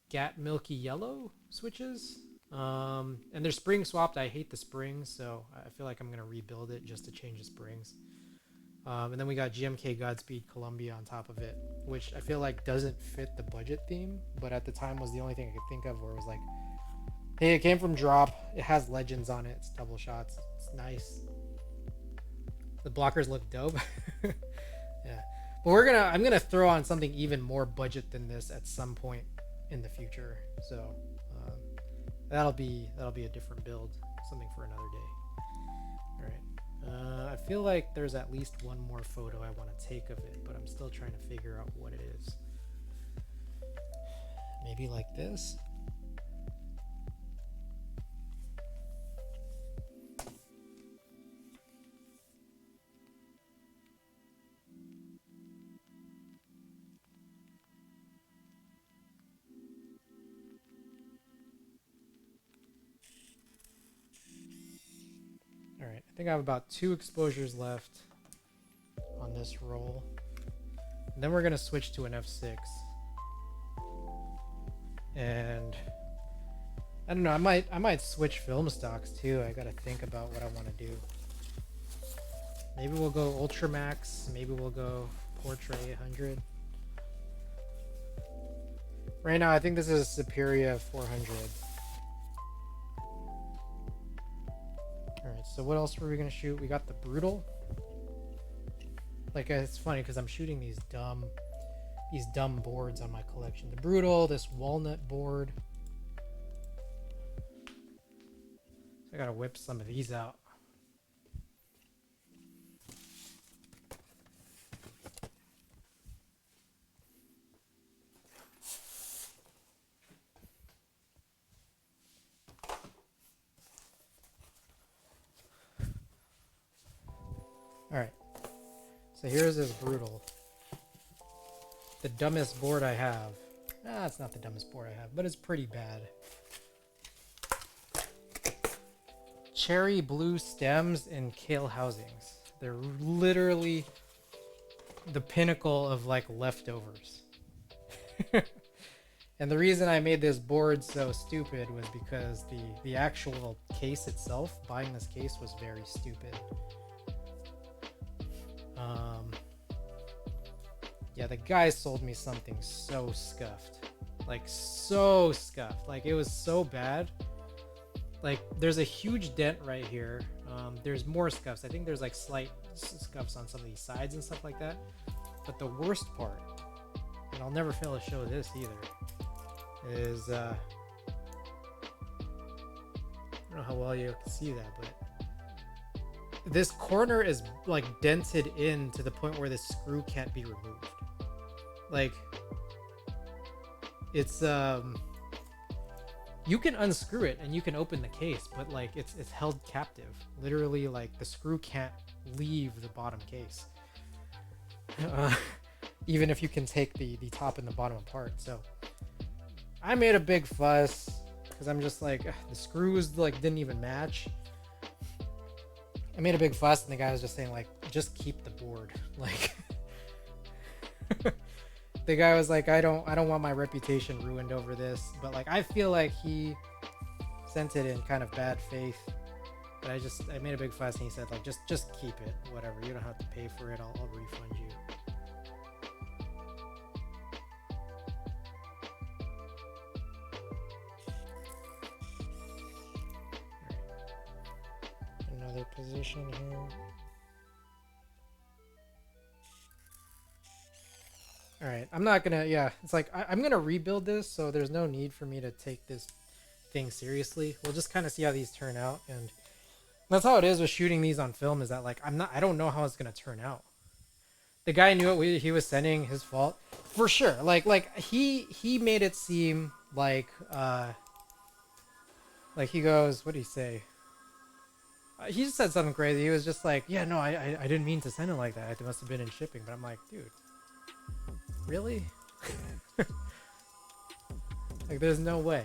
Gat Milky Yellow switches. And they're spring swapped. I hate the springs, so I feel like I'm going to rebuild it just to change the springs. And then we got GMK Godspeed Columbia on top of it, which I feel like doesn't fit the budget theme, but at the time was the only thing I could think of where it was like, hey, it came from Drop. It has legends on it. It's double shots. It's nice. The blockers look dope. Yeah. But I'm gonna throw on something even more budget than this at some point in the future. So that'll be a different build, something for another day. All right. I feel like there's at least one more photo I want to take of it, but I'm still trying to figure out what it is. Maybe like this. All right, I think I have about 2 exposures left on this roll. And then we're gonna switch to an F6. And I don't know, I might switch film stocks too. I gotta think about what I want to do. Maybe we'll go Ultramax. Maybe we'll go Portrait 800. Right now, I think this is a Superior 400. Alright, so what else were we gonna shoot? We got the Brutal. Like, it's funny because I'm shooting these dumb boards on my collection. The Brutal, this walnut board. So I gotta whip some of these out. Alright, so here's this Brutal. The dumbest board I have. It's not the dumbest board I have, but it's pretty bad. Cherry blue stems and kale housings. They're literally the pinnacle of like leftovers. And the reason I made this board so stupid was because the actual case itself, buying this case, was very stupid. Yeah, the guy sold me something so scuffed. Like, so scuffed. Like, it was so bad. Like, there's a huge dent right here. There's more scuffs. I think there's like slight scuffs on some of these sides and stuff like that. But the worst part, and I'll never fail to show this either, is I don't know how well you can see that, but this corner is like dented in to the point where the screw can't be removed. Like, it's you can unscrew it and you can open the case, but like it's held captive. Literally, like the screw can't leave the bottom case. Even if you can take the top and the bottom apart. So I made a big fuss because I'm just like, the screws like didn't even match. I made a big fuss and the guy was just saying like, just keep the board. Like, the guy was like, I don't want my reputation ruined over this. But like, I feel like he sent it in kind of bad faith, but I made a big fuss, and he said like just keep it, whatever. You don't have to pay for it. I'll refund you. Another position here. All right, I'm not gonna. Yeah, it's like I'm gonna rebuild this, so there's no need for me to take this thing seriously. We'll just kind of see how these turn out, and that's how it is with shooting these on film. Is that like I don't know how it's gonna turn out. The guy knew what he was sending, his fault for sure. Like he made it seem like he goes, what did he say? He just said something crazy. He was just like, yeah, no, I didn't mean to send it like that. It must have been in shipping. But I'm like, dude, really? Like, there's no way.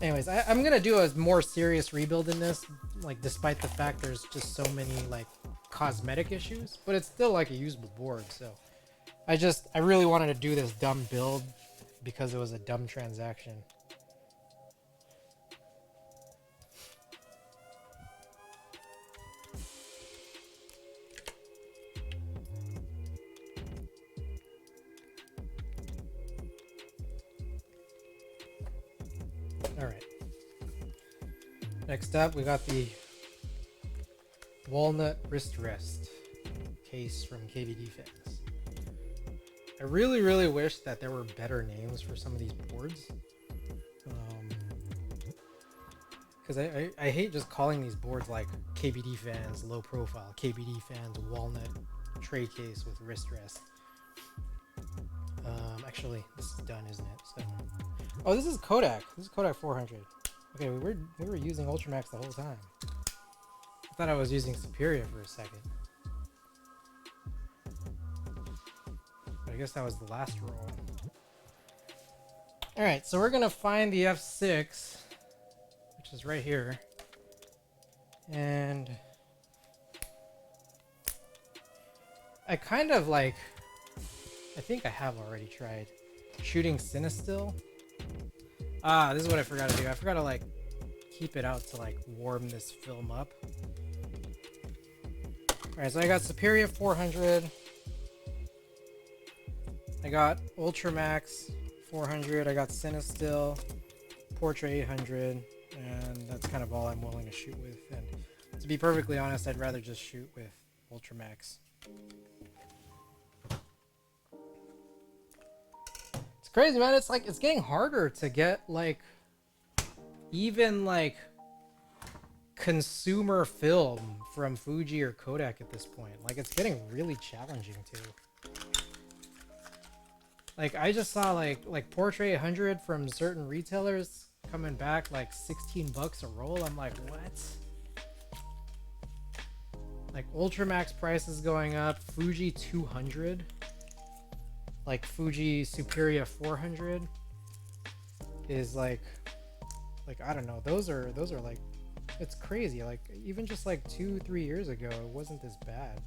Anyways, I'm gonna do a more serious rebuild in this, like, despite the fact there's just so many like cosmetic issues, but it's still like a usable board. So I really wanted to do this dumb build because it was a dumb transaction. All right. Next up, we got the walnut wrist rest case from KVD Fans. I really wish that there were better names for some of these boards, because I hate just calling these boards like KVD Fans low profile, KVD Fans walnut tray case with wrist rest. Actually, this is done, isn't it? So, oh, this is Kodak. This is Kodak 400. Okay, we were using Ultramax the whole time. I thought I was using Superior for a second. But I guess that was the last roll. Alright, so we're gonna find the F6, which is right here. And I kind of like, I think I have already tried shooting Cinestill. Ah, this is what I forgot to do. I forgot to like keep it out to like warm this film up. Alright, so I got Superior 400. I got Ultramax 400. I got Cinestill, Portrait 800, and that's kind of all I'm willing to shoot with. And to be perfectly honest, I'd rather just shoot with Ultramax. It's crazy, man. It's like it's getting harder to get like even like consumer film from Fuji or Kodak at this point. Like, it's getting really challenging too. Like, I just saw like Portrait 800 from certain retailers coming back like $16 a roll. I'm like, what? Like, Ultramax prices going up, Fuji 200, like Fuji Superior 400 is like I don't know. Those are like, it's crazy. Like, even just like 2-3 years ago, it wasn't this bad.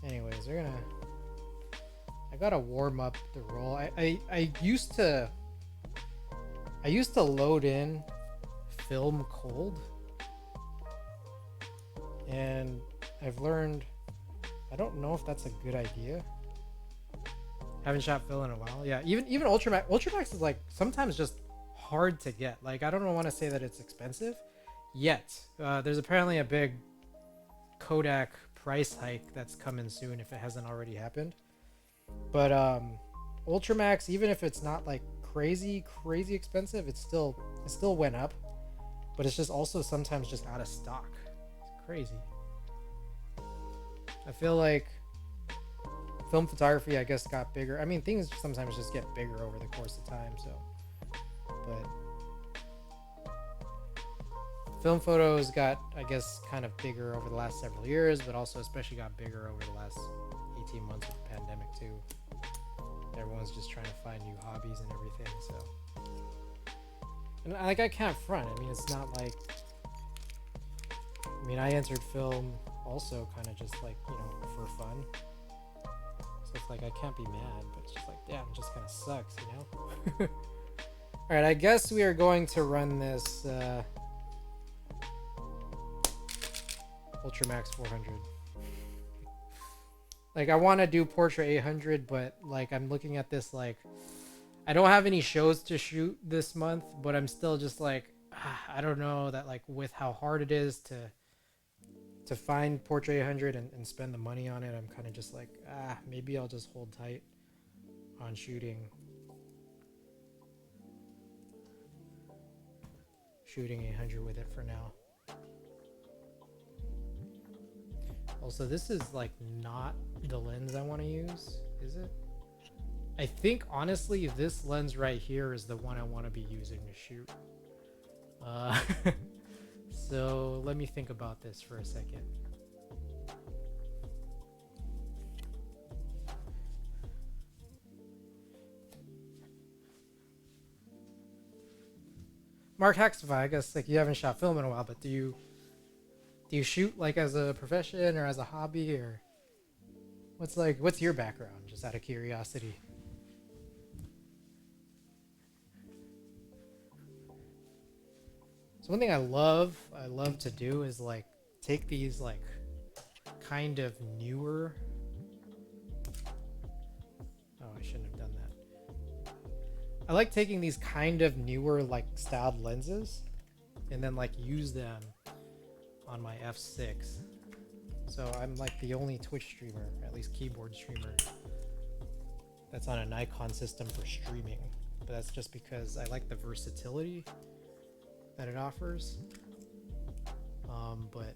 Anyways, I gotta warm up the roll. I used to load in film cold, and I've learned I don't know if that's a good idea. Haven't shot film in a while. Yeah, even Ultramax is like sometimes just hard to get. Like, I don't want to say that it's expensive yet. There's apparently a big Kodak price hike that's coming soon if it hasn't already happened. But Ultramax, even if it's not like crazy expensive, it still went up. But it's just also sometimes just out of stock. It's crazy. I feel like film photography, I guess, got bigger. I mean, things sometimes just get bigger over the course of time. So, but film photos got, I guess, kind of bigger over the last several years, but also especially got bigger over the last 18 months with the pandemic too. Everyone's just trying to find new hobbies and everything. So, and like, I can't front. I mean, it's not like I mean, I entered film also kind of just like, you know, for fun. So it's like I can't be mad, but it's just like, damn, it just kind of sucks, you know? Alright, I guess we are going to run this Ultramax 400. Like, I want to do Portrait 800, but like I'm looking at this like I don't have any shows to shoot this month, but I'm still just like I don't know that like with how hard it is to find Portrait 800 and spend the money on it, I'm kind of just like maybe I'll just hold tight on shooting 800 with it for now. Also, this is like not the lens I want to use, is it? I think honestly this lens right here is the one I want to be using to shoot. So let me think about this for a second. Mark Haxify, I guess like you haven't shot film in a while, but do you shoot like as a profession or as a hobby, or what's your background, just out of curiosity? So one thing I love to do is like take these like kind of newer, oh, I shouldn't have done that. I like taking these kind of newer like styled lenses and then like use them on my F6. So I'm like the only Twitch streamer, at least keyboard streamer, that's on a Nikon system for streaming. But that's just because I like the versatility that it offers. But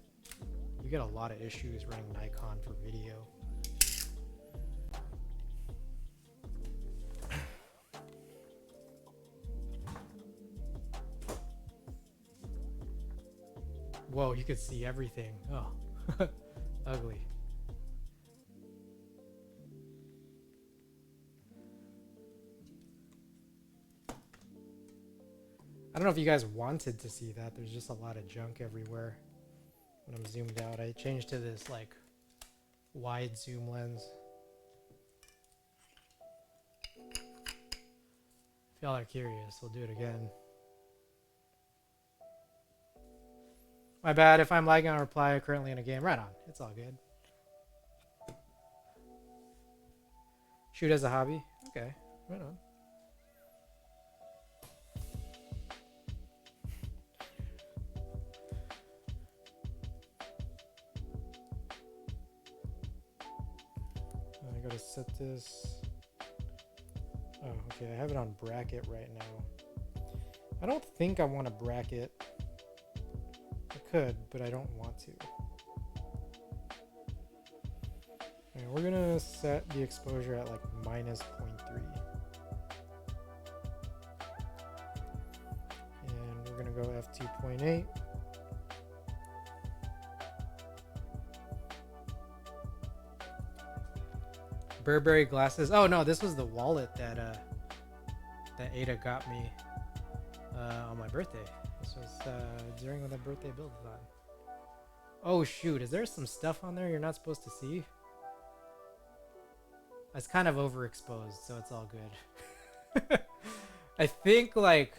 you get a lot of issues running Nikon for video. Whoa, you could see everything. Oh, ugly. I don't know if you guys wanted to see that. There's just a lot of junk everywhere when I'm zoomed out. I changed to this like wide zoom lens. If y'all are curious, we'll do it again. My bad if I'm lagging on reply currently in a game. Right on. It's all good. Shoot as a hobby? Okay. Right on. I gotta set this. Oh, okay. I have it on bracket right now. I don't think I want to bracket. I could, but I don't want to. And we're gonna set the exposure at like minus 0.3. And we're gonna go f2.8. Burberry glasses. Oh no, this was the wallet that that Ada got me on my birthday. This was during the birthday build-a-thon. Oh shoot, is there some stuff on there you're not supposed to see? It's kind of overexposed, so it's all good. I think like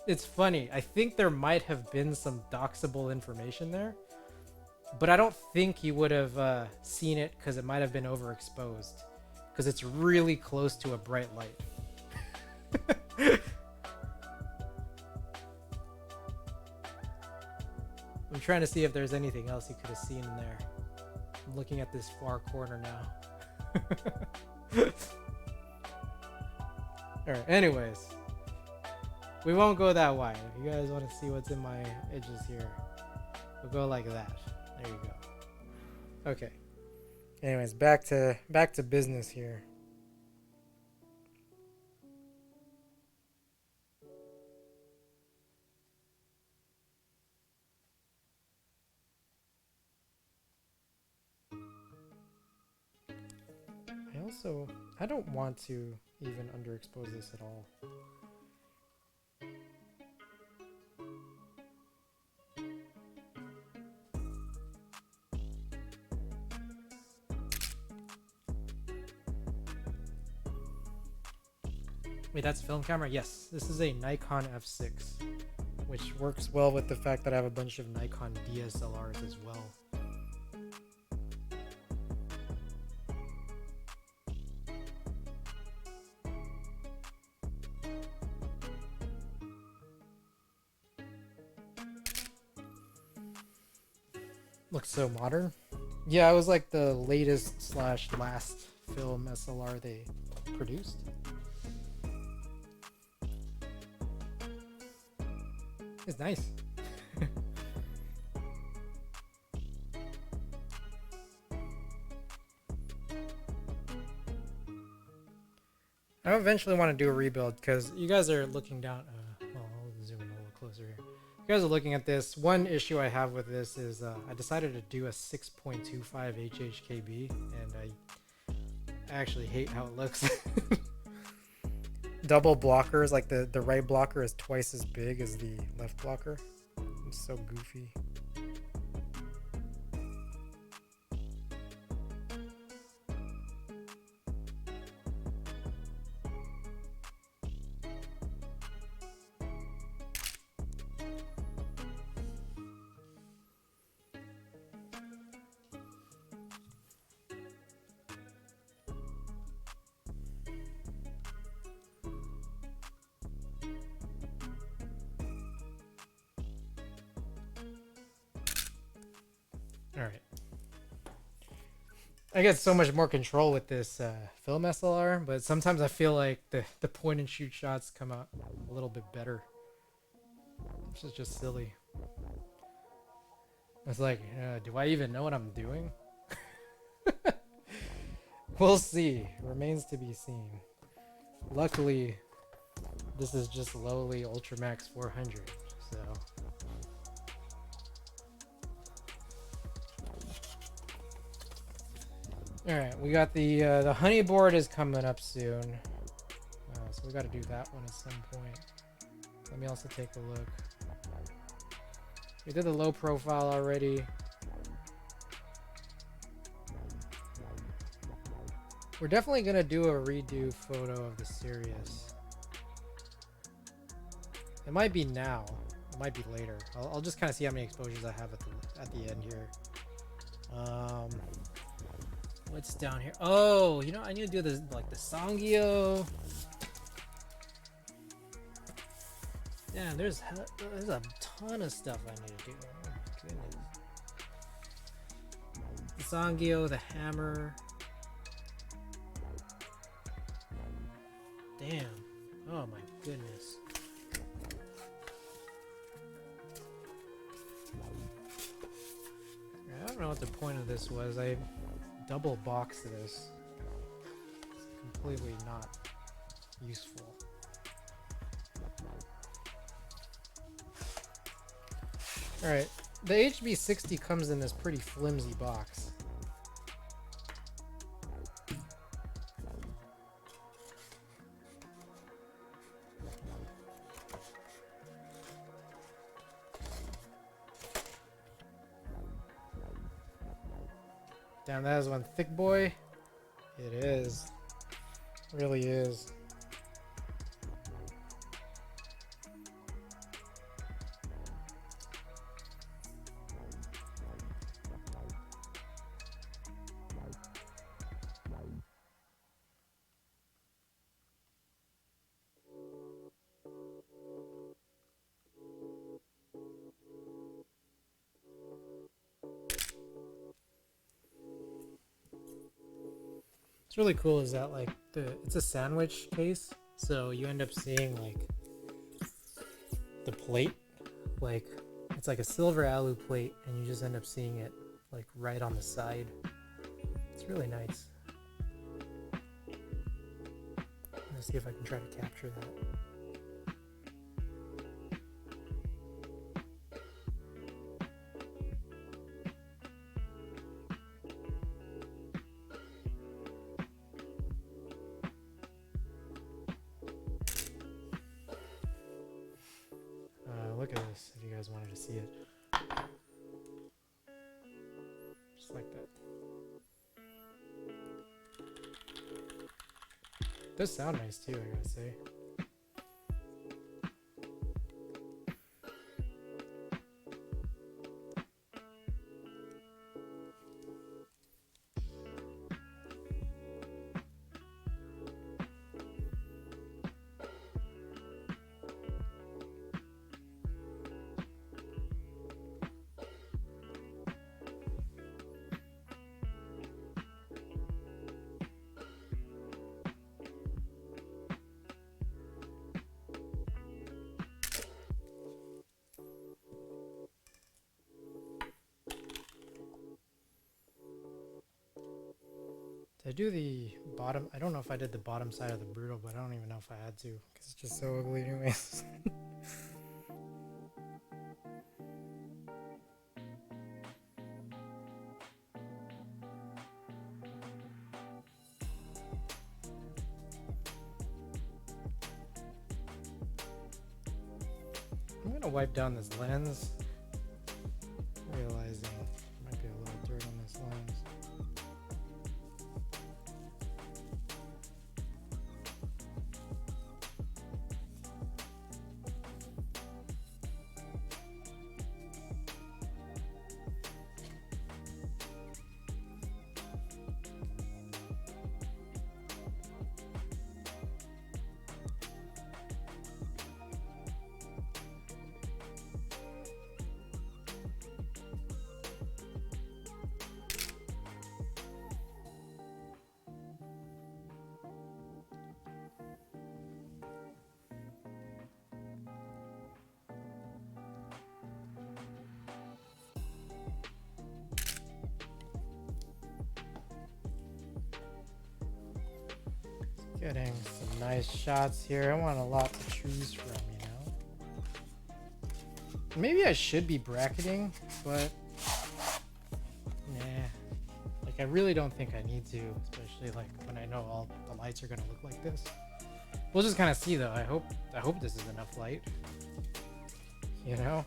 it's funny. I think there might have been some doxable information there, but I don't think you would have seen it because it might have been overexposed. Because it's really close to a bright light. I'm trying to see if there's anything else you could have seen in there. I'm looking at this far corner now. Alright, anyways. We won't go that wide. If you guys want to see what's in my edges here, we'll go like that. There you go. Okay. Anyways, back to business here. I don't want to even underexpose this at all. Wait, that's a film camera? Yes, this is a Nikon F6, which works well with the fact that I have a bunch of Nikon DSLRs as well. Looks so modern. Yeah, it was like the latest slash last film SLR they produced. It's nice. I eventually want to do a rebuild because you guys are looking down. Well, I'll zoom in a little closer here. You guys are looking at this. One issue I have with this is I decided to do a 6.25 HHKB, and I actually hate how it looks. Double blockers, like the right blocker is twice as big as the left blocker. It's so goofy. All right. I get so much more control with this film SLR, but sometimes I feel like the point and shoot shots come out a little bit better. Which is just silly. It's like, do I even know what I'm doing? We'll see. Remains to be seen. Luckily, this is just lowly Ultramax 400, so... Alright, we got the honey board is coming up soon. So we got to do that one at some point. Let me also take a look. We did the low profile already. We're definitely going to do a redo photo of the Sirius. It might be now. It might be later. I'll just kind of see how many exposures I have at the end here. What's down here? Oh, you know, I need to do this, like the Sangyo. Yeah, there's a ton of stuff I need to do. Oh my goodness. The Sangyo, the hammer. Damn. Oh my goodness. I don't know what the point of this was. I double boxed this. It's completely not useful. Alright, the HB60 comes in this pretty flimsy box. Damn, that is one thick boy. It is. It really is. What's really cool is that like it's a sandwich case, so you end up seeing like the plate, like it's like a silver alu plate, and you just end up seeing it like right on the side. It's really nice. Let's see if I can try to capture that. Look at this, if you guys wanted to see it. Just like that. It does sound nice too, I gotta say. Did I do the bottom? I don't know if I did the bottom side of the brutal, but I don't even know if I had to because it's just so ugly anyways. I'm gonna wipe down this lens, realizing there might be a little dirt on this lens. Getting some nice shots here. I want a lot to choose from, you know. Maybe I should be bracketing, but nah. Like I really don't think I need to, especially like when I know all the lights are gonna look like this. We'll just kind of see though. I hope this is enough light. You know.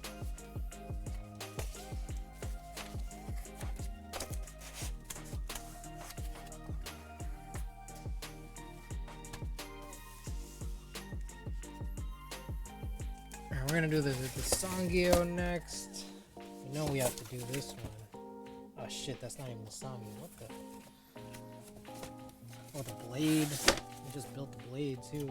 We're gonna do the Sangyo next. You know we have to do this one. Oh shit, that's not even the Sangyo. What the? Oh, the blade. We just built the blade too.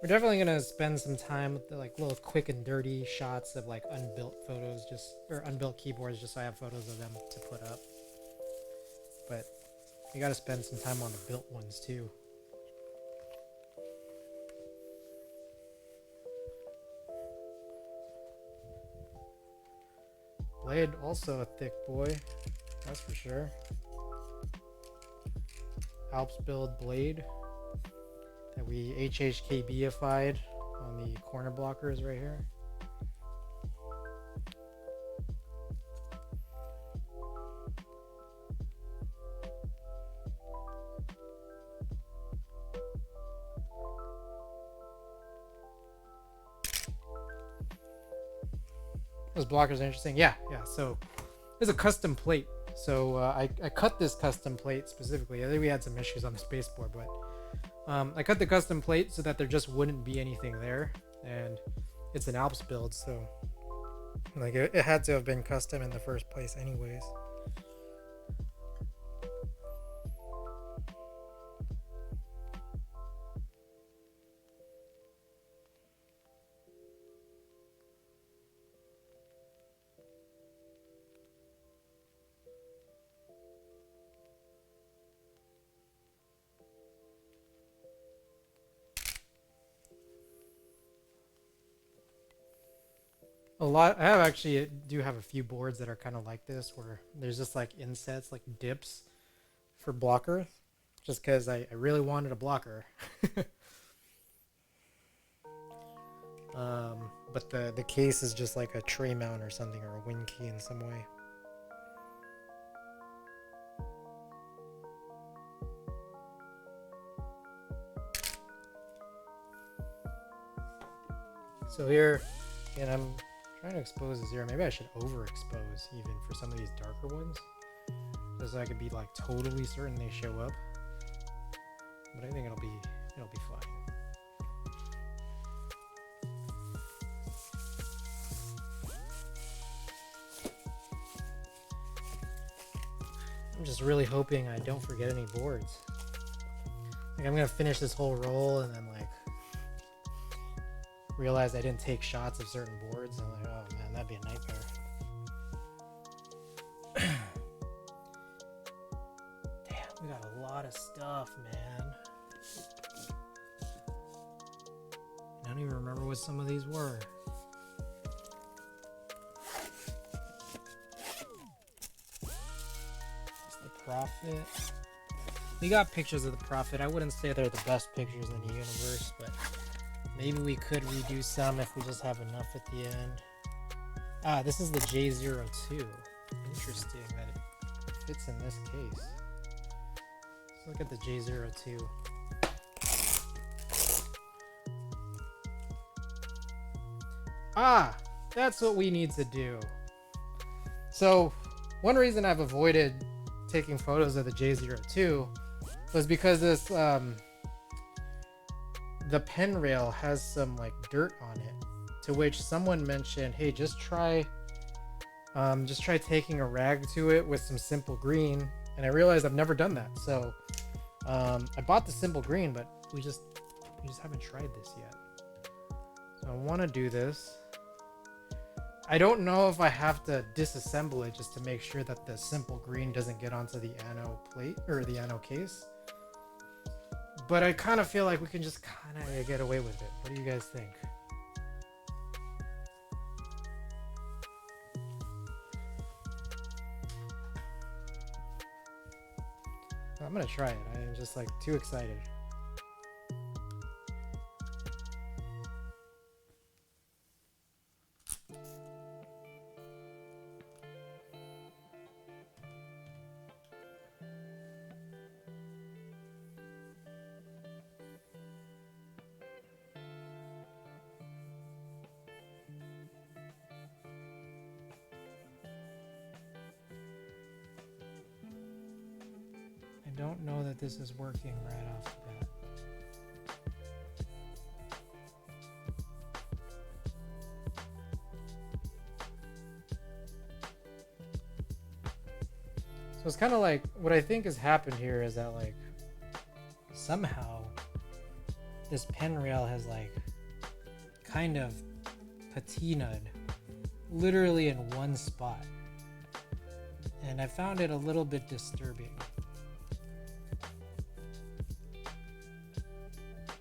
We're definitely gonna spend some time with the like little quick and dirty shots of like unbuilt photos, or unbuilt keyboards, just so I have photos of them to put up. But we gotta spend some time on the built ones too. Blade also a thick boy, that's for sure. Alps build blade that we HHKB-ified on the corner blockers right here. Those blockers are interesting. Yeah. So there's a custom plate. So I cut this custom plate specifically. I think we had some issues on the spaceport, but I cut the custom plate so that there just wouldn't be anything there, and it's an Alps build, so like it had to have been custom in the first place anyways. I do have a few boards that are kind of like this, where there's just like insets, like dips for blocker, just because I really wanted a blocker. But the case is just like a tray mount or something, or a win key in some way. So here, and I'm trying to expose the zero. Maybe I should overexpose even for some of these darker ones, just so I could be like totally certain they show up. But I think it'll be fine. I'm just really hoping I don't forget any boards. Like I'm gonna finish this whole roll and then like realize I didn't take shots of certain boards. I'm like, oh man, that'd be a nightmare. Damn. We got a lot of stuff, man. I don't even remember what some of these were. It's the Prophet. We got pictures of the Prophet. I wouldn't say they're the best pictures in the universe, but maybe we could redo some if we just have enough at the end. Ah, this is the J02. Interesting that it fits in this case. Let's look at the J02. Ah, that's what we need to do. So, one reason I've avoided taking photos of the J02 was because this the pen rail has some like dirt on it, to which someone mentioned, hey, just try taking a rag to it with some simple green. And I realized I've never done that, so I bought the simple green, but we just haven't tried this yet. So I want to do this. I don't know if I have to disassemble it just to make sure that the simple green doesn't get onto the ano plate or the ano case. But I kind of feel like we can just kind of get away with it. What do you guys think? I'm gonna try it. I am just like too excited. I don't know that this is working right off the bat. So it's kind of like, what I think has happened here is that like somehow this pen rail has like kind of patinaed literally in one spot. And I found it a little bit disturbing.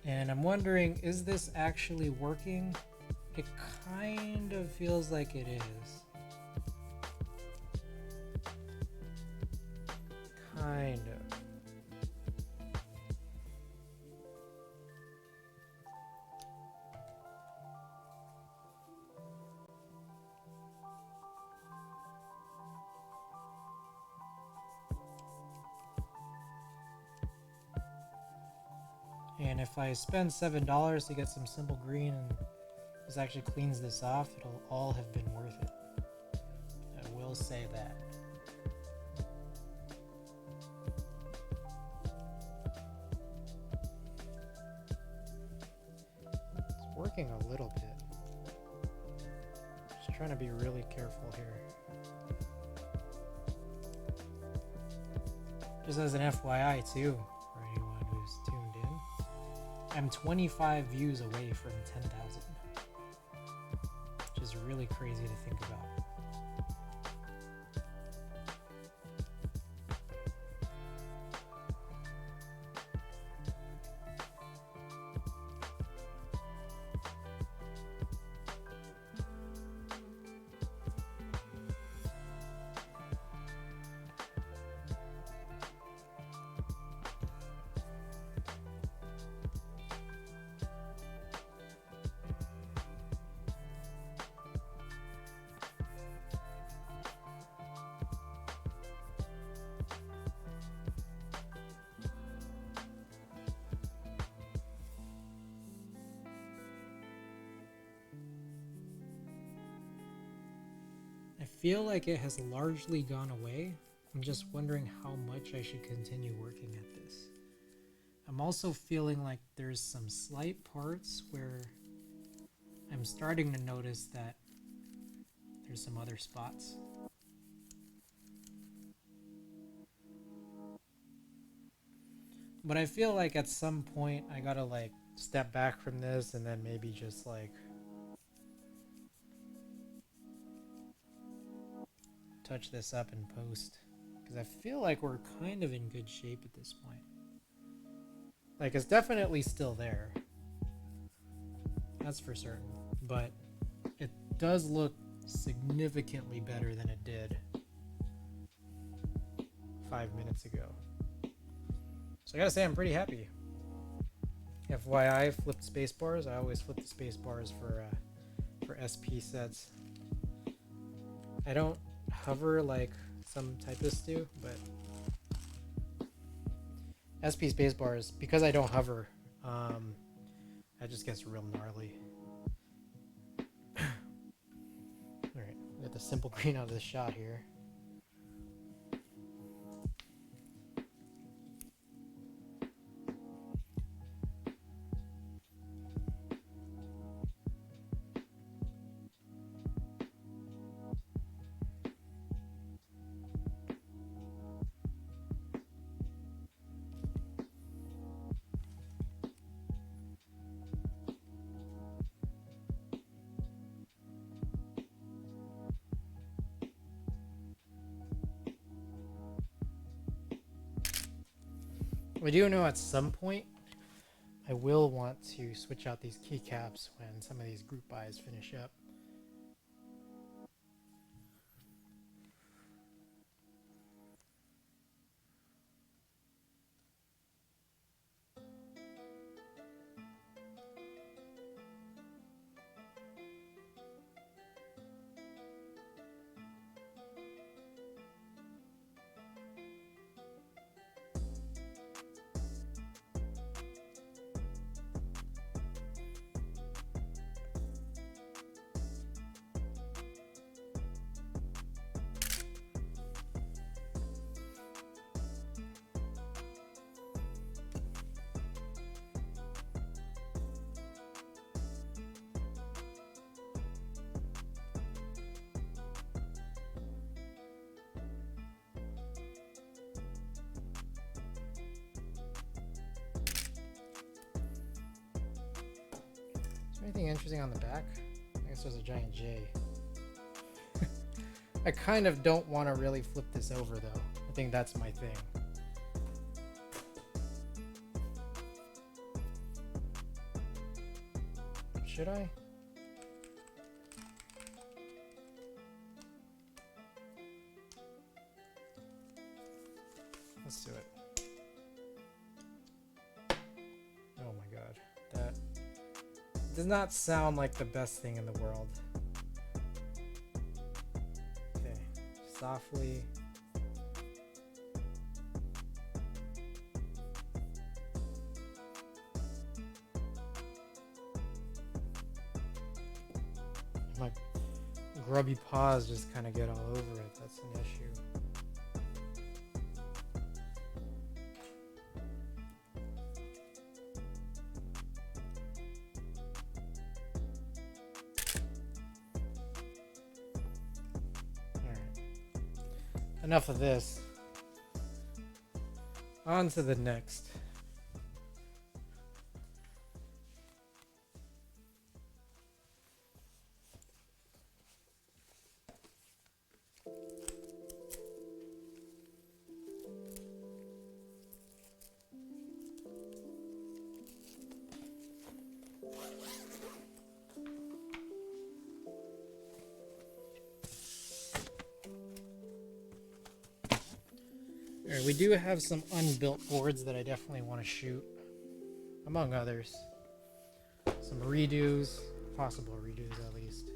And I'm wondering, is this actually working? It kind of feels like it is. Kind of. And if I spend $7 to get some simple green and this actually cleans this off, it'll all have been worth it. I will say that. It's working a little bit. Just trying to be really careful here. Just as an FYI too, for anyone who's tuned in. I'm 25 views away from 10,000, which is really crazy to think about. I feel like it has largely gone away. I'm just wondering how much I should continue working at this. I'm also feeling like there's some slight parts where I'm starting to notice that there's some other spots. But I feel like at some point I gotta like step back from this and then maybe just like touch this up in post, because because I feel like we're kind of in good shape at this point. Like, it's definitely still there. That's for certain. But it does look significantly better than it did 5 minutes ago. So I gotta say, I'm pretty happy. FYI, flipped spacebars. I always flip the spacebars for SP sets. I don't hover like some typists do, but SP spacebars, because I don't hover, that just gets real gnarly. Alright, get the simple green out of the shot here. We do know at some point I will want to switch out these keycaps when some of these group buys finish up. Anything interesting on the back? I guess there's a giant J. I kind of don't want to really flip this over though. I think that's my thing. Should I? Let's do it. Oh my god. That does not sound like the best thing in the world. Okay, softly. My grubby paws just kind of get all over it. That's an issue. Enough of this. On to the next. Alright, we do have some unbuilt boards that I definitely want to shoot, among others. Some redos, possible redos at least.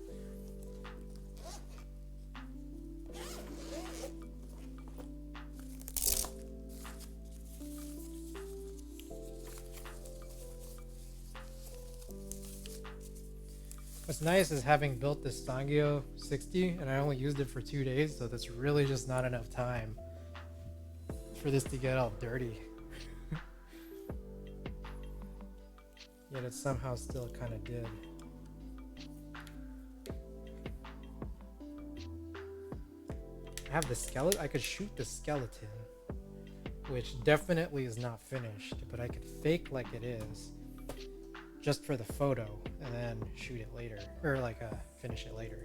What's nice is having built this Sangyo 60 and I only used it for 2 days, so that's really just not enough time for this to get all dirty. Yet it somehow still kind of did. I have the skeleton. I could shoot the skeleton, which definitely is not finished, but I could fake like it is just for the photo and then shoot it later, or like finish it later.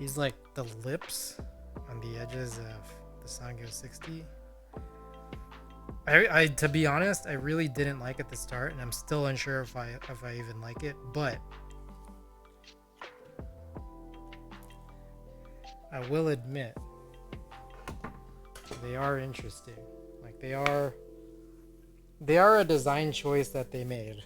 He's like the lips on the edges of the Sangyo 60. I to be honest, I really didn't like at the start, and I'm still unsure if I even like it, but I will admit they are interesting. Like they are a design choice that they made.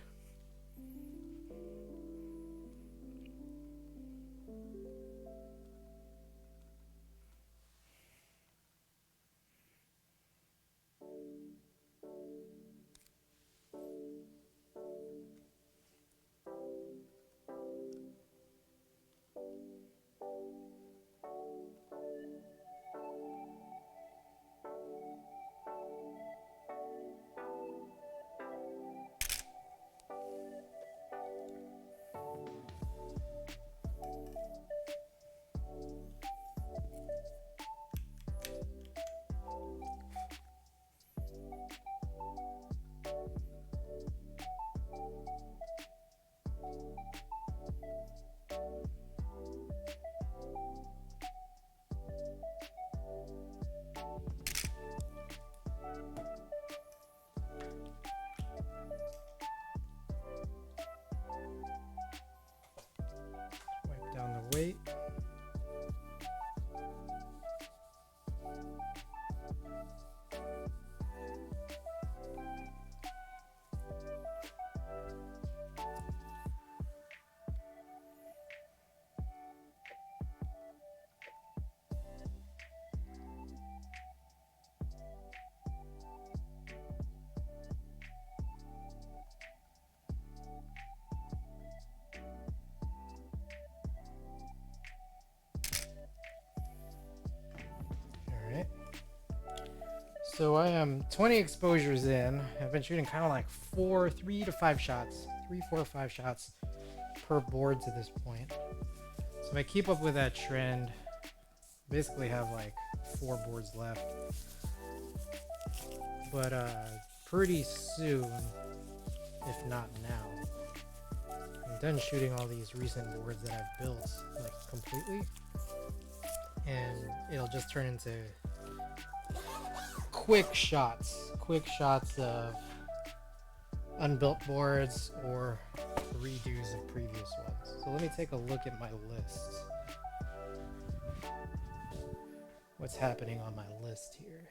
Wipe down the weight. Alright. So I am 20 exposures in. I've been shooting kind of like 3 to 5 shots. 3, 4, 5 shots per board to this point. So if I keep up with that trend, basically have like 4 boards left. But pretty soon, if not now, I'm done shooting all these recent boards that I've built like completely, and it'll just turn into quick shots of unbuilt boards or redos of previous ones. So let me take a look at my list. What's happening on my list here?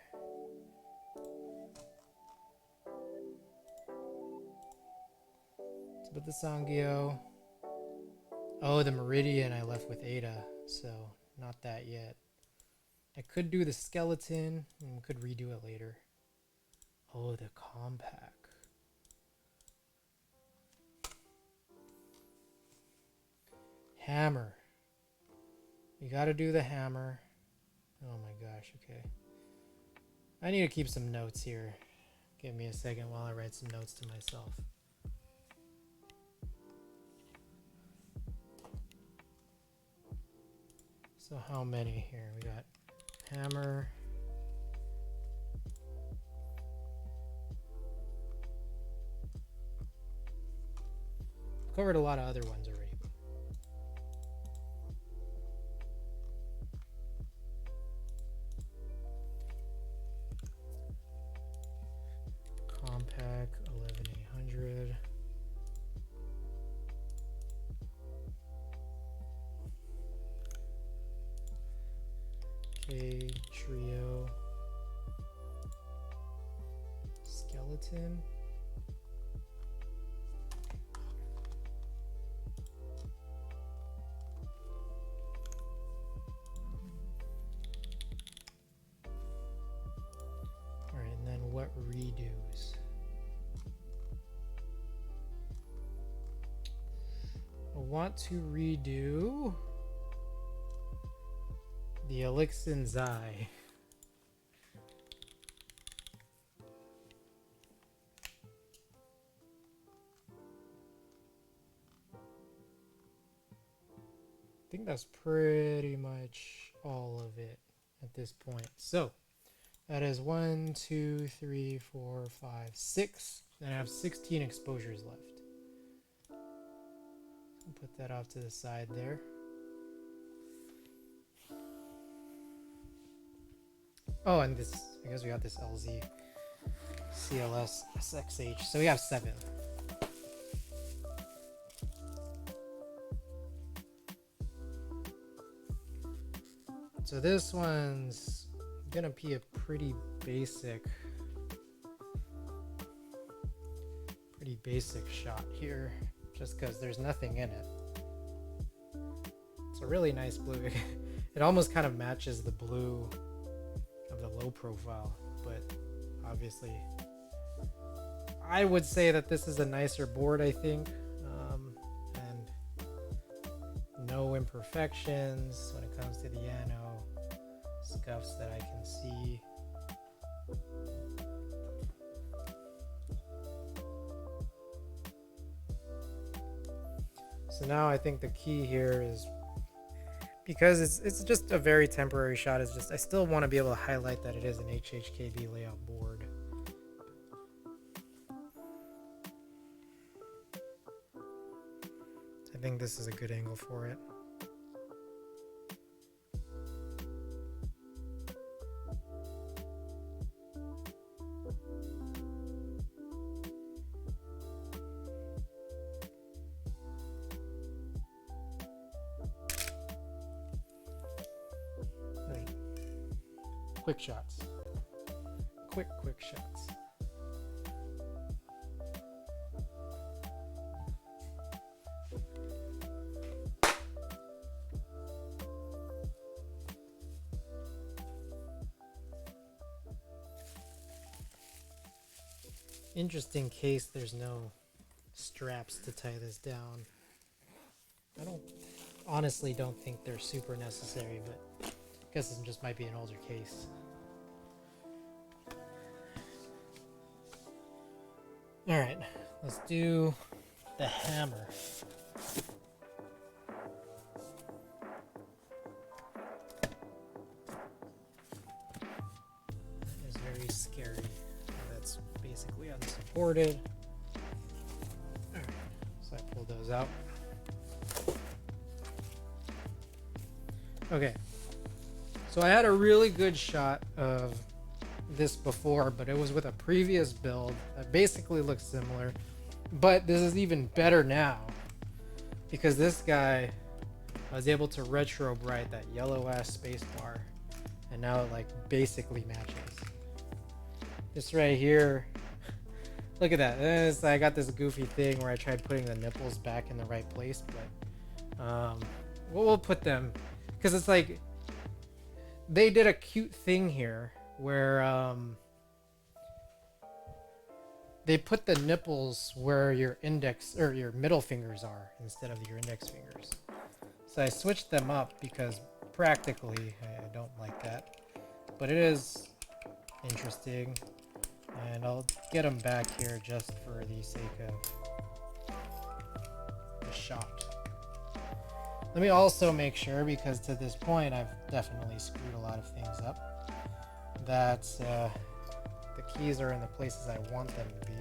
But the Sangyo. Oh, the Meridian I left with Ada, so not that yet. I could do the skeleton and could redo it later. Oh, the compact. Hammer. You gotta do the hammer. Oh my gosh, okay. I need to keep some notes here. Give me a second while I write some notes to myself. So how many here? We got hammer. Covered a lot of other ones already. Compact 11800. Okay, trio. Skeleton. Alright, and then what redos? I want to redo the Elixir's Eye. I think that's pretty much all of it at this point. So that is 1, 2, 3, 4, 5, 6. And I have 16 exposures left. I'll put that off to the side there. Oh, and this, I guess we got this LZ CLS SXH. So we have 7. So this one's gonna be a pretty basic shot here, just because there's nothing in it. It's a really nice blue. It almost kind of matches the blue of the low profile, but obviously I would say that this is a nicer board, I think, and no imperfections when it comes to the ano scuffs that I can see. So now I think the key here is, because it's just a very temporary shot, is just I still want to be able to highlight that it is an HHKB layout board. I think this is a good angle for it. Right. Quick shots. Quick shots. Interesting case there's no straps to tie this down. I honestly don't think they're super necessary, but I guess it just might be an older case. All right, let's do the hammer. That is very scary. That's basically unsupported. All right, so I pulled those out. Okay, so I had a really good shot of this before, but it was with a previous build that basically looks similar, but this is even better now because this guy, I was able to retro bright that yellow ass space bar, and now it like basically matches. This right here, look at that. I got this goofy thing where I tried putting the nipples back in the right place, but we'll put them, because it's like they did a cute thing here where they put the nipples where your index or your middle fingers are instead of your index fingers. So I switched them up because practically I don't like that, but it is interesting, and I'll get them back here just for the sake of the shot. Let me also make sure, because to this point I've definitely screwed a lot of things up, that the keys are in the places I want them to be.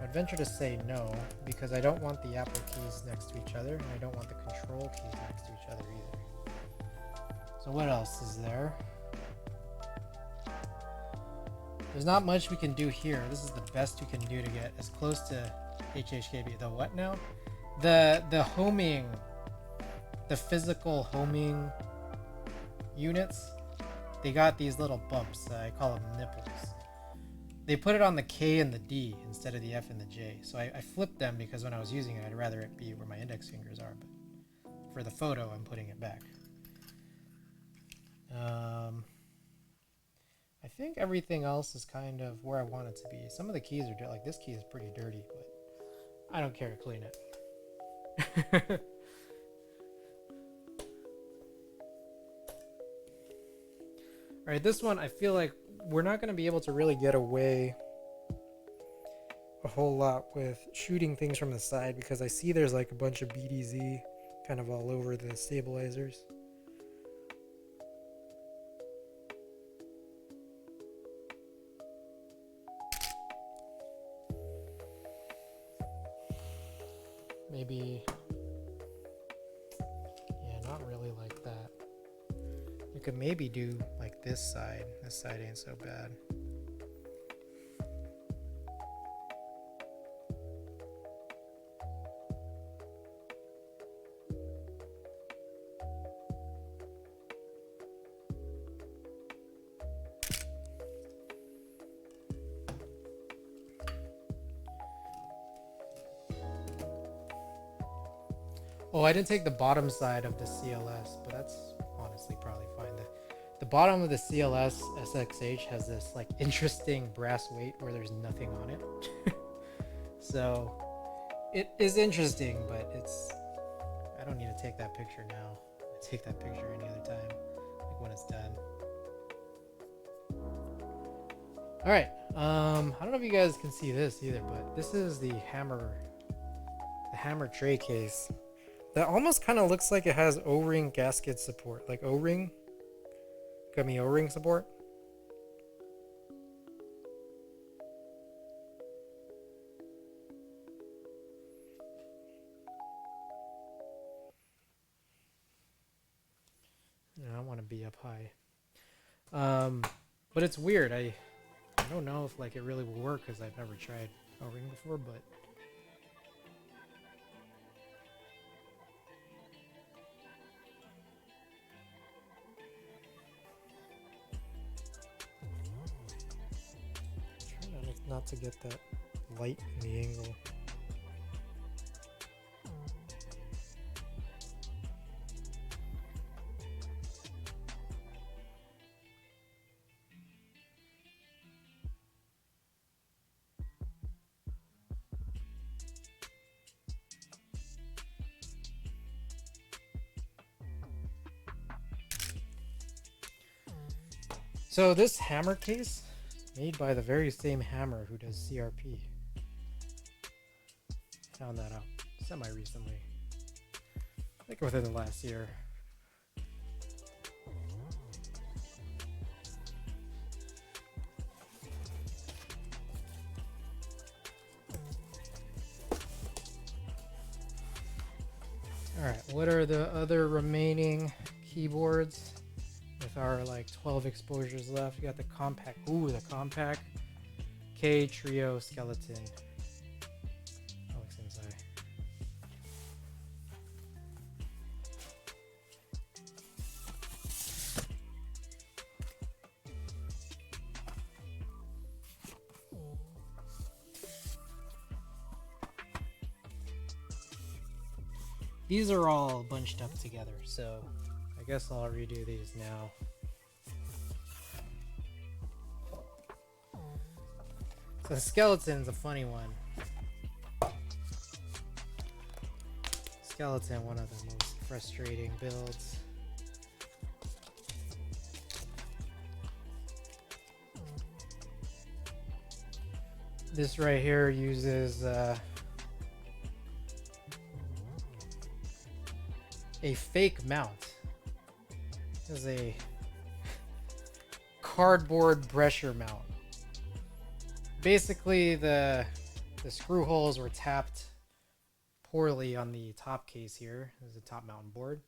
I'd venture to say no, because I don't want the Apple keys next to each other, and I don't want the control keys next to each other either. So what else is there? There's not much we can do here. This is the best we can do to get as close to HHKB. The what now? The homing, the physical homing units, they got these little bumps. I call them nipples. They put it on the K and the D instead of the F and the J. So I flipped them because when I was using it, I'd rather it be where my index fingers are. But for the photo, I'm putting it back. I think everything else is kind of where I want it to be. Some of the keys are like, this key is pretty dirty, but I don't care to clean it. All right, this one, I feel like we're not going to be able to really get away a whole lot with shooting things from the side, because I see there's like a bunch of BDZ kind of all over the stabilizers. Maybe, yeah, not really like that. could maybe do like this side. This side ain't so bad. Oh, I didn't take the bottom side of the CLS, but that's honestly probably fine. The bottom of the CLS SXH has this like interesting brass weight where there's nothing on it. So it is interesting, but I don't need to take that picture now. I take that picture any other time, like when it's done. All right. I don't know if you guys can see this either, but this is the hammer tray case. That almost kind of looks like it has O-ring gasket support, like O-ring. Got me O-ring support. I don't want to be up high. But it's weird. I don't know if like it really will work because I've never tried O-ring before, but. Not to get that light in the angle. So this hammer case made by the very same hammer who does CRP. Found that out semi-recently. I think within the last year. Alright, what are the other remaining keyboards? With our like 12 exposures left, we got the compact. Ooh, the compact K Trio skeleton. That looks inside. These are all bunched up together, so I guess I'll redo these now. So the skeleton's a funny one. Skeleton, one of the most frustrating builds. This right here uses a fake mount. This is a cardboard pressure mount. Basically, the screw holes were tapped poorly on the top case here. This is a top mountain board.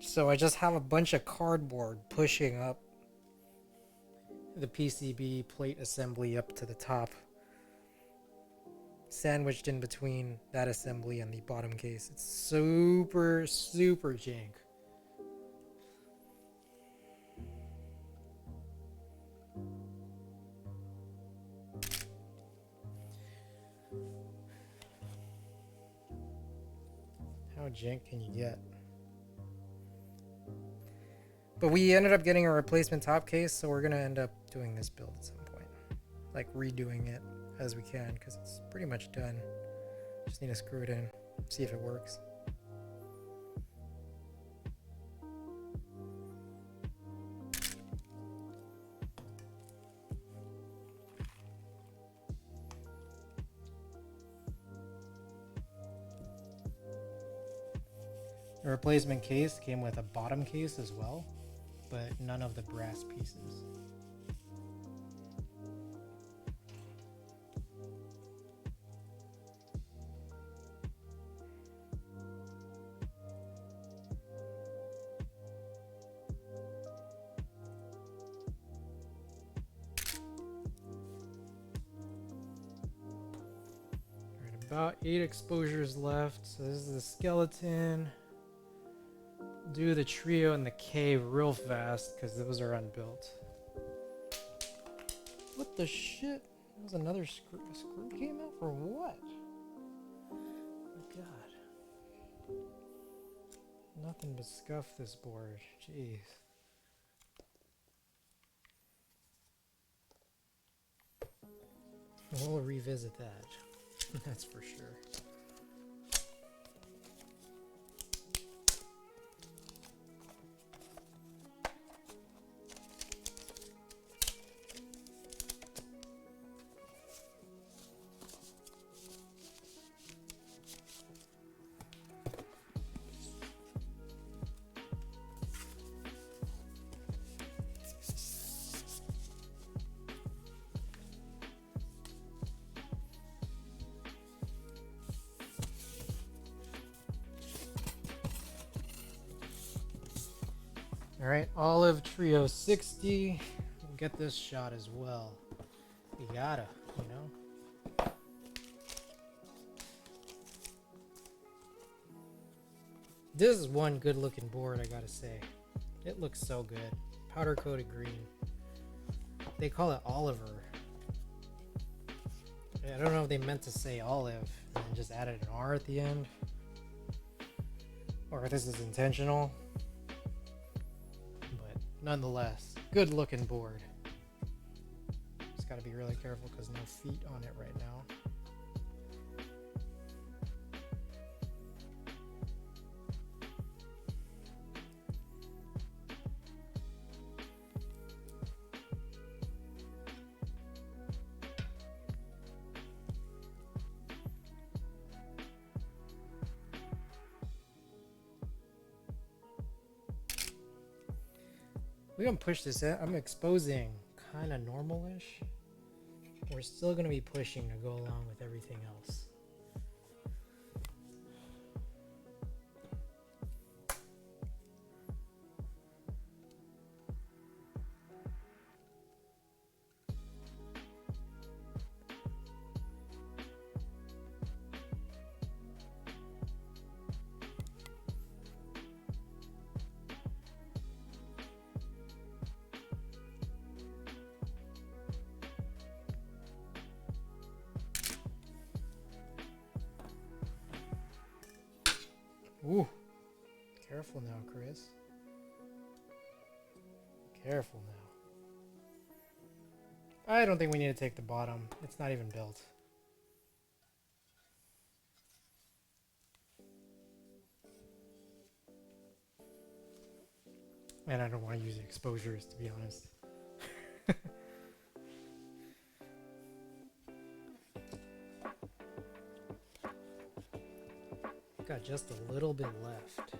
So I just have a bunch of cardboard pushing up the PCB plate assembly up to the top, sandwiched in between that assembly and the bottom case. It's super jank. How jank can you get? But we ended up getting a replacement top case, so we're gonna end up doing this build at some point, like redoing it as we can, because it's pretty much done. Just need to screw it in, see if it works. The replacement case came with a bottom case as well, but none of the brass pieces. about 8 exposures left. So this is the skeleton. Do the trio and the cave real fast because those are unbuilt. What the shit? That was another screw. A screw came out for what? Oh my god. Nothing but scuff this board. Jeez. We'll revisit that. That's for sure. Alright, Olive Trio 60. We'll get this shot as well. You gotta, you know? This is one good looking board, I gotta say. It looks so good. Powder coated green. They call it Oliver. I don't know if they meant to say olive and then just added an R at the end. Or if this is intentional. Nonetheless, good looking board. Just gotta be really careful because no feet on it right now. We're gonna push this in. I'm exposing kind of normal-ish. We're still gonna be pushing to go along with everything else. Ooh, careful now, Chris. Careful now. I don't think we need to take the bottom. It's not even built. And I don't want to use the exposures, to be honest. Got just a little bit left.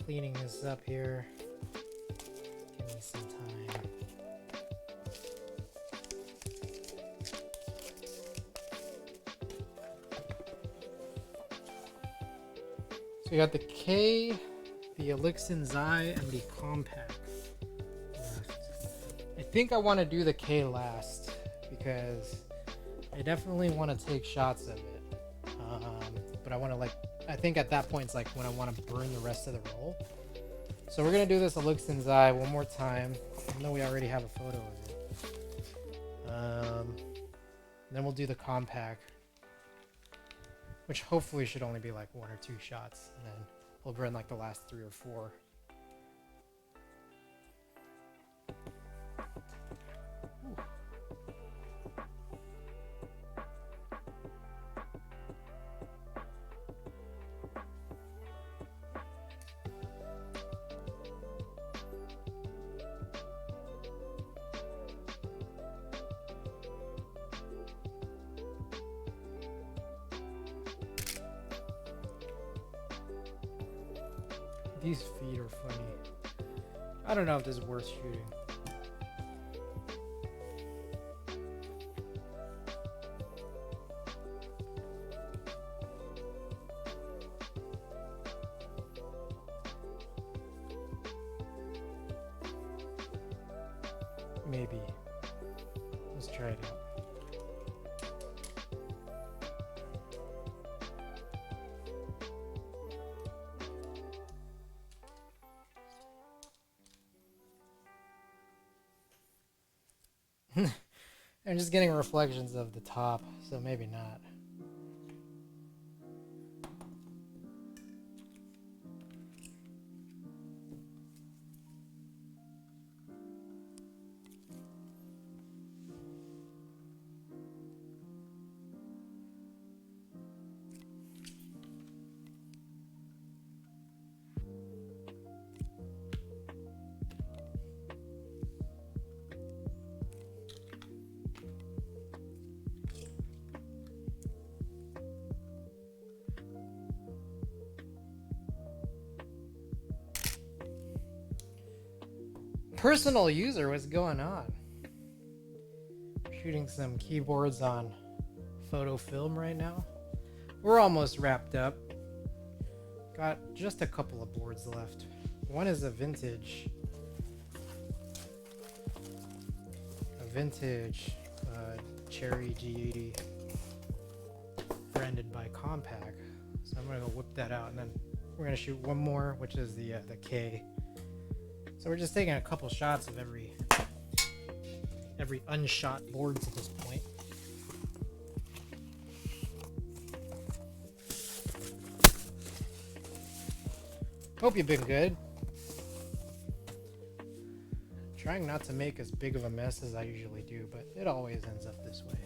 Cleaning this up here. Give me some time. So we got the K, the Elixir's Eye, and the Compact left. I think I want to do the K last because I definitely want to take shots of it. But I want to I think at that point it's like when I want to burn the rest of the roll. So we're going to do this Elixir's Eye one more time, even though we already have a photo of it. Then we'll do the Compact, which hopefully should only be like 1 or 2 shots, and then we'll burn like the last 3 or 4. These feet are funny. I don't know if this is worth shooting. maybe. Let's try it out. I'm just getting reflections of the top, so maybe not. Personal user, what's going on? Shooting some keyboards on photo film right now. We're almost wrapped up. Got just a couple of boards left. One is a vintage Cherry G80 branded by Compaq. So I'm gonna go whip that out, and then we're gonna shoot one more, which is the K. So we're just taking a couple shots of every unshot board to this point. Hope you've been good. Trying not to make as big of a mess as I usually do, but it always ends up this way.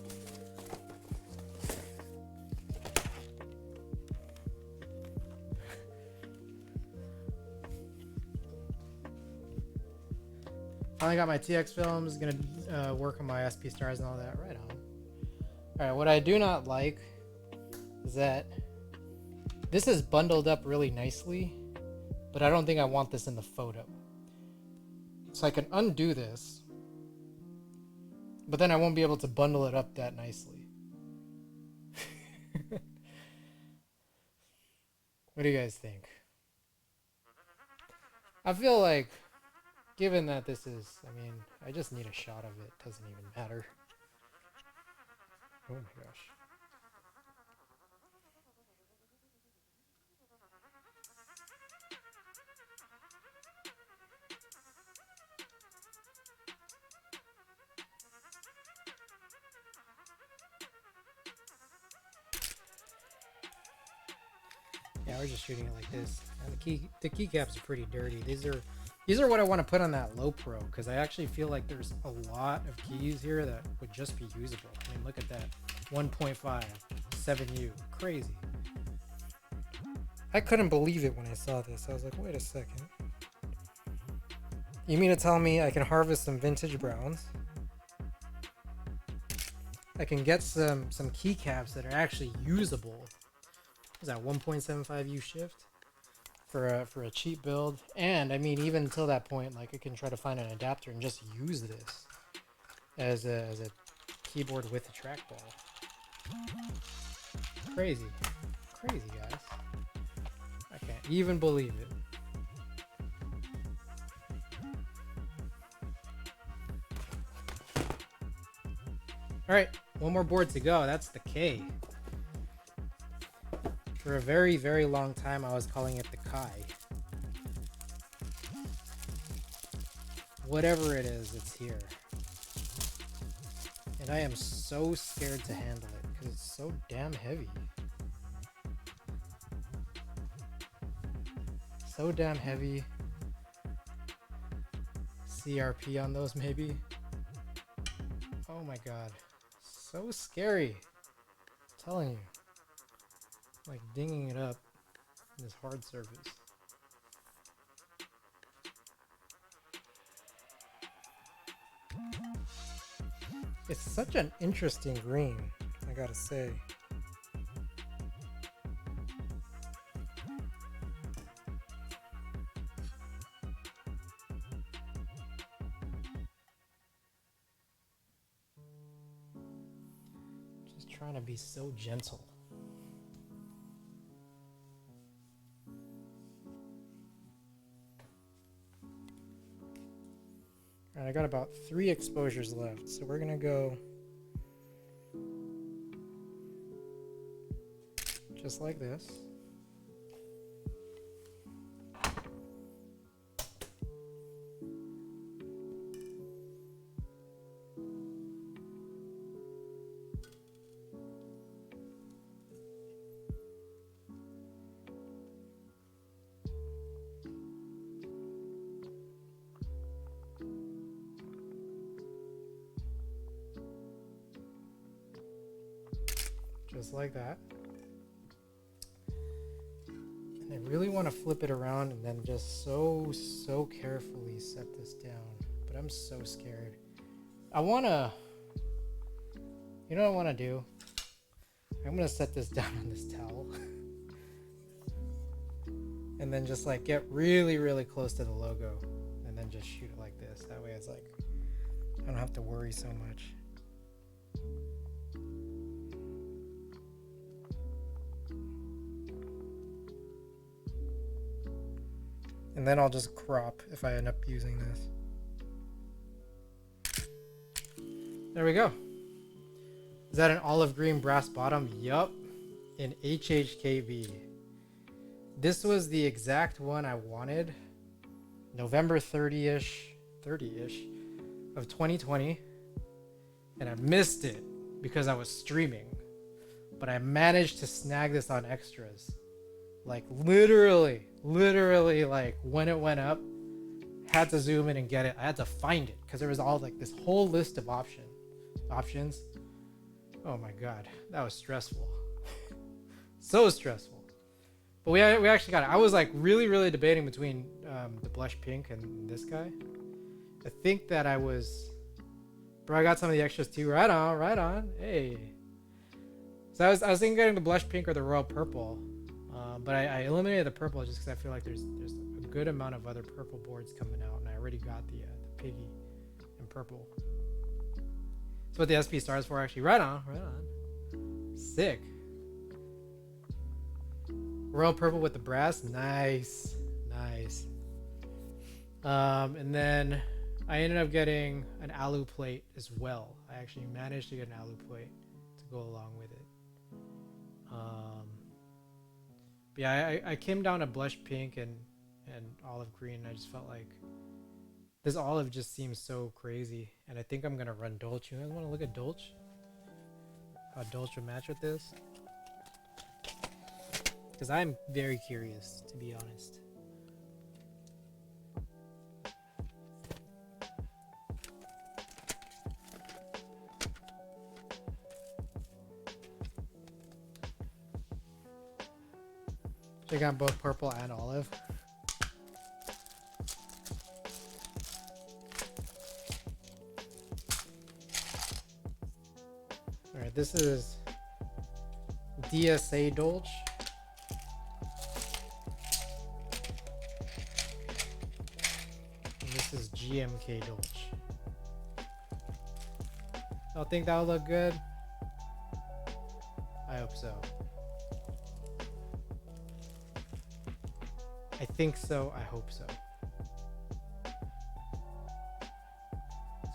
Finally got my TX films, gonna work on my SP stars and all that. Right on. Alright, what I do not like is that this is bundled up really nicely, but I don't think I want this in the photo. So I can undo this, but then I won't be able to bundle it up that nicely. What do you guys think? I feel like, given that this is, I mean, I just need a shot of it. Doesn't even matter. Oh my gosh. Yeah, we're just shooting it like this. And the keycaps are pretty dirty. These are what I want to put on that low pro, because I actually feel like there's a lot of keys here that would just be usable. I mean, look at that. 1.5, 7U. Crazy. I couldn't believe it when I saw this. I was like, wait a second. You mean to tell me I can harvest some vintage browns? I can get some keycaps that are actually usable. Is that 1.75U shift for a cheap build? And I mean, even until that point, like, I can try to find an adapter and just use this as a keyboard with a trackball. Crazy, guys! I can't even believe it. All right, one more board to go. That's the K. For a very, very long time, I was calling it the Kai. Whatever it is, it's here. And I am so scared to handle it because it's so damn heavy. So damn heavy. CRP on those, maybe. Oh my god. So scary. I'm telling you. Like dinging it up in this hard surface. It's such an interesting green, I gotta say. Just trying to be so gentle. Alright, I got about 3 exposures left, so we're gonna go just like this. Just like that. And I really want to flip it around and then just so carefully set this down. But I'm so scared. I want to... You know what I want to do? I'm going to set this down on this towel. And then just like get really close to the logo. And then just shoot it like this. That way it's like... I don't have to worry so much. And then I'll just crop if I end up using this. There we go. Is that an olive green brass bottom? Yup. In HHKB. This was the exact one I wanted. November 30-ish of 2020. And I missed it because I was streaming. But I managed to snag this on extras. Like literally like when it went up, had to zoom in and get it. I had to find it because there was all like this whole list of options. Oh my god, that was stressful. So stressful. But we actually got it. I was like really debating between the blush pink and this guy. I think that I got some of the extras too. Right on. Hey. So I was thinking getting the blush pink or the royal purple. But I eliminated the purple just because I feel like there's a good amount of other purple boards coming out, and I already got the piggy in purple. That's what the SP Star is for, actually. Right on. Sick. Royal purple with the brass, nice. And then I ended up getting an alu plate as well. I actually managed to get an alu plate to go along with it. But yeah, I came down to blush pink and olive green. And I just felt like this olive just seems so crazy. And I think I'm going to run Dolce. You guys want to look at Dolce? How Dolce would match with this? Because I'm very curious, to be honest. Check out both purple and olive. Alright, this is DSA Dolce. And this is GMK Dolce. Y'all think that would look good? I hope so. I think so. I hope so.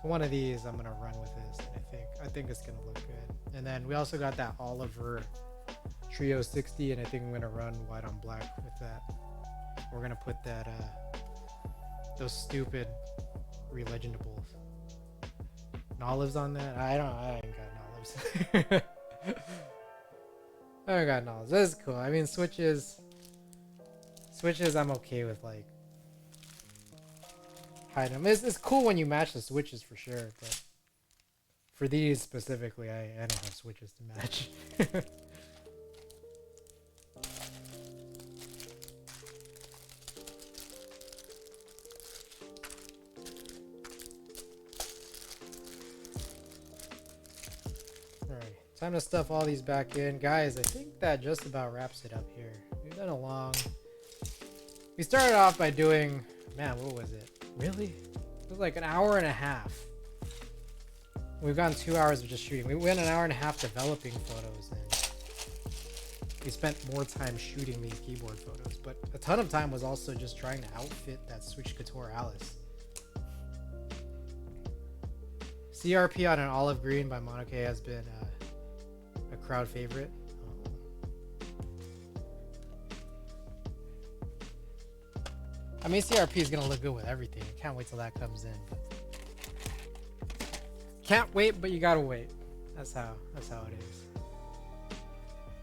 So one of these, I'm gonna run with this, and I think it's gonna look good. And then we also got that Oliver Trio 60, and I think I'm gonna run white on black with that. We're gonna put that those stupid relegendables olives on that. I ain't got olives. I ain't got olives. That's cool. I mean, switches I'm okay with, like, hiding them. It's cool when you match the switches for sure, but for these specifically, I don't have switches to match. Alright, time to stuff all these back in. Guys, I think that just about wraps it up here. We've done a long... We started off by doing, man, what was it? Really? It was like an hour and a half. We've gone 2 hours of just shooting. We went an hour and a half developing photos, and we spent more time shooting these keyboard photos. But a ton of time was also just trying to outfit that Switch Couture Alice. CRP on an olive green by Monoke has been a crowd favorite. I mean, CRP is gonna look good with everything. Can't wait till that comes in. But can't wait, but you gotta wait. That's how it is.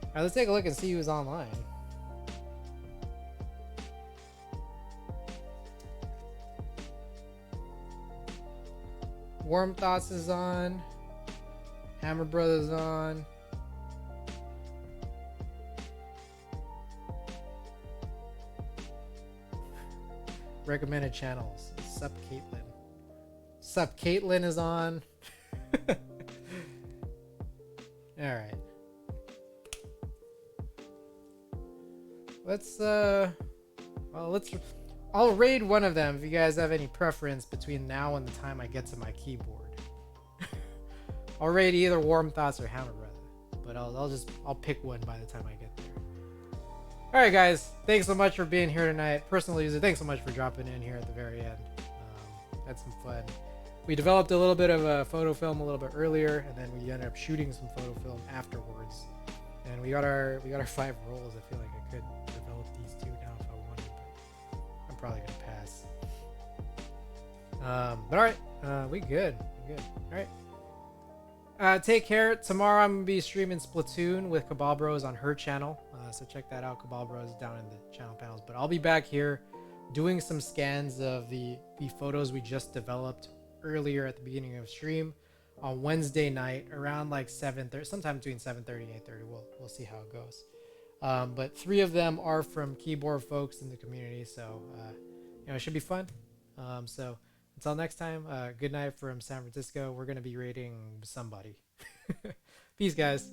All right, let's take a look and see who's online. Warm Thoughts is on. Hammer Brothers on. Recommended channels. Sup Caitlin. Sup Caitlin is on. Alright. I'll raid one of them if you guys have any preference between now and the time I get to my keyboard. I'll raid either Warm Thoughts or Hammer Brother. But I'll pick one by the time I get there. Alright guys, thanks so much for being here tonight. Personal user, thanks so much for dropping in here at the very end. Had some fun. We developed a little bit of a photo film a little bit earlier, and then we ended up shooting some photo film afterwards. And we got our 5 rolls. I feel like I could develop these 2 now if I wanted, but I'm probably gonna pass. But alright, we good. Alright. Take care. Tomorrow I'm gonna be streaming Splatoon with Cabal Bros on her channel. So check that out. Cabal Bros down in the channel panels. But I'll be back here doing some scans of the photos we just developed earlier at the beginning of stream on Wednesday night around like 7:30, sometime between 7:30 and 8:30. We'll see how it goes. But 3 of them are from keyboard folks in the community, so it should be fun. So until next time, good night from San Francisco. We're gonna be rating somebody. Peace, guys.